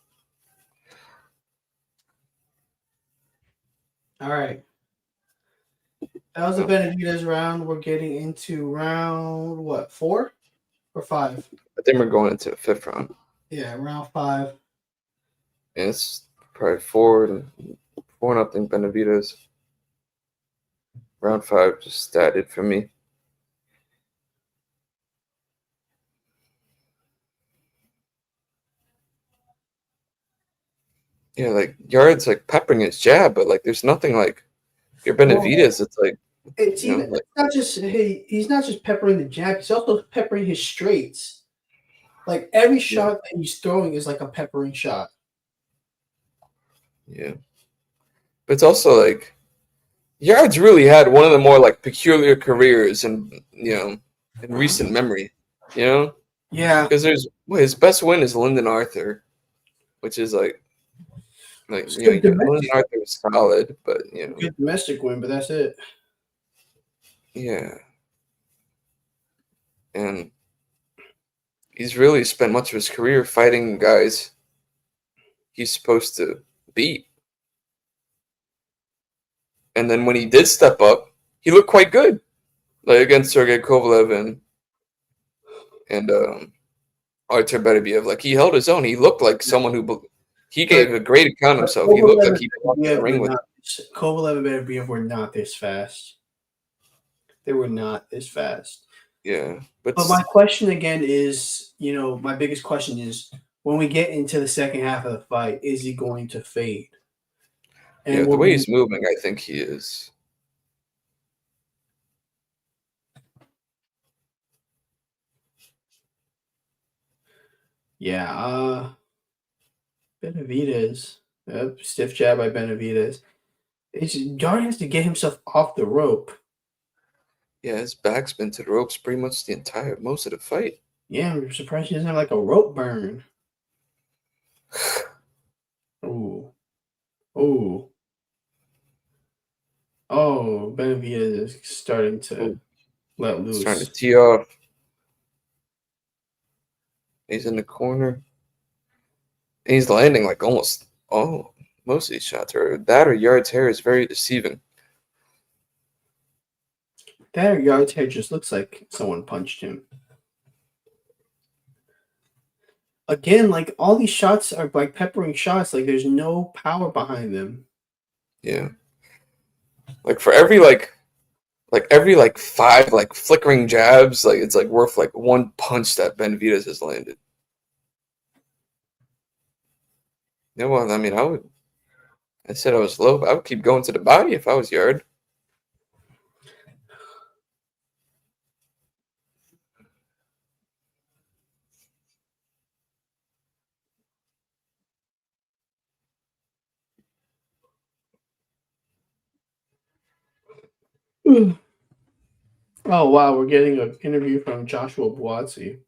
All right. That was the Benavidez round. We're getting into round, 4 or 5? I think we're going into the fifth round. Yeah, round 5. And it's probably 4-0 Benavidez. Round 5 just started for me. Yeah, Yarde's peppering his jab, but there's nothing your Benavidez. It's not just he's not just peppering the jab, he's also peppering his straights. Every shot that he's throwing is like a peppering shot. Yeah. But it's also Yarde's really had one of the more peculiar careers in recent memory. Yeah. Because his best win is Lyndon Arthur, which is Lyndon Arthur is solid, but good domestic win, but that's it. Yeah. And he's really spent much of his career fighting guys he's supposed to beat. And then when he did step up, he looked quite good. Against Sergey Kovalev and Artur Beterbiev. He held his own. He looked like someone who he gave a great account of himself. He looked like he belonged in the ring with him. Kovalev and Beterbiev were not this fast. They were not this fast. Yeah, but But my question again is, my biggest question is when we get into the second half of the fight, is he going to fade? yeah, And the we'll way be he's moving, I think he is. Benavidez. Yep, stiff jab by Benavidez. Yarde has to get himself off the rope. Yeah, his back's been to the ropes pretty much most of the fight. Yeah, I'm surprised he doesn't have like a rope burn. Ooh. Ooh. Oh, Benavidez is starting to Ooh, let he's trying to loose. tee off. He's in the corner. And he's landing like most of these shots are that or Yard's hair is very deceiving. That Yarde's hair just looks like someone punched him. Again, like all these shots are like peppering shots. Like there's no power behind them. Yeah. Like for every five like flickering jabs, like it's like worth like one punch that Benavidez has landed. Yeah, well, I mean, I said I was low, but I would keep going to the body if I was Yard. Oh wow, we're getting an interview from Joshua Buatsi.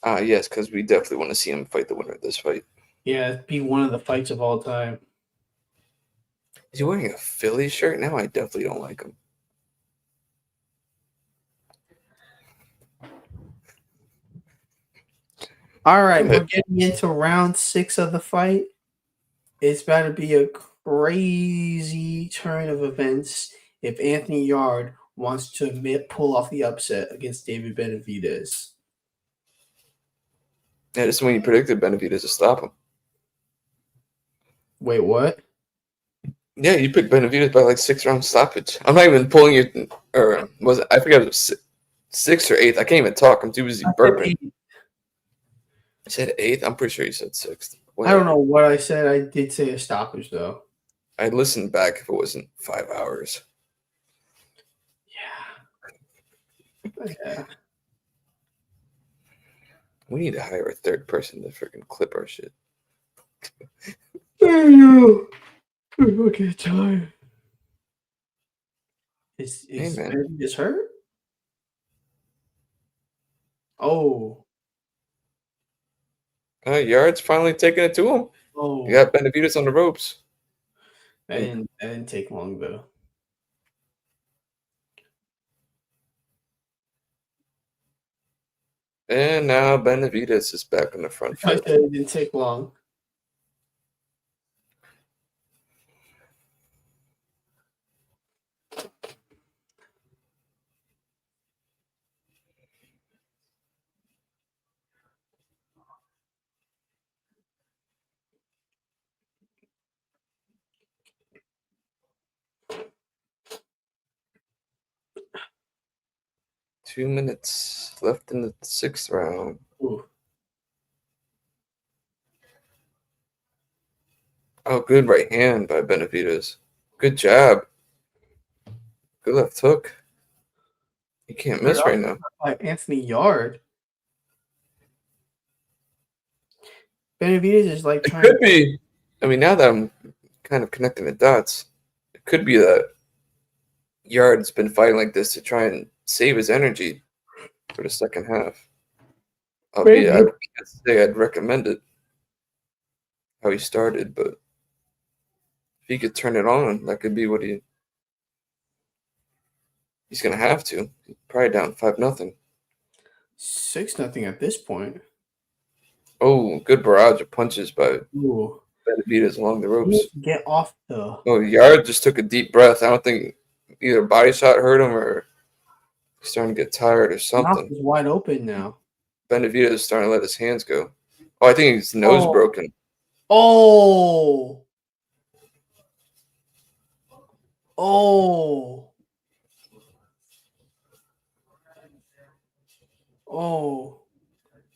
Yes, because we definitely want to see him fight the winner of this fight. Yeah, it'd be one of the fights of all time. Is he wearing a Philly shirt? Now I definitely don't like him. All right, we're getting into round 6 of the fight. It's about to be a crazy turn of events if Anthony Yarde wants to pull off the upset against David Benavidez. Yeah, this is when you predicted Benavidez to stop him. Wait, what? Yeah, you picked Benavidez by like 6 round stoppage. I'm not even pulling you, or was it? I forget if it was sixth or eighth. I can't even talk. I'm too busy burping. I said eighth. I'm pretty sure you said sixth. I don't Whatever. know what I said. I did say a stoppage though. I'd listen back if it wasn't 5 hours. Yeah. We need to hire a third person to freaking clip our shit. I know. I'm fucking tired. Is Hey, man. Benavidez hurt? Oh. Yard's finally taking it to him. Oh. You got Benavidez on the ropes. That didn't take long though. And now Benavidez is back on the front I foot. said it didn't take long. Two minutes left in the 6th round. Ooh. Oh, good right hand by Benavidez. Good jab. Good left hook. You can't miss right now. By Anthony Yarde. Benavidez is like It trying could be. I mean, now that I'm kind of connecting the dots, it could be that Yard's been fighting like this to try and save his energy for the second half. Albeit, I can't say I'd recommend it how he started, but if he could turn it on, that could be what he's gonna have to. He's probably down 5-0. 6-0 at this point. Oh, good barrage of punches by Ooh. Benavidez along the He ropes. needs to get off the. Oh, Yard just took a deep breath. I don't think either body shot hurt him or he's starting to get tired or Mouth something. is wide open now. Benavidez is starting to let his hands go. Oh, I think his nose broken. Oh. Oh. Oh,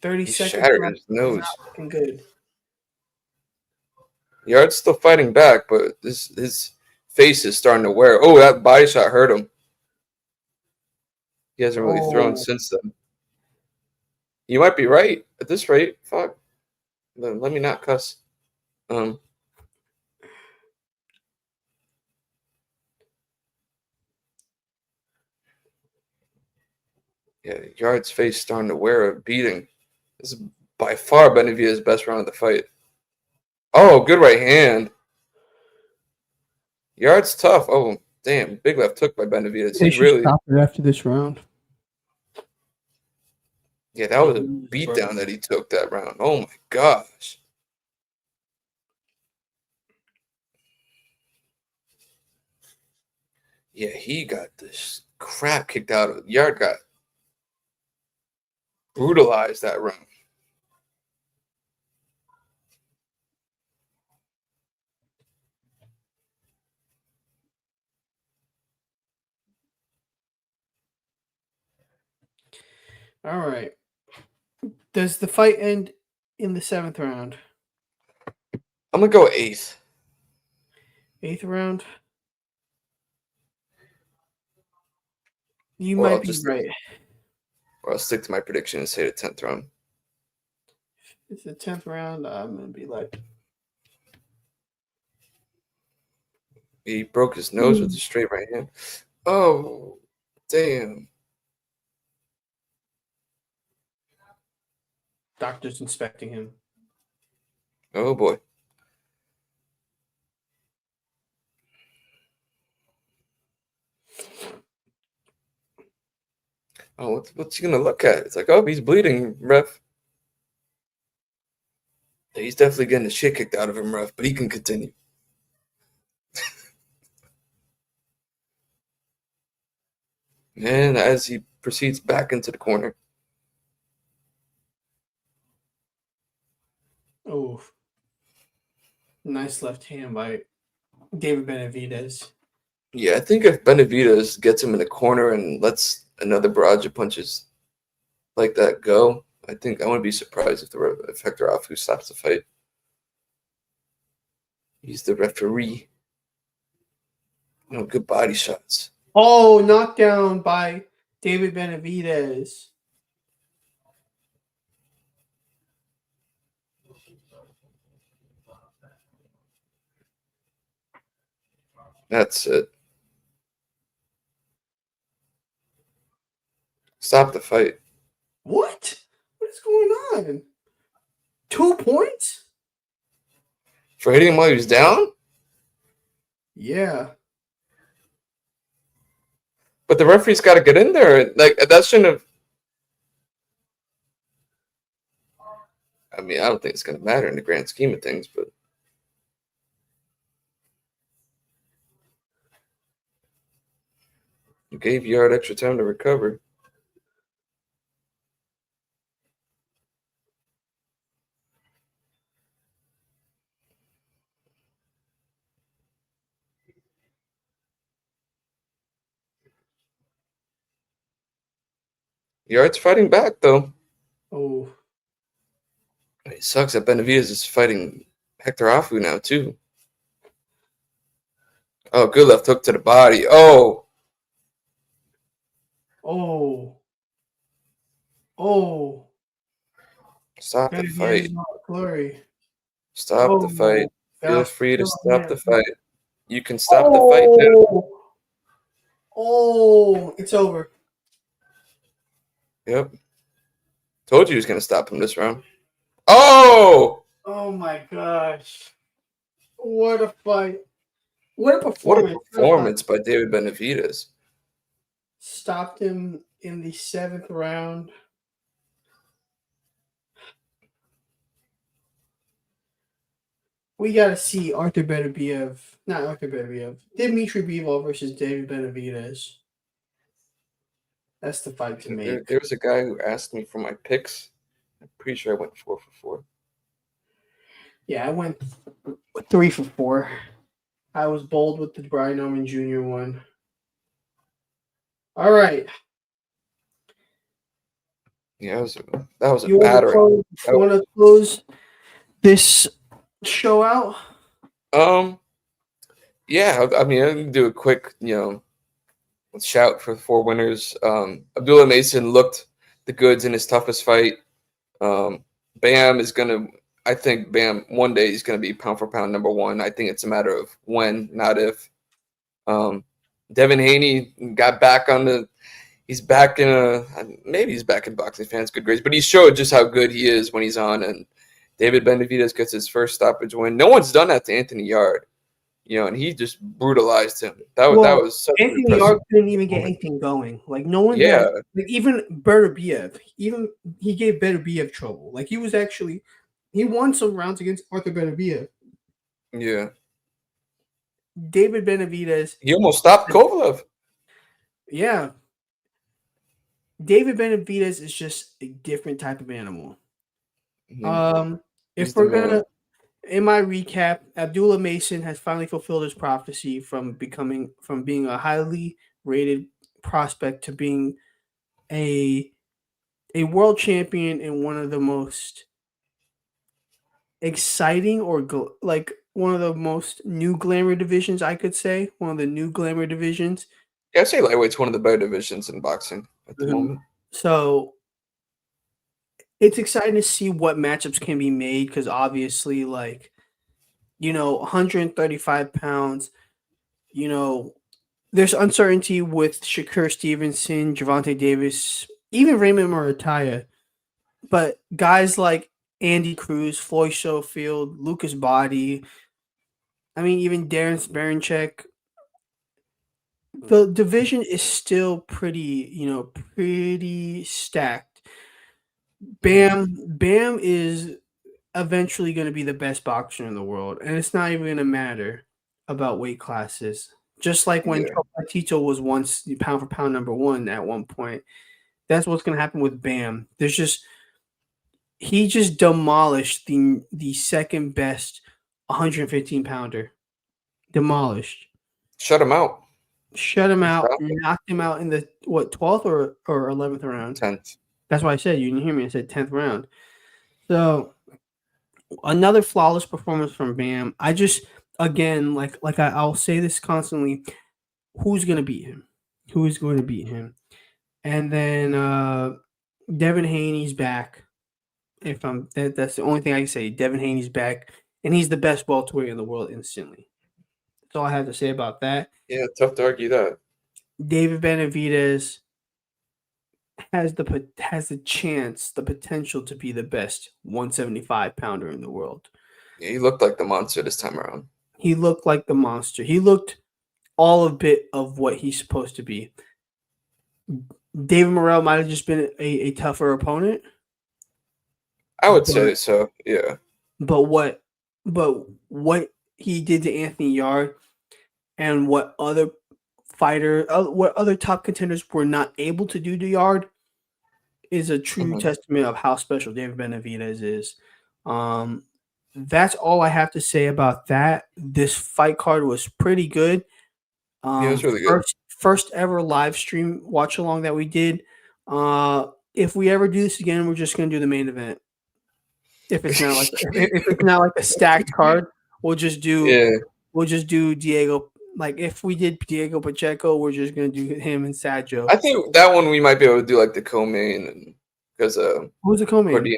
30 He seconds shattered left. his Not nose. looking good. Yarde's still fighting back, but his face is starting to wear. Oh, that body shot hurt him. He hasn't really thrown Oh, since then. You might be right at this rate. Fuck. Then let me not cuss. Um. Yeah, Yarde's face starting to wear a beating. This is by far Benavidez's best round of the fight. Oh, good right hand. Yarde's tough. Oh, damn. Big left took by Benavidez. they He should really. stop it after this round. Yeah, that was a beatdown that he took that round. Oh my gosh. Yeah, he got this crap kicked out of. Yarde got brutalized that round. All right. Does the fight end in the 7th round? I'm gonna go 8th. 8th round? You Or might be right. I'll stick to my prediction and say the 10th round. It's the 10th round. I'm gonna be like, He broke his nose with a straight right hand. Oh, damn. doctor's inspecting him. Oh boy. Oh, what's he gonna look at? It's like, oh, he's bleeding, ref. Yeah, he's definitely getting the shit kicked out of him, ref, but he can continue. And as he proceeds back into the corner. Oh, nice left hand by David Benavidez. Yeah, I think if Benavidez gets him in the corner and lets another barrage of punches like that go, I think I wouldn't be surprised if Hector Afu stops the fight. He's the referee. Good body shots. Oh, knockdown by David Benavidez. That's it. Stop the fight. What? What is going on? 2 points? For hitting him while he was down? Yeah. But the referee's got to get in there. Like, that shouldn't have. I mean, I don't think it's going to matter in the grand scheme of things, but. You gave Yarde extra time to recover. Yarde's fighting back, though. Oh. It sucks that Benavidez is fighting Hector Afu now, too. Oh, good left hook to the body. Oh. Oh. Oh. Stop the fight. Glory. Stop the fight. Feel free to stop the fight. You can stop the fight now. Oh, it's over. Yep. Told you he was going to stop him this round. Oh! Oh my gosh. What a fight. What a performance. What a performance by David Benavidez. Stopped him in the 7th round. We got to see Dimitri Bivol versus David Benavidez. That's the fight to make. There was a guy who asked me for my picks. I'm pretty sure I went 4 for 4. Yeah, I went 3 for 4. I was bold with the Brian Norman Jr. one. All right. Yeah, that was a You battering. want to close this show out? Yeah, I mean, I can do a quick, shout for the 4 winners. Abdullah Mason looked the goods in his toughest fight. Bam is gonna. I think Bam one day he's gonna be pound for pound #1. I think it's a matter of when, not if. Devin Haney got back on the. He's back in maybe he's back in boxing fans' good grades, but he showed just how good he is when he's on. And David Benavidez gets his first stoppage win. No one's done that to Anthony Yarde, and he just brutalized him. That was such an Anthony impressive Yarde couldn't even get moment. anything going. Like no one Yeah, like even Beterbiev, even he gave Beterbiev trouble. Like he won some rounds against Arthur Beterbiev. yeah. David Benavidez. He almost stopped Kovalev. Yeah. David Benavidez is just a different type of animal. If we're gonna, in my recap, Abdullah Mason has finally fulfilled his prophecy from being a highly rated prospect to being a world champion in one of the most exciting like one of the most new glamour divisions, I could say. One of the new glamour divisions. Yeah, I'd say lightweight's one of the better divisions in boxing at the moment. So it's exciting to see what matchups can be made because obviously, 135 pounds, there's uncertainty with Shakur Stevenson, Gervonta Davis, even Raymond Murataya. But guys like Andy Cruz, Floyd Schofield, Lucas Body, I mean, even Darren Sparenchek, the division is still pretty stacked. Bam is eventually going to be the best boxer in the world, and it's not even going to matter about weight classes. Just like when Tito was once pound for pound #1 at one point, that's what's going to happen with Bam. He just demolished the second best 115 pounder. Demolished. Shut him out. Knocked him out in the 12th or 11th round. 10th. That's why I said you didn't hear me. I said 10th round. So another flawless performance from Bam. I just again I'll say this constantly. Who's gonna beat him? Who is going to beat him? And then Devin Haney's back. That's the only thing I can say. Devin Haney's back, and he's the best welterweight in the world instantly. That's all I have to say about that. Yeah, tough to argue that. David Benavidez has the potential to be the best 175 pounder in the world. Yeah, he looked like the monster this time around. He looked like the monster. He looked all a bit of what he's supposed to be. David Morrell might have just been a tougher opponent. I would say so, yeah. But what he did to Anthony Yarde and what other top contenders were not able to do to Yarde is a true testament of how special David Benavidez is. That's all I have to say about that. This fight card was pretty good. Yeah, it was really good. First ever live stream watch along that we did. If we ever do this again, we're just gonna do the main event. If it's not like a stacked card, we'll just do Diego. Like if we did Diego Pacheco, we're just gonna do him and Sajo. I think that one we might be able to do like the co-main because who's the co-main?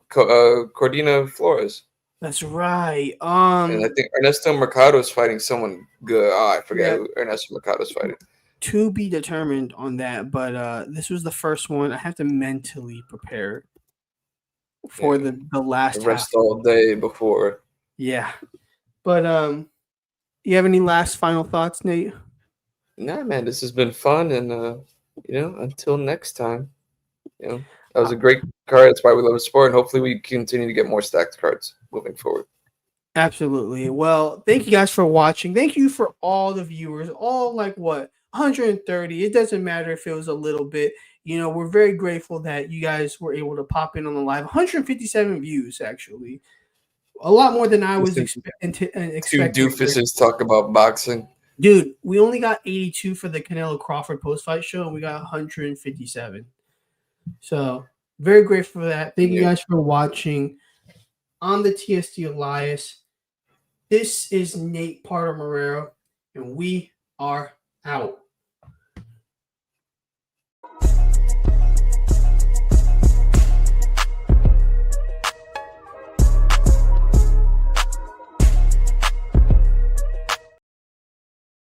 Cordina Flores. That's right. And I think Ernesto Mercado is fighting someone good. I forget who Ernesto Mercado is fighting. To be determined on that, but this was the first one. I have to mentally prepare for the last rest all day before. Yeah, but you have any last final thoughts, Nate? Nah, man, this has been fun, and until next time, that was a great card. That's why we love the sport, and hopefully we continue to get more stacked cards moving forward. Absolutely. Well, thank you guys for watching. Thank you for all the viewers, all 130. It doesn't matter if it was a little bit. We're very grateful that you guys were able to pop in on the live. 157 views, actually. A lot more than I was expecting. Two doofuses talk about boxing. Dude, we only got 82 for the Canelo Crawford post-fight show, and we got 157. So Very grateful for that. Thank you Yeah. guys for watching on the TST Alyas. This is Nate Pardo-Marrero, and we are out.